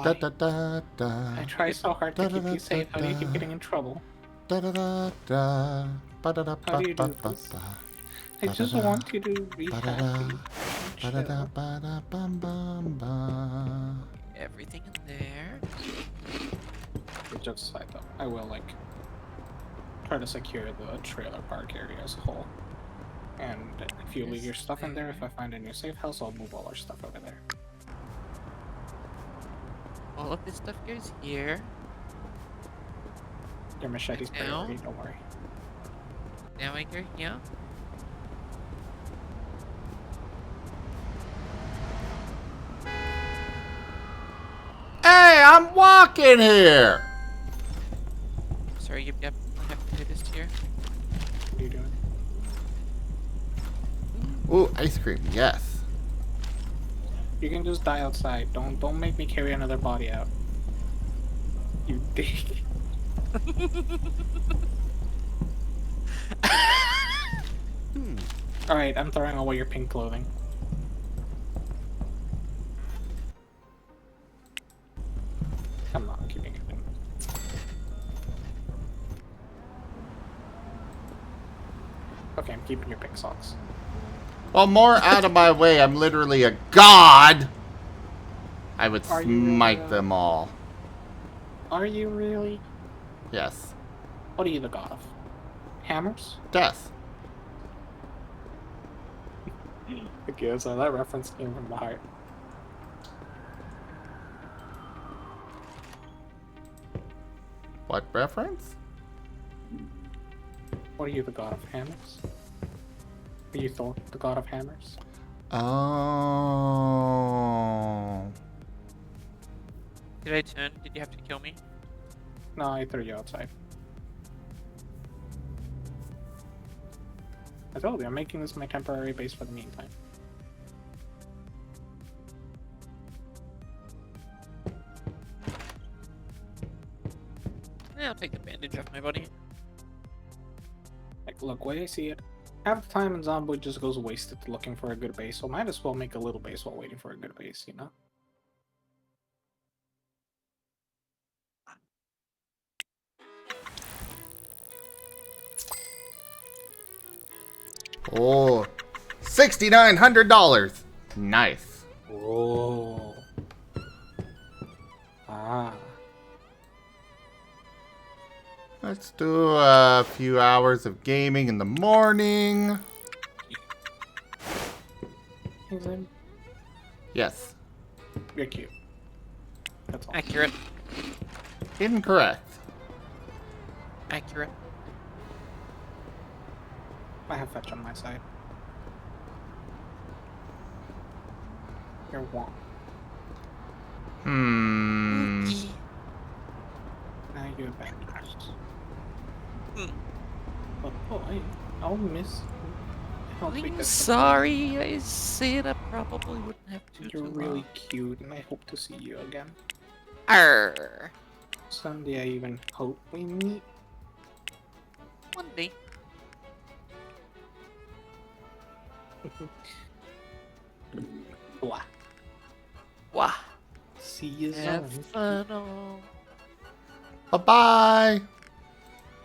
Da da da da. I try so hard to keep you safe. How do you keep getting in trouble? Da da da da. Ba da da How ba do you ba do ba this? ba. I just want you to be happy. Ba da da Chill. ba da bum bum bum. Everything in there. Jokes aside, though, I will like try to secure the trailer park area as a whole. And if you leave your stuff in there, if I find a new safe house, I'll move all our stuff over there. All of this stuff goes here. Your machete's pretty Now? heavy, don't worry. Now I go here. Hey, I'm walking here. Sorry, I have to do this to you. What are you doing? Ooh, ice cream, yes. You can just die outside. Don't make me carry another body out. You dick. Alright, I'm throwing away your pink clothing. I'm not keeping it in. Okay, I'm keeping your pink socks. Well, more out of my way. I'm literally a god. I would Are you, smite them all. Are you really? Yes. What are you the god of? Hammers? Death. Okay, so that reference came from the heart. What reference? What are you the god of hammers? Are you Thor, the god of hammers? Oh. Did I turn? Did you have to kill me? No, I threw you outside. I told you, I'm making this my temporary base for the meantime. Yeah, I'll take the bandage off my body. Like, look, way I see it. Half the time in Zombie just goes wasted looking for a good base, so might as well make a little base while waiting for a good base, you know? Oh. $6,900. Nice. Oh. Ah. Let's do a few hours of gaming in the morning. Hey, Zim, Yes. you're cute. That's all. Accurate. Incorrect. Accurate. I have fetch on my side. You're one. Hmm. Now you're back. Hmm. But boy, I'll miss. I'll take I'm this. sorry, I said I probably wouldn't have to. You're really cute, and I hope to see you again. Arr. Someday I even hope we meet. One day. Blah. Wah. See you Have soon. fun all. Bye-bye.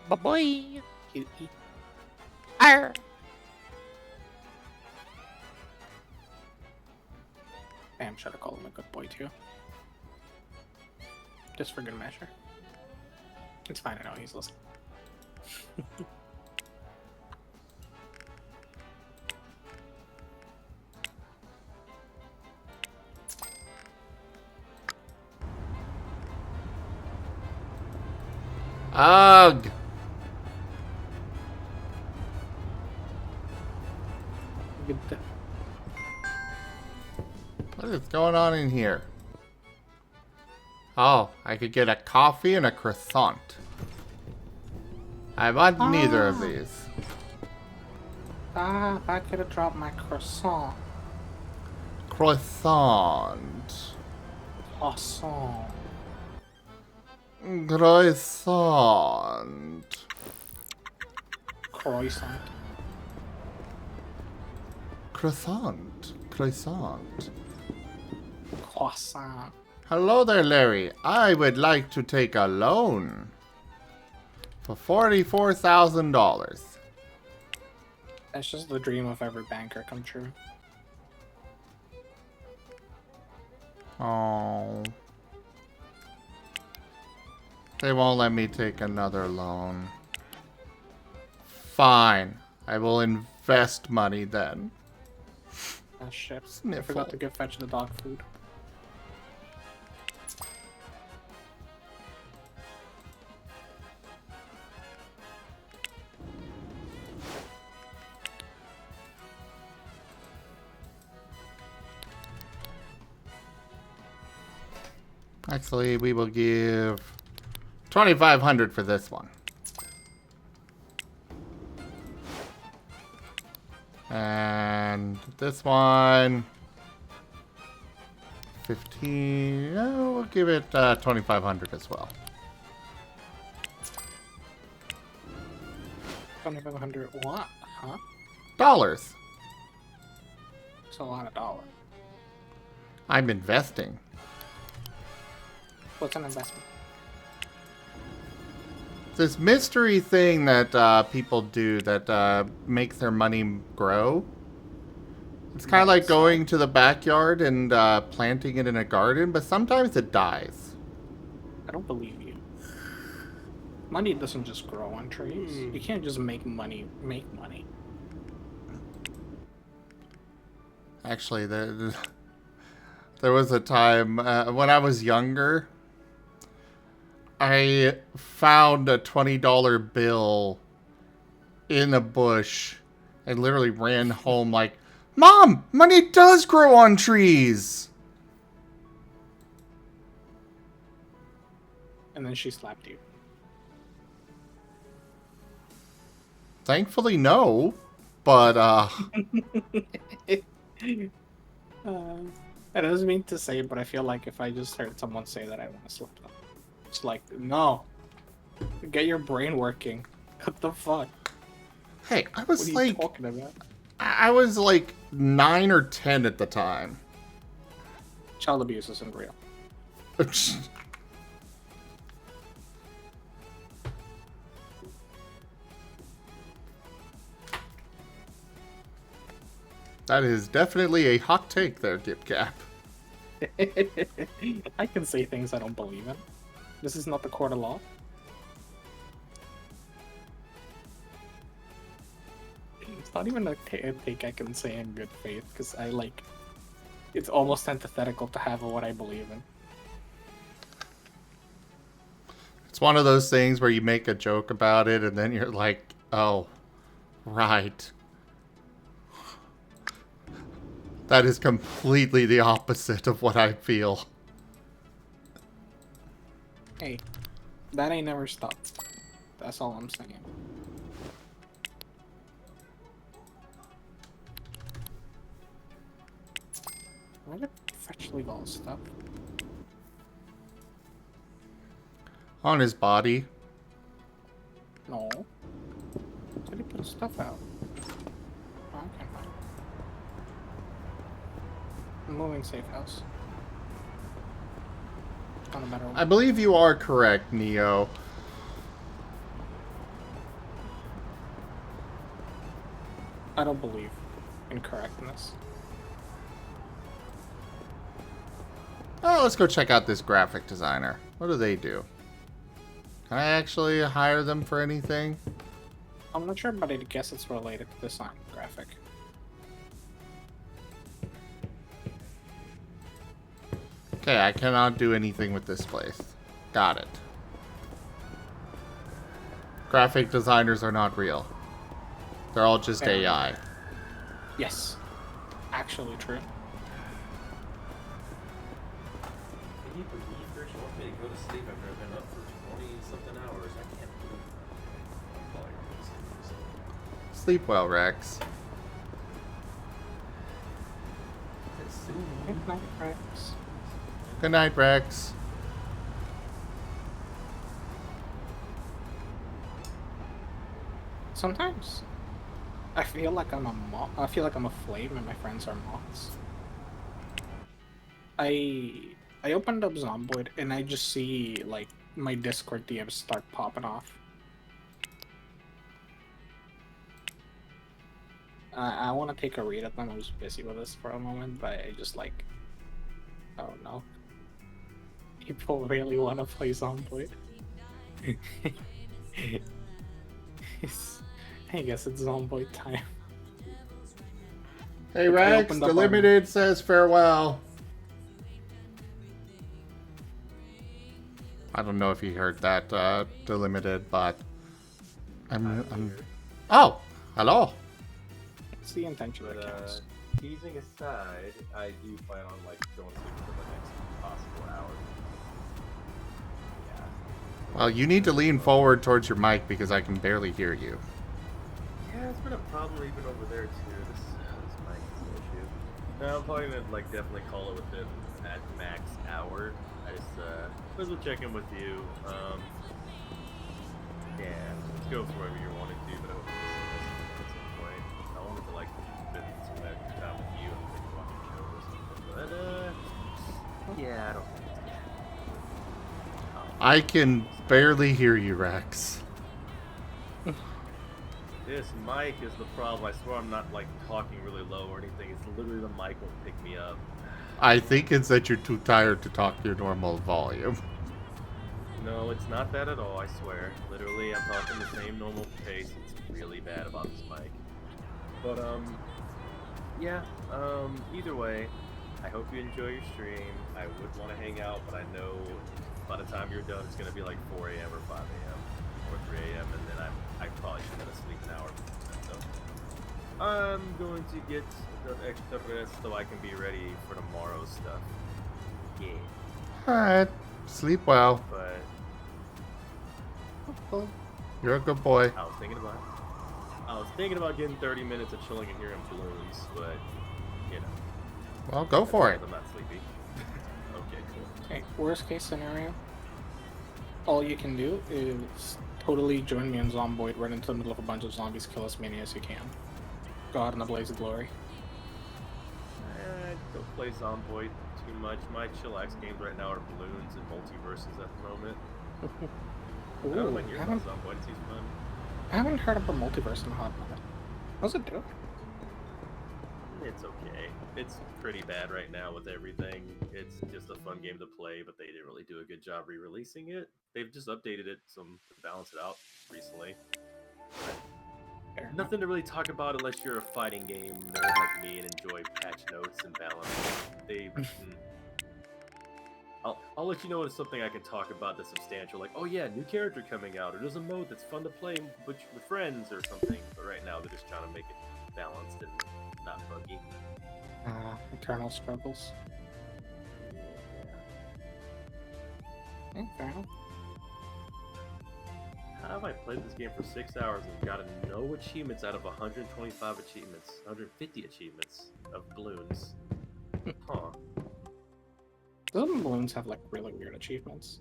Bye-bye. Cutie. Arr. Damn, should have called him a good boy too. Just for good measure. It's fine, I know he's listening. Ugh. Good. What is going on in here? Oh, I could get a coffee and a croissant. I want neither of these. Ah, if I could have dropped my croissant. Croissant. Croissant. Croissant. Croissant. Croissant. Croissant. Croissant. Hello there, Larry. I would like to take a loan for $44,000. That's just the dream of every banker come true. Oh. They won't let me take another loan. Fine. I will invest money then. Ah, shit. I Sniffle. forgot to go fetch the dog food. Actually, we will give $2,500 for this one. And this one, 15. Oh, we'll give it 2,500 as well. 2,500 what? Huh? Dollars. It's a lot of dollars. I'm investing. What's an investment? This mystery thing that people do that makes their money grow. It's kind of like going to the backyard and planting it in a garden, but sometimes it dies. I don't believe you. Money doesn't just grow on trees. You can't just make money. Actually, there was a time when I was younger, I found a $20 bill in a bush and literally ran home like, Mom, money does grow on trees. And then she slapped you. Thankfully, no. But, I doesn't mean to say, but I feel like if I just heard someone say that, I want to slap them. It's like, no. Get your brain working. What the fuck? hey, I was What are you like, talking about? I was like 9 or 10 at the time. Child abuse isn't real. That is definitely a hot take there, Gipgap. I can say things I don't believe in. This is not the court of law. It's not even a take I can say in good faith, because I like... It's almost antithetical to have what I believe in. It's one of those things where you make a joke about it and then you're like, oh, right. That is completely the opposite of what I feel. Hey, that ain't never stopped. That's all I'm saying. Why did I fetch legal stuff? On his body. No. Did he put his stuff out? Oh, okay, fine. I'm moving safe house. On a better one. I believe you are correct, Neo. I don't believe in correctness. Oh, let's go check out this graphic designer. What do they do? Can I actually hire them for anything? I'm not sure, but I guess it's related to design graphic. Okay, I cannot do anything with this place. Got it. Graphic designers are not real. They're all just Fair. AI. Yes. Actually true. Can you believe virtual big to sleep after I've been up for 20 something hours. I can't believe it. I'm probably gonna go to sleep. Sleep well, Rex. Good night, Rex. Good night, Rex. Sometimes I feel like I'm a moth. I feel like I'm a flame and my friends are moths. I opened up Zomboid and I just see like my Discord DMs start popping off. I want to take a read at them. I was busy with this for a moment, but I just like, oh no, people really want to play Zomboid. I guess it's Zomboid time. Hey, I Rex, opened the up on- Limited says farewell. I don't know if you heard that, Delimited, but I'm... Oh, hello. It's the intention that But counts. teasing aside, I do plan on like going to sleep for the next possible hour. Yeah. Well, you need to lean forward towards your mic because I can barely hear you. Yeah, it's been a problem even over there too. This mic is an issue. No, I'm probably gonna like definitely call it within at max hour. I just was to check in with you. Yeah, let's go for whatever you wanted to, but I hope you see us at some point. I wanted to like spend some extra time with you and maybe watch a show or something. But yeah, I don't think it's good. I can barely hear you, Rex. This mic is the problem. I swear I'm not like talking really low or anything. It's literally the mic won't pick me up. I think it's that you're too tired to talk your normal volume. No, it's not that at all, I swear. Literally, I'm talking the same normal pace. It's really bad about this mic. But, yeah, either way, I hope you enjoy your stream. I would want to hang out, but I know by the time you're done, it's going to be like 4 a.m. or 5 a.m. or 3 a.m., and then I probably should have sleep an hour. So, I'm going to get the extra rest so I can be ready for tomorrow's stuff. Yeah. Alright, sleep well. But You're a good boy. I was thinking about getting 30 minutes of chilling in here in balloons, but you know. Well, go for it. I'm not sleepy. Okay, cool. Okay, worst case scenario, all you can do is totally join me in Zomboid, run into the middle of a bunch of zombies, kill as many as you can. Go out in a blaze of glory. Don't play Zomboid too much. My chillax games right now are balloons and multiverses at the moment. I don't mind hearing about Zomboid. It seems fun. I haven't heard of the multiverse in a hot minute. How's it do? It's okay. It's pretty bad right now with everything. It's just a fun game to play, but they didn't really do a good job re-releasing it. They've just updated it some to balance it out recently. Nothing to really talk about unless you're a fighting game nerd like me and enjoy patch notes and balance. I'll let you know when it's something I can talk about that's substantial, like, oh yeah, new character coming out, or there's a mode that's fun to play with friends or something. But right now they're just trying to make it balanced and not buggy. Eternal struggles. Okay, fair enough. How have I played this game for 6 hours and gotten no achievements out of 125 achievements, 150 achievements of balloons? Huh. Doesn't balloons have like really weird achievements?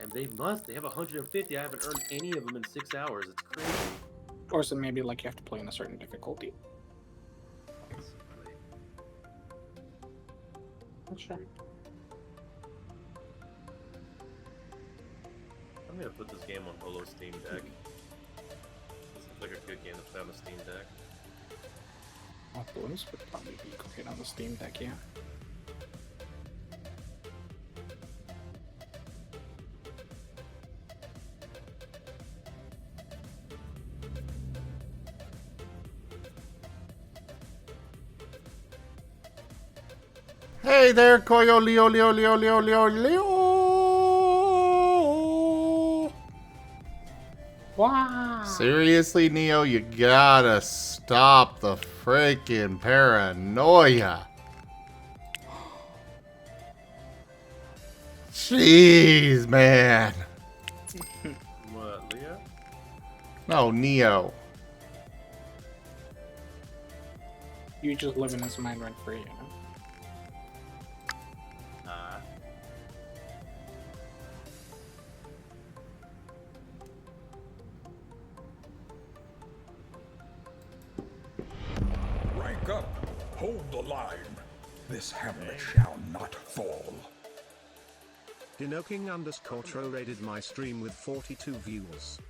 And they must. They have 150. I haven't earned any of them in 6 hours. It's crazy. Or is it maybe like you have to play in a certain difficulty? Not sure. I'm gonna put this game on Holo Steam Deck. This looks like a good game to play on the Steam Deck. Balloons would probably be great on the Steam Deck, yeah. Hey there, Koyo Leo Leo Leo Leo Leo Leo. Wow. Seriously, Neo, you gotta stop the freaking paranoia. Jeez, man. What, Leah? No, Neo. You just live in his mind rent free, you know? Rank up. Hold the line. This hamlet shall not fall. Dinoking_Tro rated my stream with 42 views.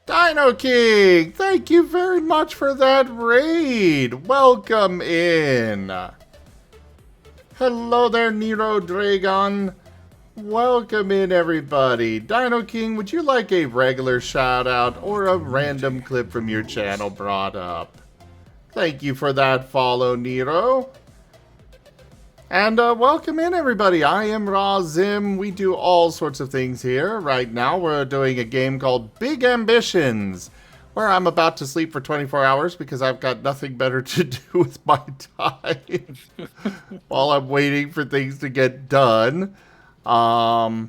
Dino King, thank you very much for that raid. Welcome in. Hello there, Nero Dragon. Welcome in, everybody. Dino King, would you like a regular shout out or a random clip from your channel brought up? Thank you for that follow, Nero. And welcome in, everybody. I am Razim. We do all sorts of things here. Right now, we're doing a game called Big Ambitions, where I'm about to sleep for 24 hours because I've got nothing better to do with my time while I'm waiting for things to get done. Yeah,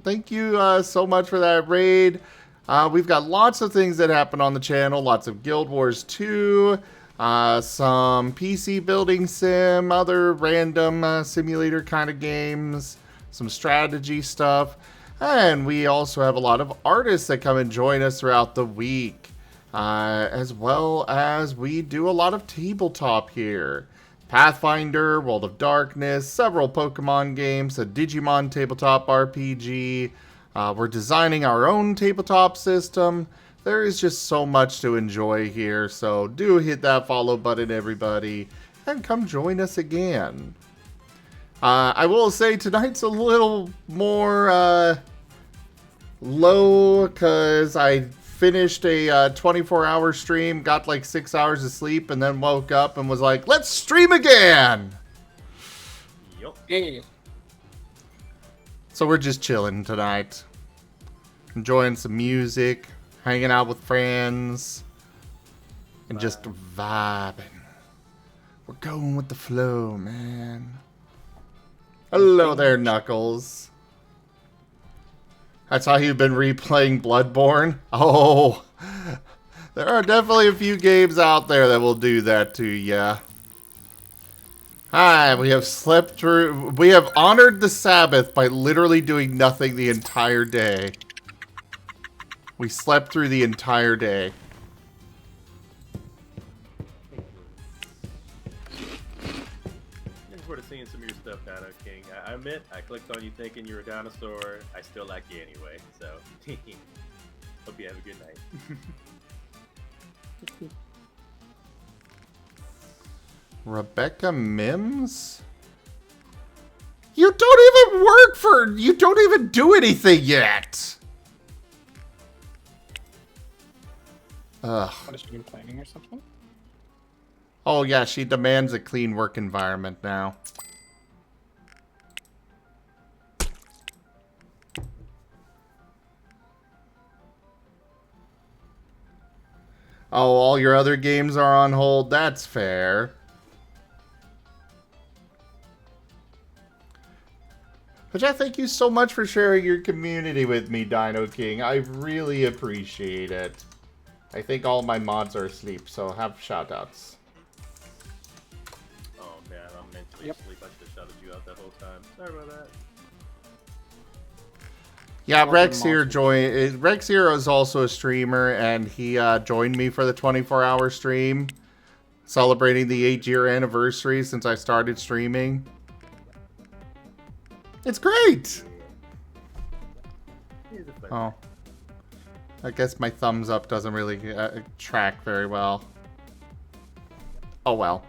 thank you so much for that raid. We've got lots of things that happen on the channel. Lots of Guild Wars 2. Some PC building sim, other random simulator kind of games, some strategy stuff, and we also have a lot of artists that come and join us throughout the week, as well as we do a lot of tabletop here. Pathfinder, World of Darkness, several Pokemon games, a Digimon tabletop RPG. We're designing our own tabletop system. There is just so much to enjoy here, so do hit that follow button, everybody, and come join us again. I will say tonight's a little more low because I finished a 24-hour stream, got like 6 hours of sleep, and then woke up and was like, let's stream again! Yup. Yeah. So we're just chilling tonight, enjoying some music, hanging out with friends, and just vibing. We're going with the flow, man. Hello there, Knuckles. I saw you've been replaying Bloodborne. Oh, there are definitely a few games out there that will do that to ya. Hi, we have slept through. We have honored the Sabbath by literally doing nothing the entire day. We slept through the entire day. Looking forward to seeing some of your stuff, Dino King. I admit, I clicked on you thinking you were a dinosaur. I still like you anyway, so hope you have a good night. Rebecca Mims? You don't even work for... You don't even do anything yet! Ugh. What, is she complaining or something? Oh yeah, she demands a clean work environment now. Oh, all your other games are on hold? That's fair. But yeah, thank you so much for sharing your community with me, Dino King. I really appreciate it. I think all my mods are asleep, so have shoutouts. Oh man, I'm mentally asleep. I should have shouted you out that whole time. Sorry about that. Yeah, Rex here joined. Rex here is also a streamer, and he joined me for the 24-hour stream, celebrating the 8-year anniversary since I started streaming. It's great. Oh, I guess my thumbs up doesn't really track very well. Oh well.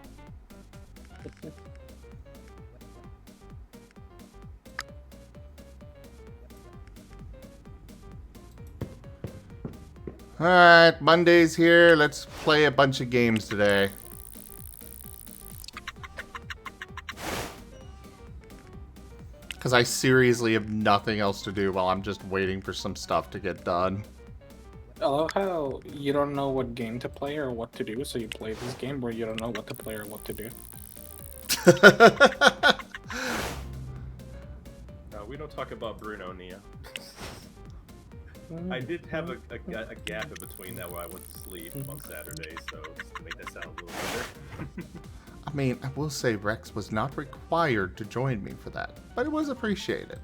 Alright, Monday's here. Let's play a bunch of games today. Because I seriously have nothing else to do while I'm just waiting for some stuff to get done. I love how you don't know what game to play or what to do, so you play this game where you don't know what to play or what to do. we don't talk about Bruno, Nia. I did have a gap in between that where I went to sleep on Saturday, so just to make that sound a little better. I mean, I will say Rex was not required to join me for that, but it was appreciated.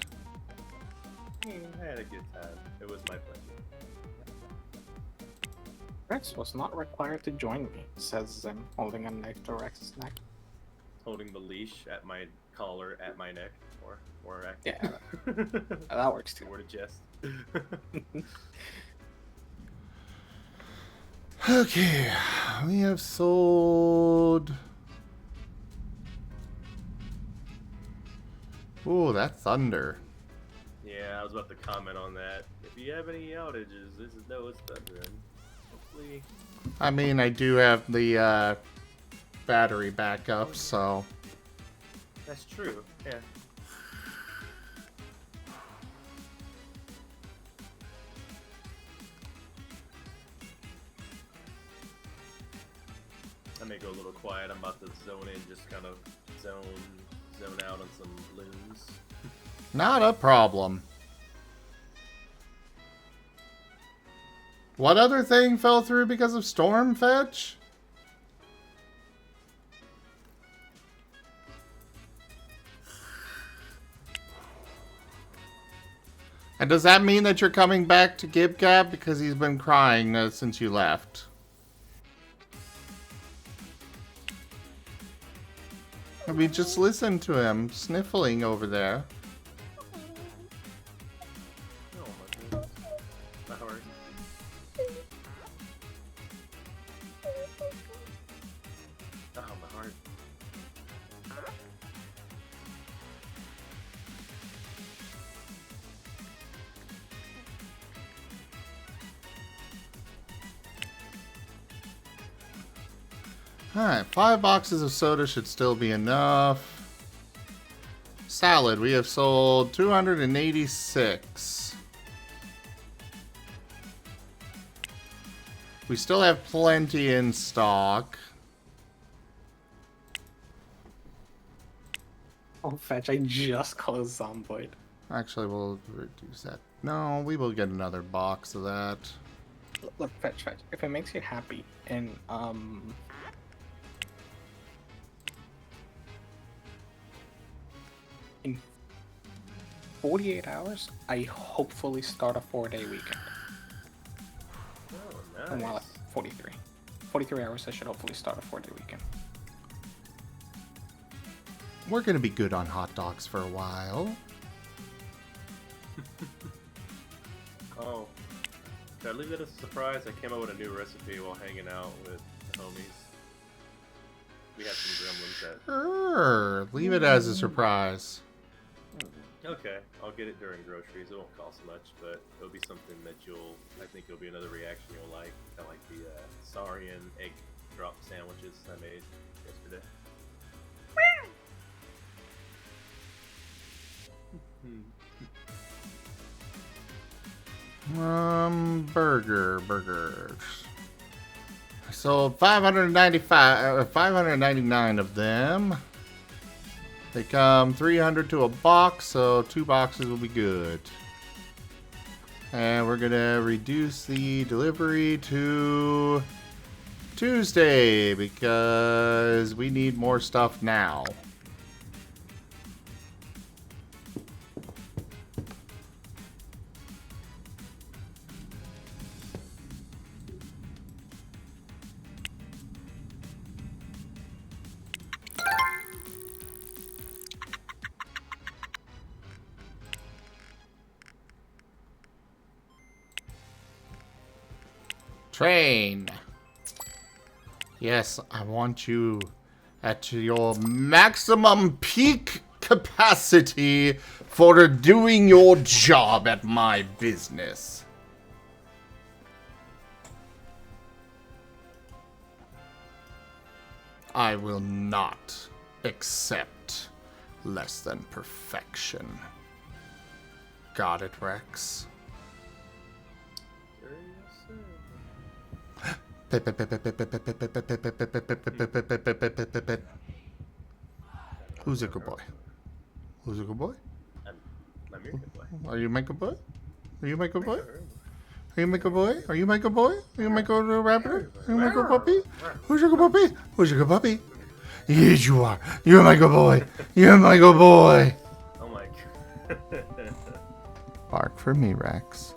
I had a good time. It was my pleasure. Rex was not required to join me, says Zim, holding a knife to Rex's neck. Holding the leash at my collar at my neck, or yeah, that works too. Word of jest. Okay, we have sold. Ooh, that's thunder. Yeah, I was about to comment on that. If you have any outages, this is it's thundering. Hopefully. I mean, I do have the battery backup, so. That's true. Yeah. I may go a little quiet. I'm about to zone in, just kind of zone out on some loons. Not a problem. What other thing fell through because of storm fetch? And does that mean that you're coming back to GibGab because he's been crying since you left? I mean, just listen to him sniffling over there. Oh my goodness. My heart. Oh, my heart. Alright, 5 boxes of soda should still be enough. Salad, we have sold 286. We still have plenty in stock. Oh, Fetch, I just closed Zomboid. Actually, we'll reduce that. No, we will get another box of that. Look, Fetch, if it makes you happy, and, in 48 hours, I hopefully start a 4-day weekend. Oh, nice. Well, like 43. 43 hours, I should hopefully start a 4-day weekend. We're gonna be good on hot dogs for a while. Oh. Did I leave that as a surprise? I came up with a new recipe while hanging out with the homies. We had some gremlins that... Sure, leave it as a surprise. Okay, I'll get it during groceries. It won't cost much, but it'll be something that I think it'll be another reaction you'll like. Kind of like the Saurian egg drop sandwiches I made yesterday. Burgers. I sold 599 of them. They come 300 to a box, so 2 boxes will be good. And we're gonna reduce the delivery to Tuesday because we need more stuff now. Train. Yes, I want you at your maximum peak capacity for doing your job at my business. I will not accept less than perfection. Got it, Rex? Who's a good boy? Who's a good boy? I'm Are you my good boy? Are you my good boy? Are you my good boy? Are you my good boy? Are you my good rabbit? Are you my good puppy? Who's your good puppy? Who's your good puppy? Yes, you are. You're my good boy. You're my good boy. Oh my god. Bark for me, Rex.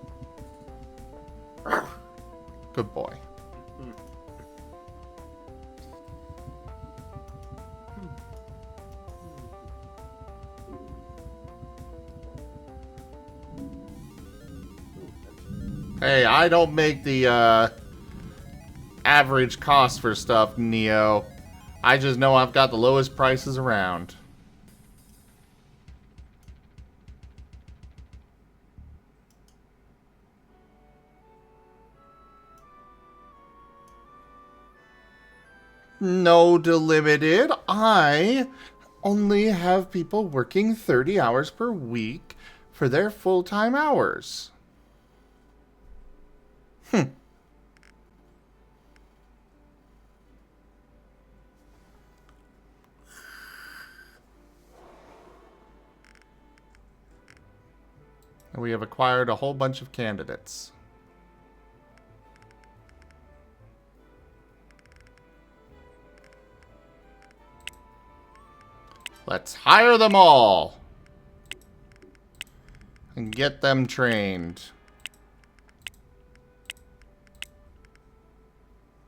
Good boy. Hey, I don't make the average cost for stuff, Neo. I just know I've got the lowest prices around. No delimited. I only have people working 30 hours per week for their full-time hours. And we have acquired a whole bunch of candidates. Let's hire them all and get them trained.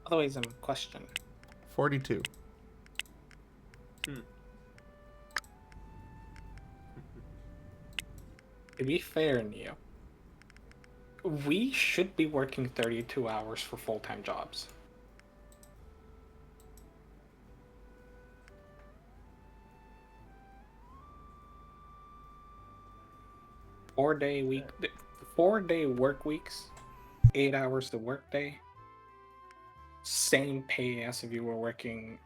Otherwise, in question. 42. To be fair, Neo, we should be working 32 hours for full-time jobs. Four-day work weeks, 8 hours the workday. Same pay as if you were working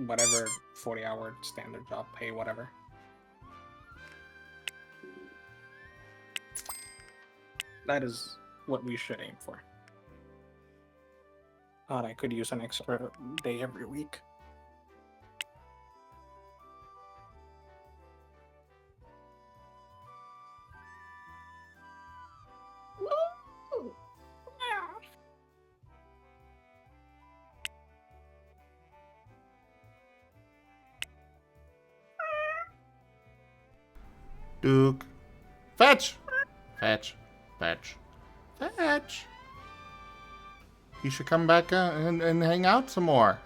whatever 40-hour standard job pay, whatever. That is what we should aim for. God, I could use an extra day every week. Duke. Fetch! Fetch. Fetch. Fetch. You should come back and hang out some more.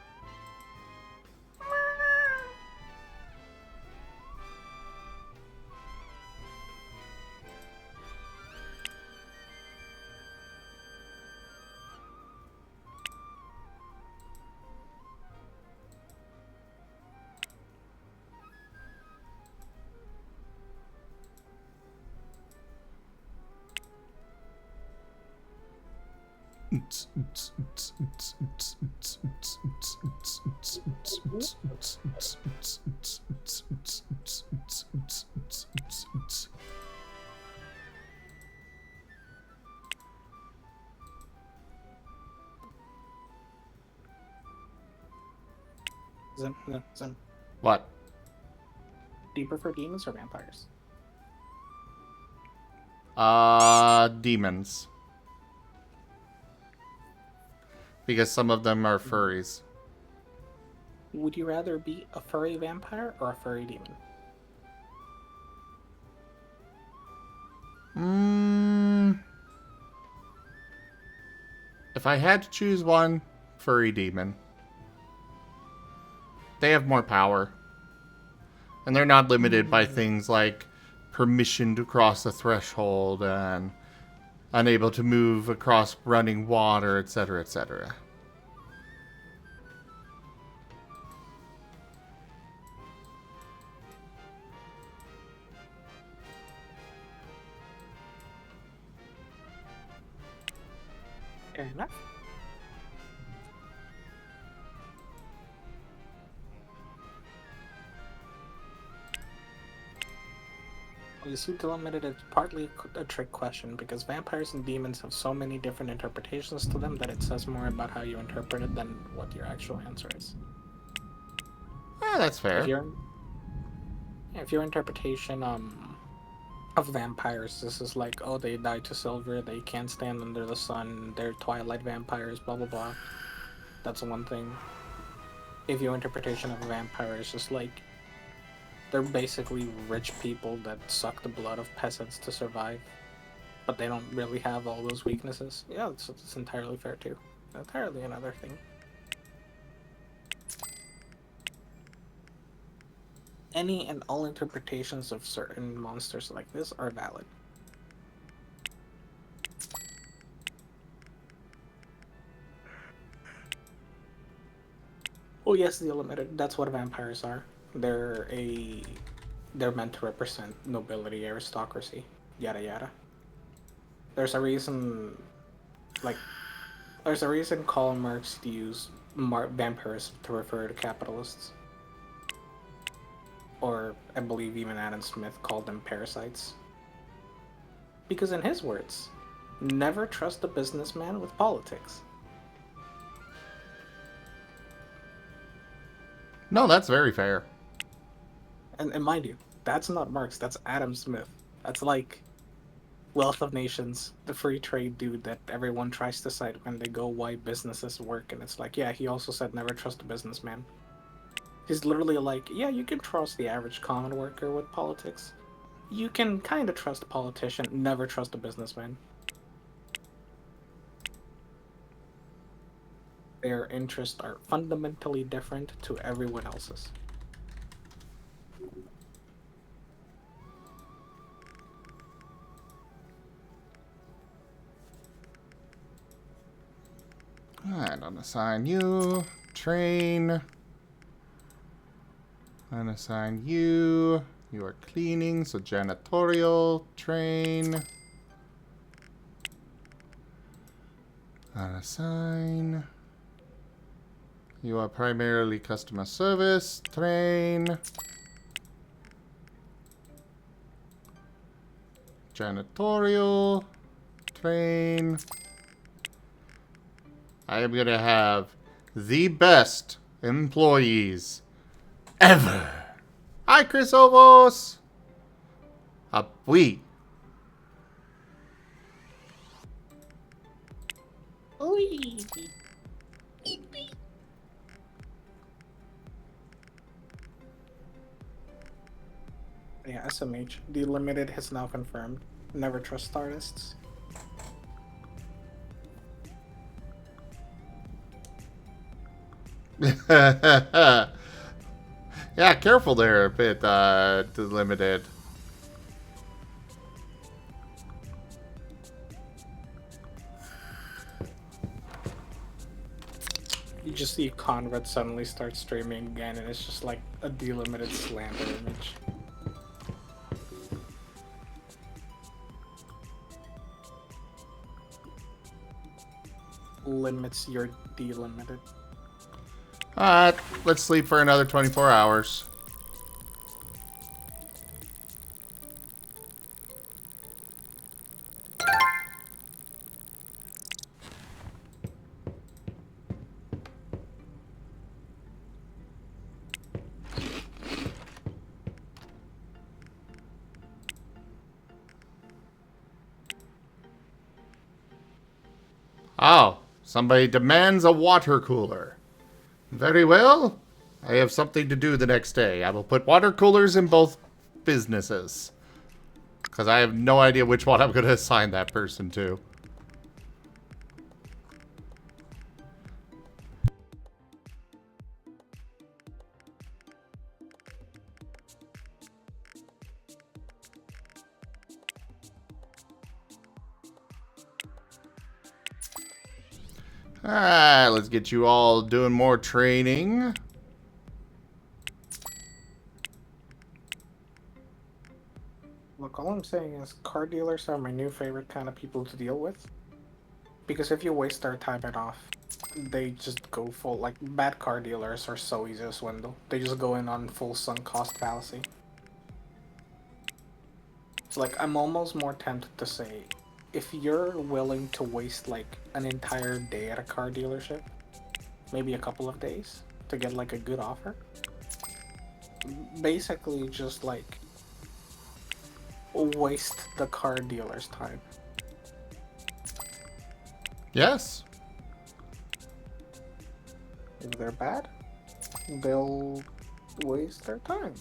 Zim. What? Do you prefer demons or vampires? Demons. Because some of them are furries. Would you rather be a furry vampire or a furry demon? If I had to choose one, furry demon. They have more power. And they're not limited by things like permission to cross a threshold and unable to move across running water, etc., etc. Fair enough. You see, delimited is partly a trick question because vampires and demons have so many different interpretations to them that it says more about how you interpret it than what your actual answer is. Yeah, that's fair. If your interpretation of vampires. This is like, oh, they die to silver, they can't stand under the sun, they're twilight vampires, blah blah blah. That's one thing. If your interpretation of a vampire is just like they're basically rich people that suck the blood of peasants to survive, but they don't really have all those weaknesses. Yeah, it's entirely fair too. Entirely another thing. Any and all interpretations of certain monsters like this are valid. Oh yes, the limited. That's what vampires are. They're meant to represent nobility, aristocracy, yada yada. There's a reason, there's a reason Karl Marx used vampires to refer to capitalists. Or I believe even Adam Smith called them parasites. Because in his words, never trust a businessman with politics. No, that's very fair. And mind you, that's not Marx, that's Adam Smith. That's like Wealth of Nations, the free trade dude that everyone tries to cite when they go why businesses work. And it's like, yeah, he also said never trust a businessman. He's literally like, yeah, you can trust the average common worker with politics. You can kind of trust a politician, never trust a businessman. Their interests are fundamentally different to everyone else's. Alright, unassign you. Train. Unassign you. You are cleaning, so janitorial. Train. Unassign. You are primarily customer service. Train. Janitorial. Train. I am gonna have the best employees ever. Hi, Chris Ovos. Up we. Yeah, SMH. The limited has now confirmed. Never trust artists. Yeah, careful there a bit, limited. You just see Conrade suddenly start streaming again, and it's just like a delimited slander image. Limits your delimited. Alright, let's sleep for another 24 hours. Oh, somebody demands a water cooler. Very well. I have something to do the next day. I will put water coolers in both businesses. Because I have no idea which one I'm going to assign that person to. Alright, let's get you all doing more training. Look, all I'm saying is car dealers are my new favorite kind of people to deal with. Because if you waste their time enough, they just go full, like, bad car dealers are so easy to swindle. They just go in on full sunk cost fallacy. It's like, I'm almost more tempted to say, if you're willing to waste like an entire day at a car dealership, maybe a couple of days, to get like a good offer, basically just like waste the car dealer's time. Yes. If they're bad, they'll waste their time.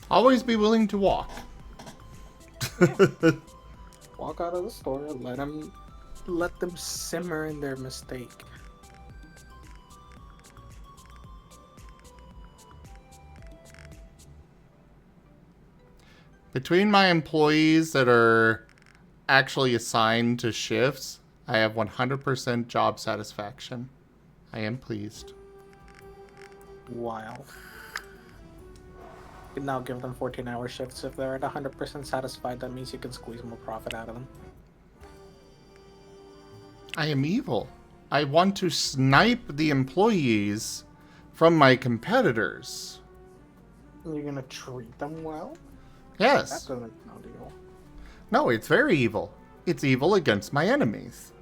Always be willing to walk. Walk out of the store, let them simmer in their mistake. Between my employees that are actually assigned to shifts, I have 100% job satisfaction. I am pleased. Wild. You can now give them 14-hour shifts. If they're at 100% satisfied, that means you can squeeze more profit out of them. I am evil. I want to snipe the employees from my competitors. You're gonna treat them well? Yes. That doesn't sound evil. No, it's very evil. It's evil against my enemies.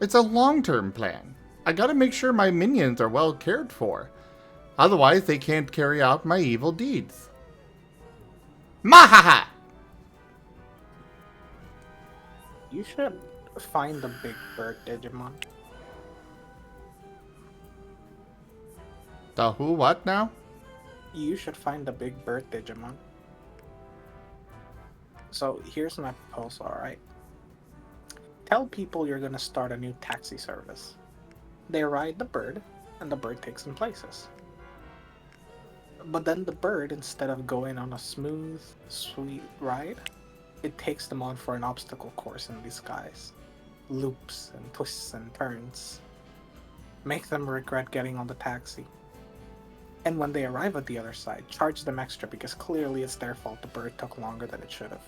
It's a long-term plan. I gotta make sure my minions are well cared for. Otherwise, they can't carry out my evil deeds. Mahaha! You should find the big bird Digimon. The who what now? You should find the big bird Digimon. So here's my proposal, alright? Tell people you're gonna start a new taxi service. They ride the bird, and the bird takes them places. But then the bird, instead of going on a smooth, sweet ride, it takes them on for an obstacle course in disguise. Loops and twists and turns. Make them regret getting on the taxi. And when they arrive at the other side, charge them extra because clearly it's their fault the bird took longer than it should have.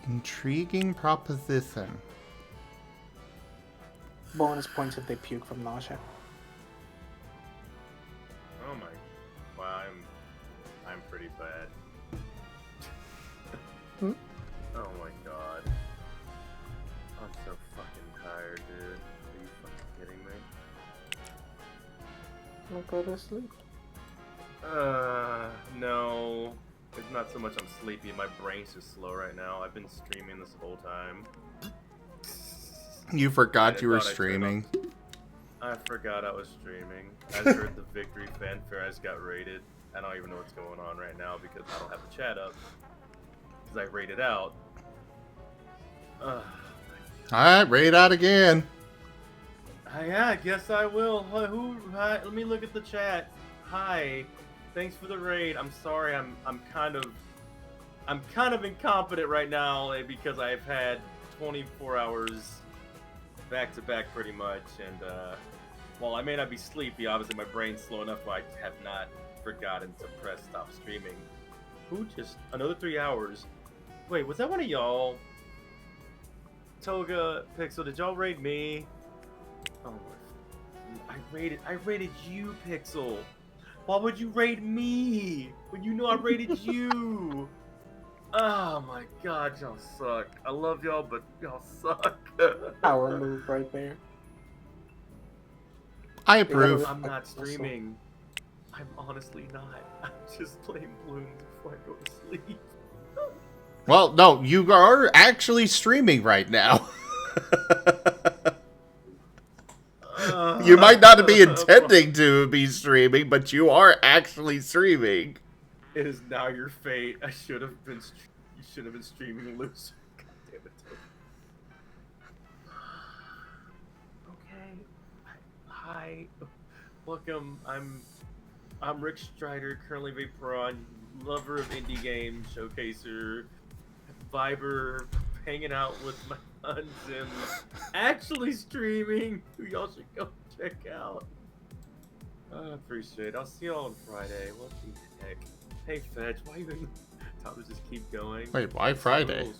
Intriguing proposition. Bonus points if they puke from nausea. Oh my. Wow, I'm pretty bad. Hmm? Oh my god. I'm so fucking tired, dude. Are you fucking kidding me? I'll go to sleep. No. It's not so much I'm sleepy, my brain's just slow right now. I've been streaming this whole time. You forgot And you were I thought I turned streaming. I forgot I was streaming. I heard the victory fanfare has got rated. I don't even know what's going on right now because I don't have the chat up. Because I rated out. Alright, raid out again. Yeah, I guess I will. Hi, let me look at the chat. Hi. Thanks for the raid. I'm sorry. I'm kind of incompetent right now because I've had 24 hours back to back pretty much, and while I may not be sleepy, obviously my brain's slow enough where I have not forgotten to press stop streaming. Who just another 3 hours? Wait, was that one of y'all? Toga, Pixel, did y'all raid me? Oh, I raided you, Pixel. Why would you raid me when you know I raided you? Oh my god, y'all suck. I love y'all, but y'all suck. Power move right there. I approve. I'm not streaming. I'm honestly not. I'm just playing Bloons before I go to sleep. Well, no, you are actually streaming right now. You might not be intending to be streaming, but you are actually streaming. It is now your fate. I should have been. You should have been streaming, loser. God damn it. Okay. Hi. Welcome. I'm Rick Strider, currently Vaporon, lover of indie games, showcaser, Viber, hanging out with my sons, and actually streaming, who y'all should go check out. I appreciate it. I'll see y'all on Friday. What the heck? Hey, Fetch, why even... Thomas just keep going. Wait, why Friday?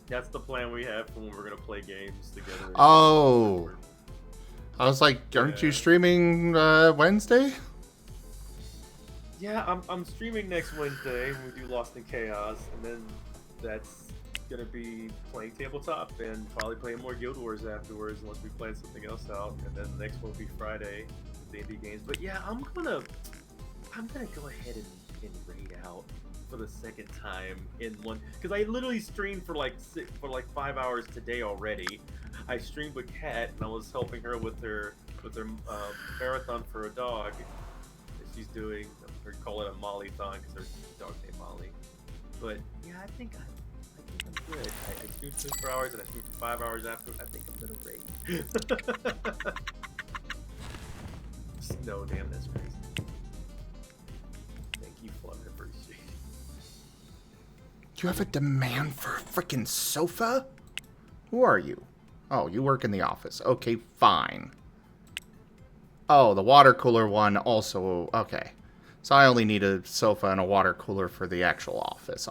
That's the plan we have for when we're gonna play games together. Oh. I was like, aren't you streaming Wednesday? Yeah, I'm streaming next Wednesday when we do Lost in Chaos, and then that's gonna be playing tabletop and probably playing more Guild Wars afterwards unless we plan something else out, and then the next one will be Friday. D&D games. But yeah, I'm gonna go ahead and raid out for the second time in one, because I literally streamed for like 5 hours today already. I streamed with Kat and I was helping her with her marathon for a dog that she's doing. Or call it a Molly-thon because her dog's named Molly. But yeah, I think I'm good. I streamed for 4 hours and I streamed for 5 hours after. I think I'm gonna raid. No, damn, that's crazy. Thank you, Flood. I appreciate it. You have a demand for a freaking sofa? Who are you? Oh, you work in the office. Okay, fine. Oh, the water cooler one also. Okay. So I only need a sofa and a water cooler for the actual office.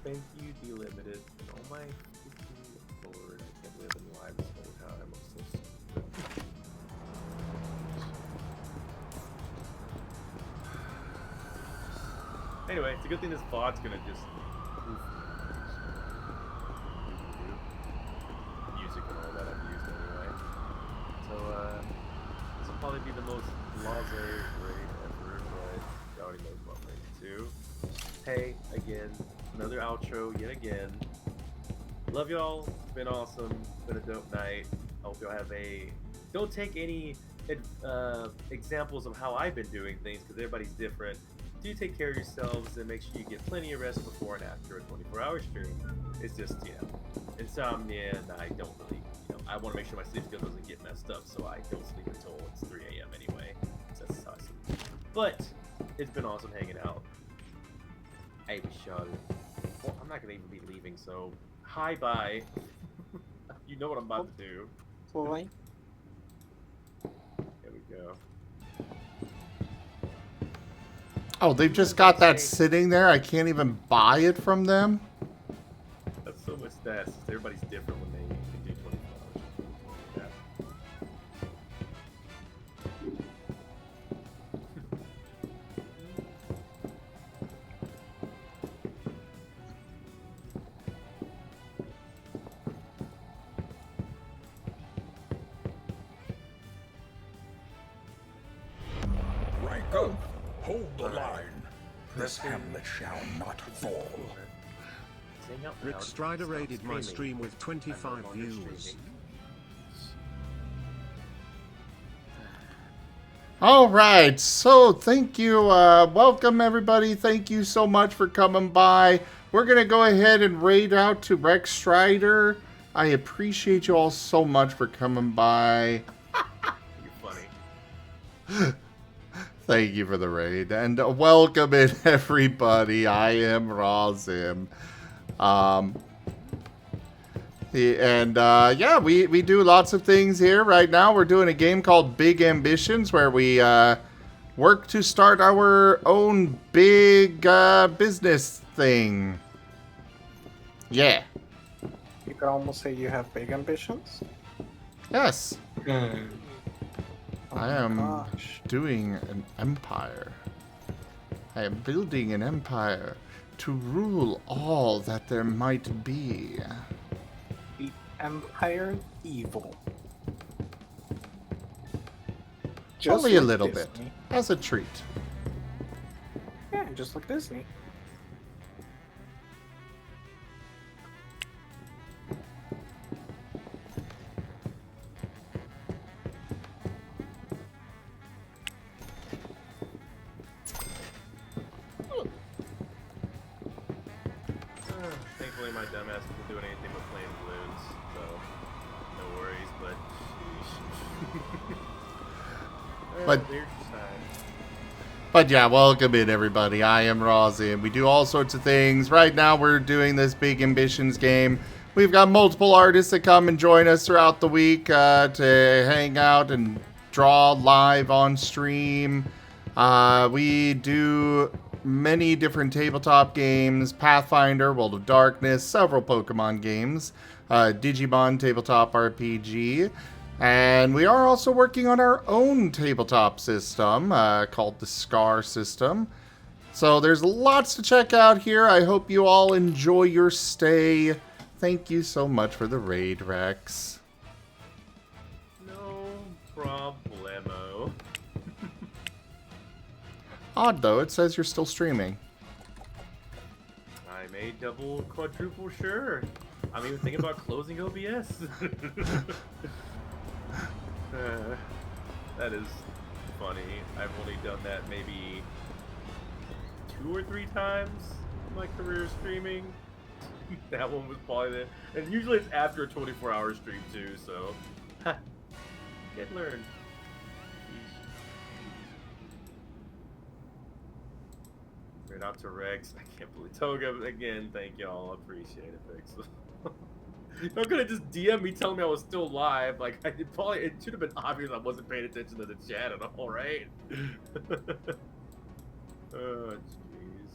Thank you, Delimited. Oh my freaking lord. I can't believe I'm live this whole time. I'm so stupid. Anyway, it's a good thing this bot's gonna just music and all that I've used anyway. So this will probably be the most laissez raid ever, but you already know what I'm ready to. Hey, again, another outro yet again. Love y'all. It's been awesome. It's been a dope night. I hope y'all have a. Don't take any examples of how I've been doing things because everybody's different. Do take care of yourselves and make sure you get plenty of rest before and after a 24-hour stream. It's just, insomnia, and I don't really, I want to make sure my sleep schedule doesn't get messed up, so I don't sleep until it's 3 a.m. anyway. So that's how I sleep. But it's been awesome hanging out. I wish y'all. Well, I'm not gonna even be leaving, so hi, bye. You know what I'm about to do. Boy. There we go. Oh, they've just got that sitting there. I can't even buy it from them. That's so much stats. Everybody's different when they do 24 hours. Rank up. Hold the line. This hamlet shall not fall. Rick Strider raided my stream with 25 views. All right, so thank you. Welcome, everybody. Thank you so much for coming by. We're going to go ahead and raid out to Rex Strider. I appreciate you all so much for coming by. You're funny. Thank you for the raid. And welcome in, everybody. I am Razim. Yeah, we do lots of things here. Right now, we're doing a game called Big Ambitions, where we work to start our own big business thing. Yeah. You could almost say you have big ambitions. Yes. Oh I am doing an empire. I am building an empire to rule all that there might be. The Empire Evil. Only a little Disney. bit. As a treat. Yeah, just like Disney. Thankfully, my dumbass isn't doing anything but playing balloons, so no worries. But But yeah, welcome in, everybody. I am Rozzy, and we do all sorts of things. Right now, we're doing this Big Ambitions game. We've got multiple artists that come and join us throughout the week to hang out and draw live on stream. We do many different tabletop games, Pathfinder, World of Darkness, several Pokemon games, Digimon Tabletop RPG, and we are also working on our own tabletop system called the Scar system. So there's lots to check out here. I hope you all enjoy your stay. Thank you so much for the raid, Rex. Odd though, it says you're still streaming. I made double, quadruple sure. I'm even thinking about closing OBS. That is funny. I've only done that maybe 2 or 3 times in my career streaming. That one was probably the... And usually it's after a 24-hour stream too, so... Get learned. Right out to Rex. I can't believe Toga again. Thank y'all. Appreciate it, Rex. You're gonna just DM me telling me I was still live. Like it should have been obvious I wasn't paying attention to the chat at all, right? Oh jeez.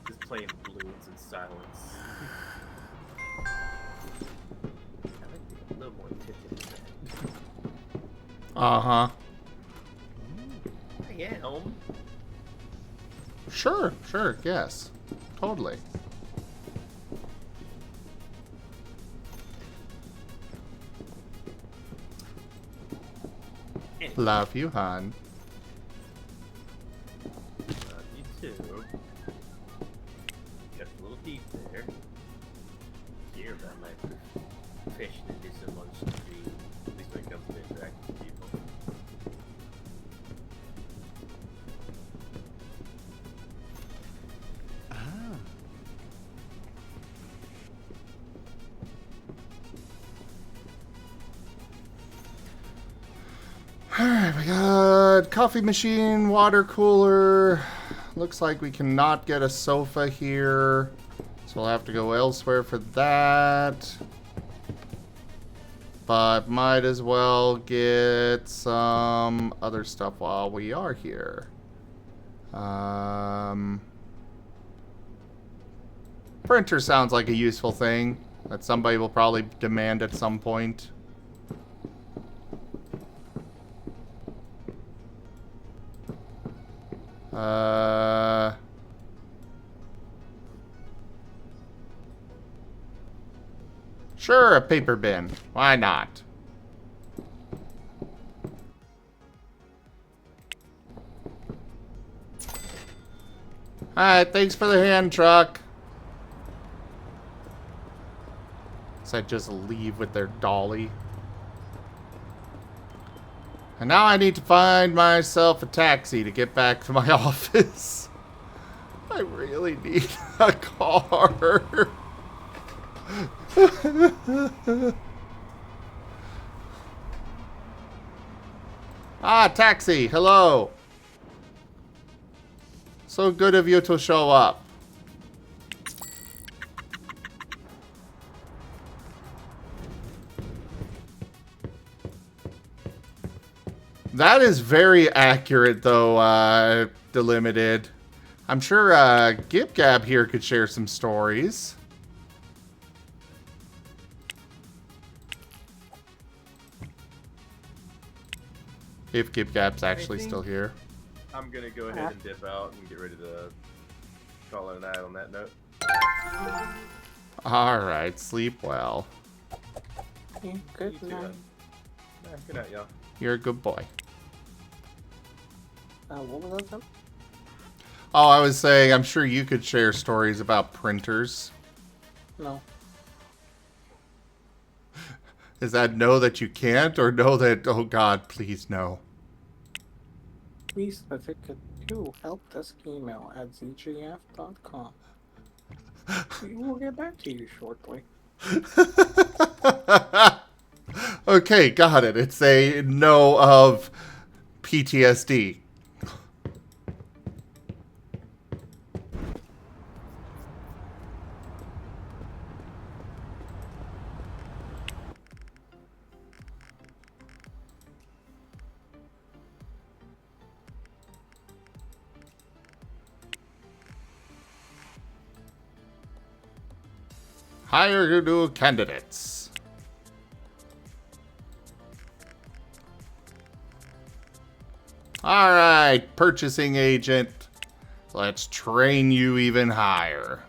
Just playing balloons in silence. I like a little more attention. Uh-huh. I am. Sure, yes. Totally. Love you, hon. Love you too. Got a little deep there. Hear about my professionalism on stream. At least when it comes to interacting with people. Alright, we got coffee machine, water cooler. Looks like we cannot get a sofa here, so we'll have to go elsewhere for that. But might as well get some other stuff while we are here. Printer sounds like a useful thing that somebody will probably demand at some point. Sure, a paper bin. Why not? Alright, thanks for the hand truck. So I just leave with their dolly. And now I need to find myself a taxi to get back to my office. I really need a car. Ah, taxi, hello. So good of you to show up. That is very accurate, though, Delimited. I'm sure Gib Gab here could share some stories. If Gib Gab's actually still here. I'm gonna go ahead and dip out and get ready to call it a night on that note. Alright, sleep well. Yeah, good night. Good night, y'all. You're a good boy. What was that? Oh, I was saying, I'm sure you could share stories about printers. No. Is that no that you can't, or no that, oh god, please no? Please certificate to helpdesk email at zgf.com. We will get back to you shortly. Okay, got it. It's a no of PTSD. Hire new candidates. All right, purchasing agent. Let's train you even higher.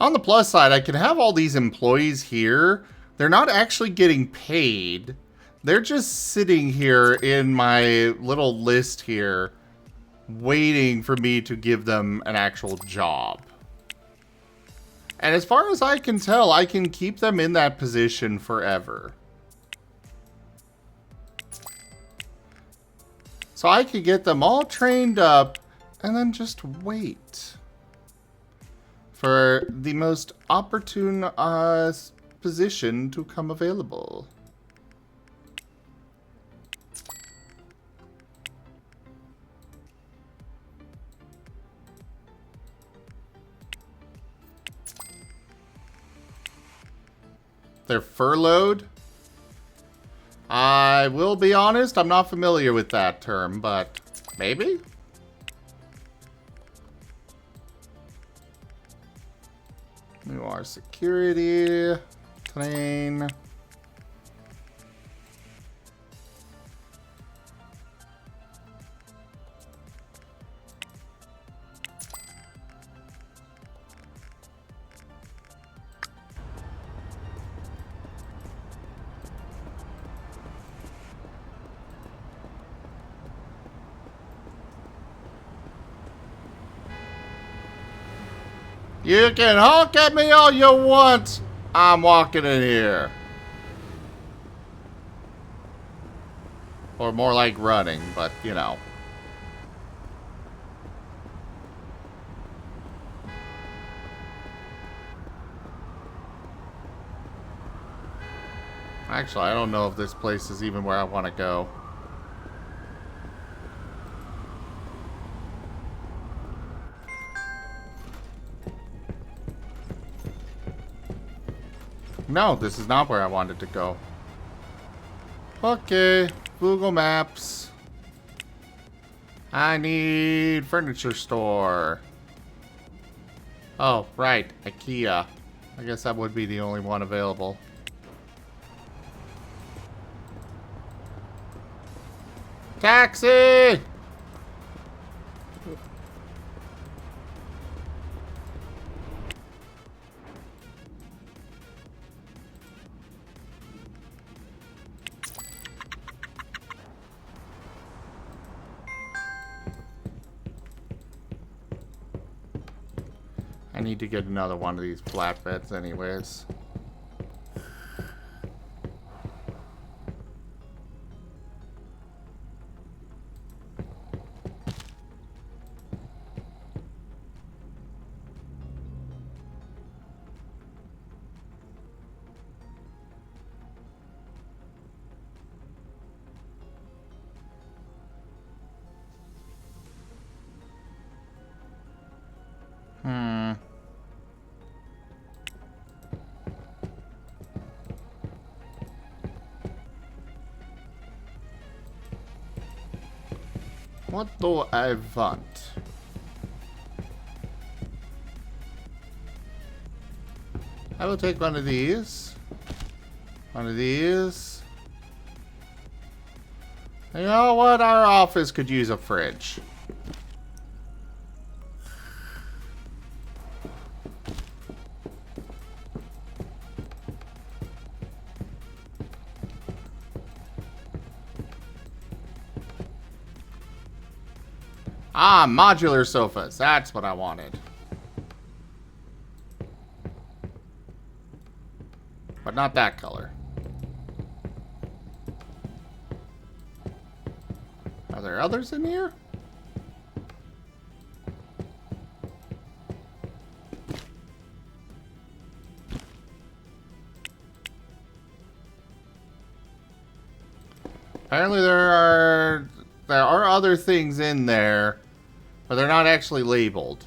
On the plus side, I can have all these employees here. They're not actually getting paid. They're just sitting here in my little list here, waiting for me to give them an actual job. And as far as I can tell, I can keep them in that position forever. So I could get them all trained up and then just wait for the most opportune position to come available. They're furloughed? I will be honest, I'm not familiar with that term, but maybe? You are security, train. You can honk at me all you want. I'm walking in here. Or more like running, but you know. Actually, I don't know if this place is even where I want to go. No, this is not where I wanted to go. Okay, Google Maps. I need furniture store. Oh, right, IKEA. I guess that would be the only one available. Taxi! I need to get another one of these flatbeds anyways. What do I want? I will take one of these. One of these. You know what? Our office could use a fridge. Ah, modular sofas. That's what I wanted. But not that color. Are there others in here? Apparently there are other things in there, but they're not actually labeled.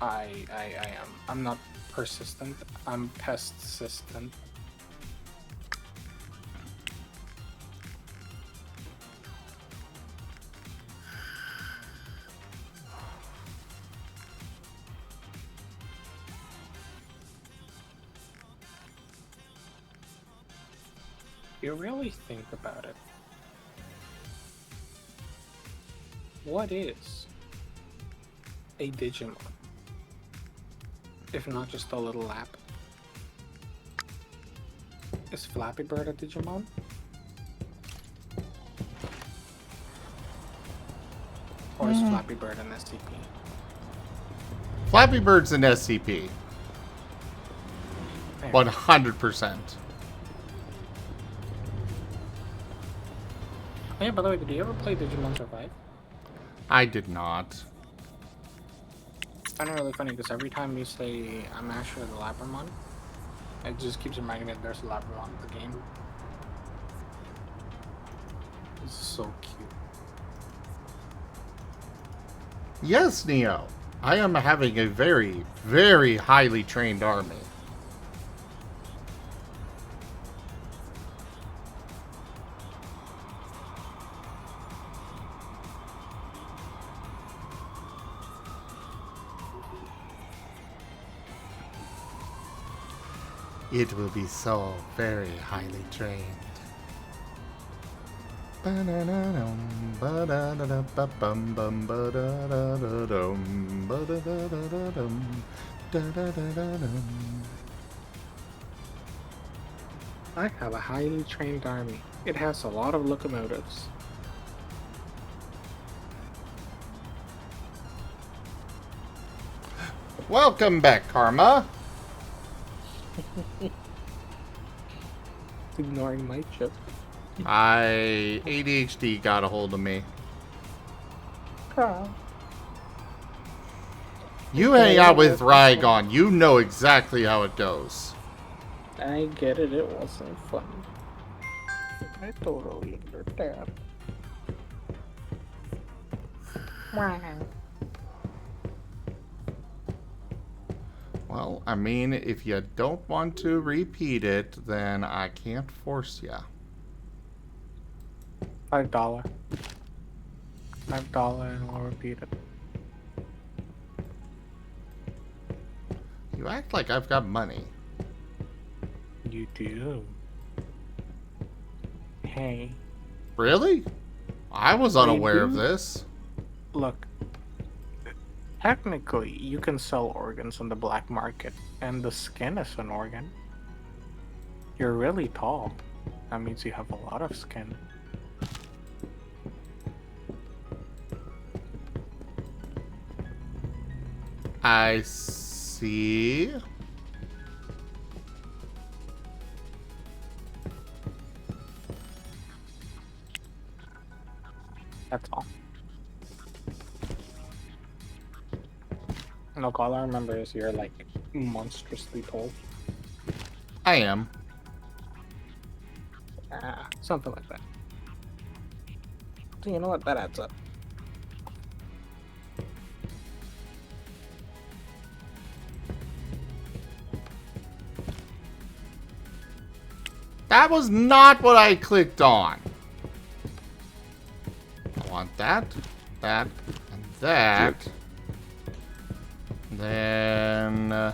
I am. I'm not persistent. I'm pestsistent. You really think about it. What is a Digimon? If not just a little app. Is Flappy Bird a Digimon? Or is Flappy Bird an SCP? Flappy Bird's an SCP. 100%. Oh yeah, by the way, did you ever play Digimon Survive? I did not. I find it really funny because every time you say I'm Asher the Labramon, it just keeps reminding me that there's a Labramon in the game. It's so cute. Yes, Neo. I am having a very, very highly trained army. It will be so very highly trained. I have a highly trained army. It has a lot of locomotives. Welcome back, Karma. Ignoring my chip. ADHD got a hold of me. You hang out with Rygon, you know exactly how it goes. I get it, it wasn't funny. I totally understand. Well, I mean, if you don't want to repeat it, then I can't force you. $5. $5 and I'll repeat it. You act like I've got money. You do. Hey. Really? I was unaware of this. Look. Technically, you can sell organs on the black market, and the skin is an organ. You're really tall. That means you have a lot of skin. I see. That's all. Look, all I remember is you're like monstrously tall. I am. Something like that. So you know what? That adds up. That was not what I clicked on. I want that, that, and that. Then... there.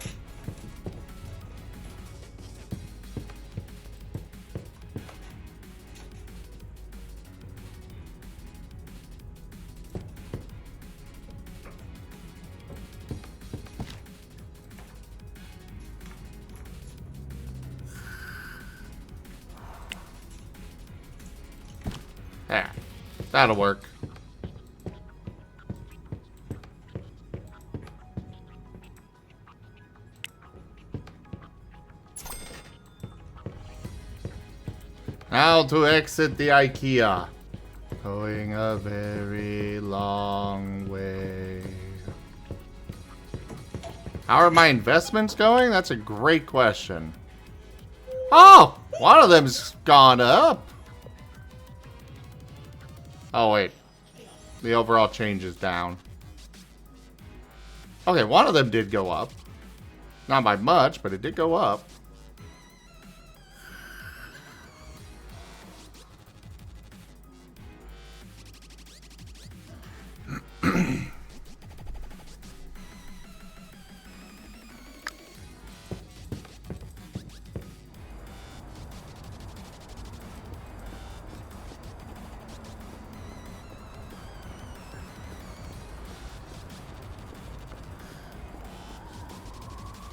That'll work. Now to exit the IKEA. Going a very long way. How are my investments going? That's a great question. Oh! One of them's gone up. Oh, wait. The overall change is down. Okay, one of them did go up. Not by much, but it did go up.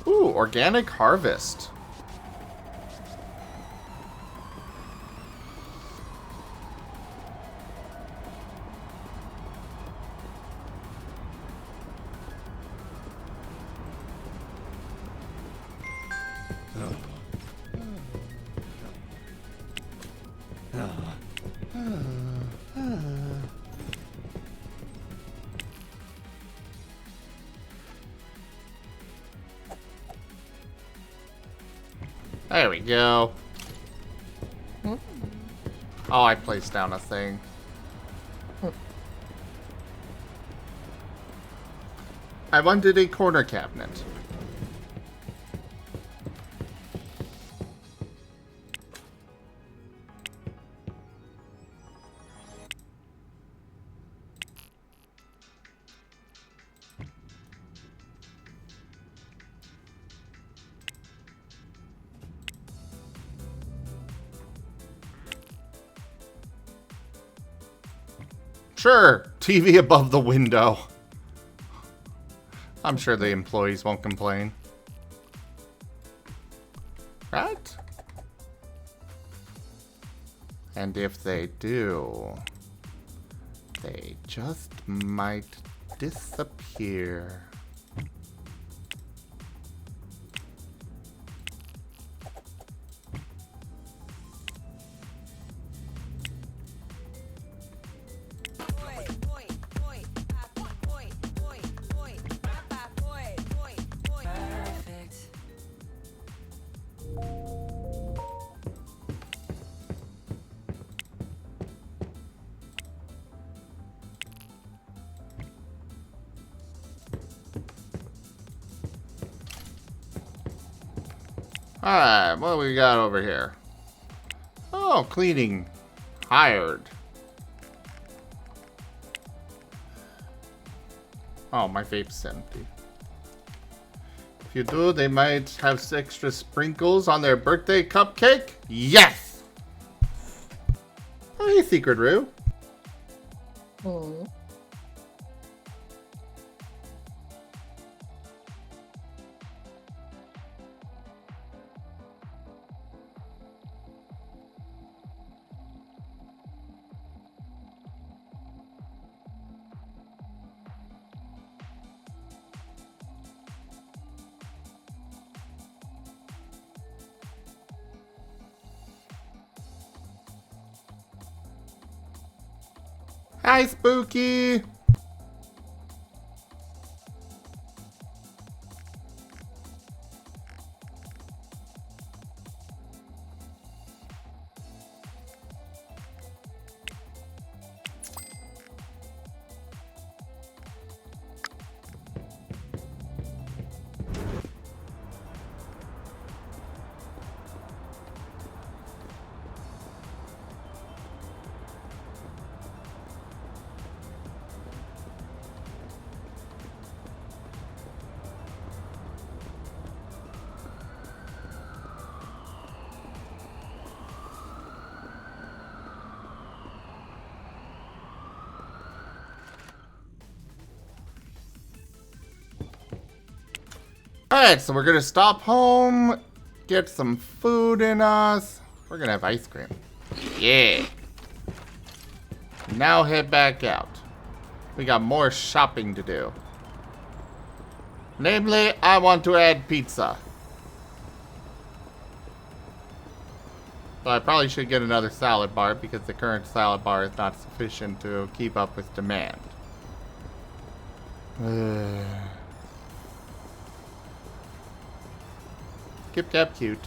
Ooh, organic harvest. There we go. Oh, I placed down a thing. I wanted a corner cabinet. Sure, TV above the window. I'm sure the employees won't complain. Right? And if they do, they just might disappear. Alright, what do we got over here? Oh, cleaning. Hired. Oh, my vape's empty. If you do, they might have extra sprinkles on their birthday cupcake? Yes! Oh, hey, Secret Roo. Hi, Spooky! Alright, so we're gonna stop home, get some food in us. We're gonna have ice cream. Yeah. Now head back out. We got more shopping to do. Namely, I want to add pizza. So I probably should get another salad bar because the current salad bar is not sufficient to keep up with demand. Kip Tap Cute.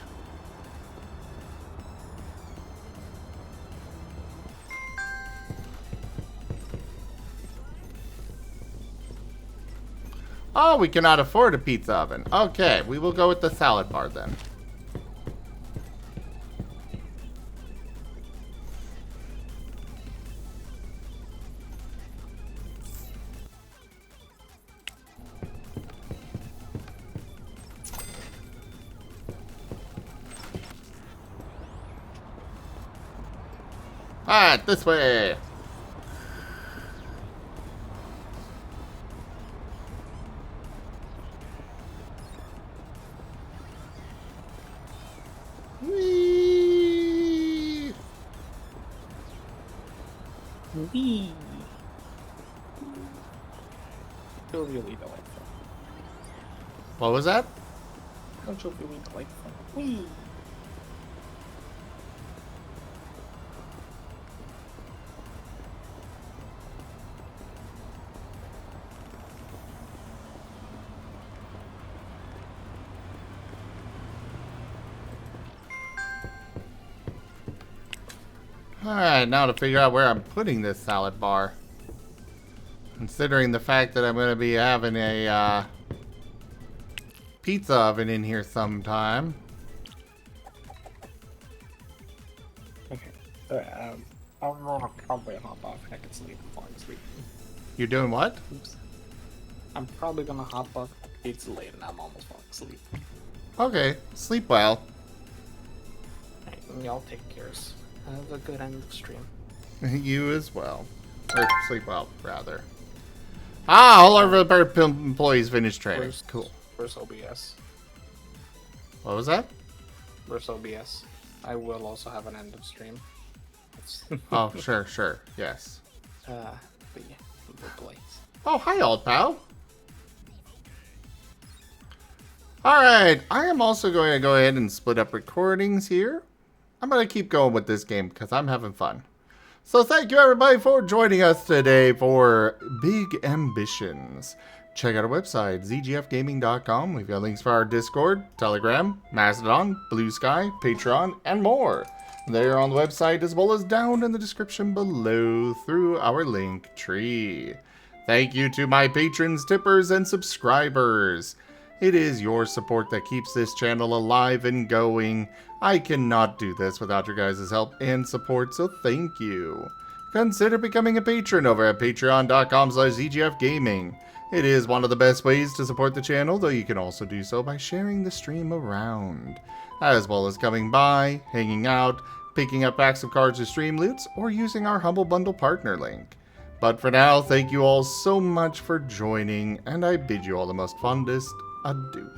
Oh, we cannot afford a pizza oven. Okay, we will go with the salad bar then. Alright, this way. Whee! Wee. Feel really delightful. What was that? Don't you feel really delightful? Wee. Alright, now to figure out where I'm putting this salad bar. Considering the fact that I'm going to be having a pizza oven in here sometime. Okay. I'm gonna probably hop off and I can sleep. I'm falling asleep. You're doing what? Oops. I'm probably gonna hop off. It's late and I'm almost falling asleep. Okay, sleep well. Alright, y'all take cares. Have a good end of the stream. You as well. Or sleep well, rather. Ah, all of our employees finished training. Cool. Where's OBS? What was that? Where's OBS? I will also have an end of stream. Oh, sure. Yes. But yeah, good place. Oh, hi, old pal. Alright, I am also going to go ahead and split up recordings here. I'm going to keep going with this game because I'm having fun. So thank you everybody for joining us today for Big Ambitions. Check out our website, zgfgaming.com. We've got links for our Discord, Telegram, Mastodon, Blue Sky, Patreon, and more. They're on the website as well as down in the description below through our link tree. Thank you to my patrons, tippers, and subscribers. It is your support that keeps this channel alive and going. I cannot do this without your guys' help and support, so thank you. Consider becoming a patron over at patreon.com/zgfgaming. It is one of the best ways to support the channel, though you can also do so by sharing the stream around, as well as coming by, hanging out, picking up packs of cards or stream loots, or using our Humble Bundle partner link. But for now, thank you all so much for joining, and I bid you all the most fondest adieu.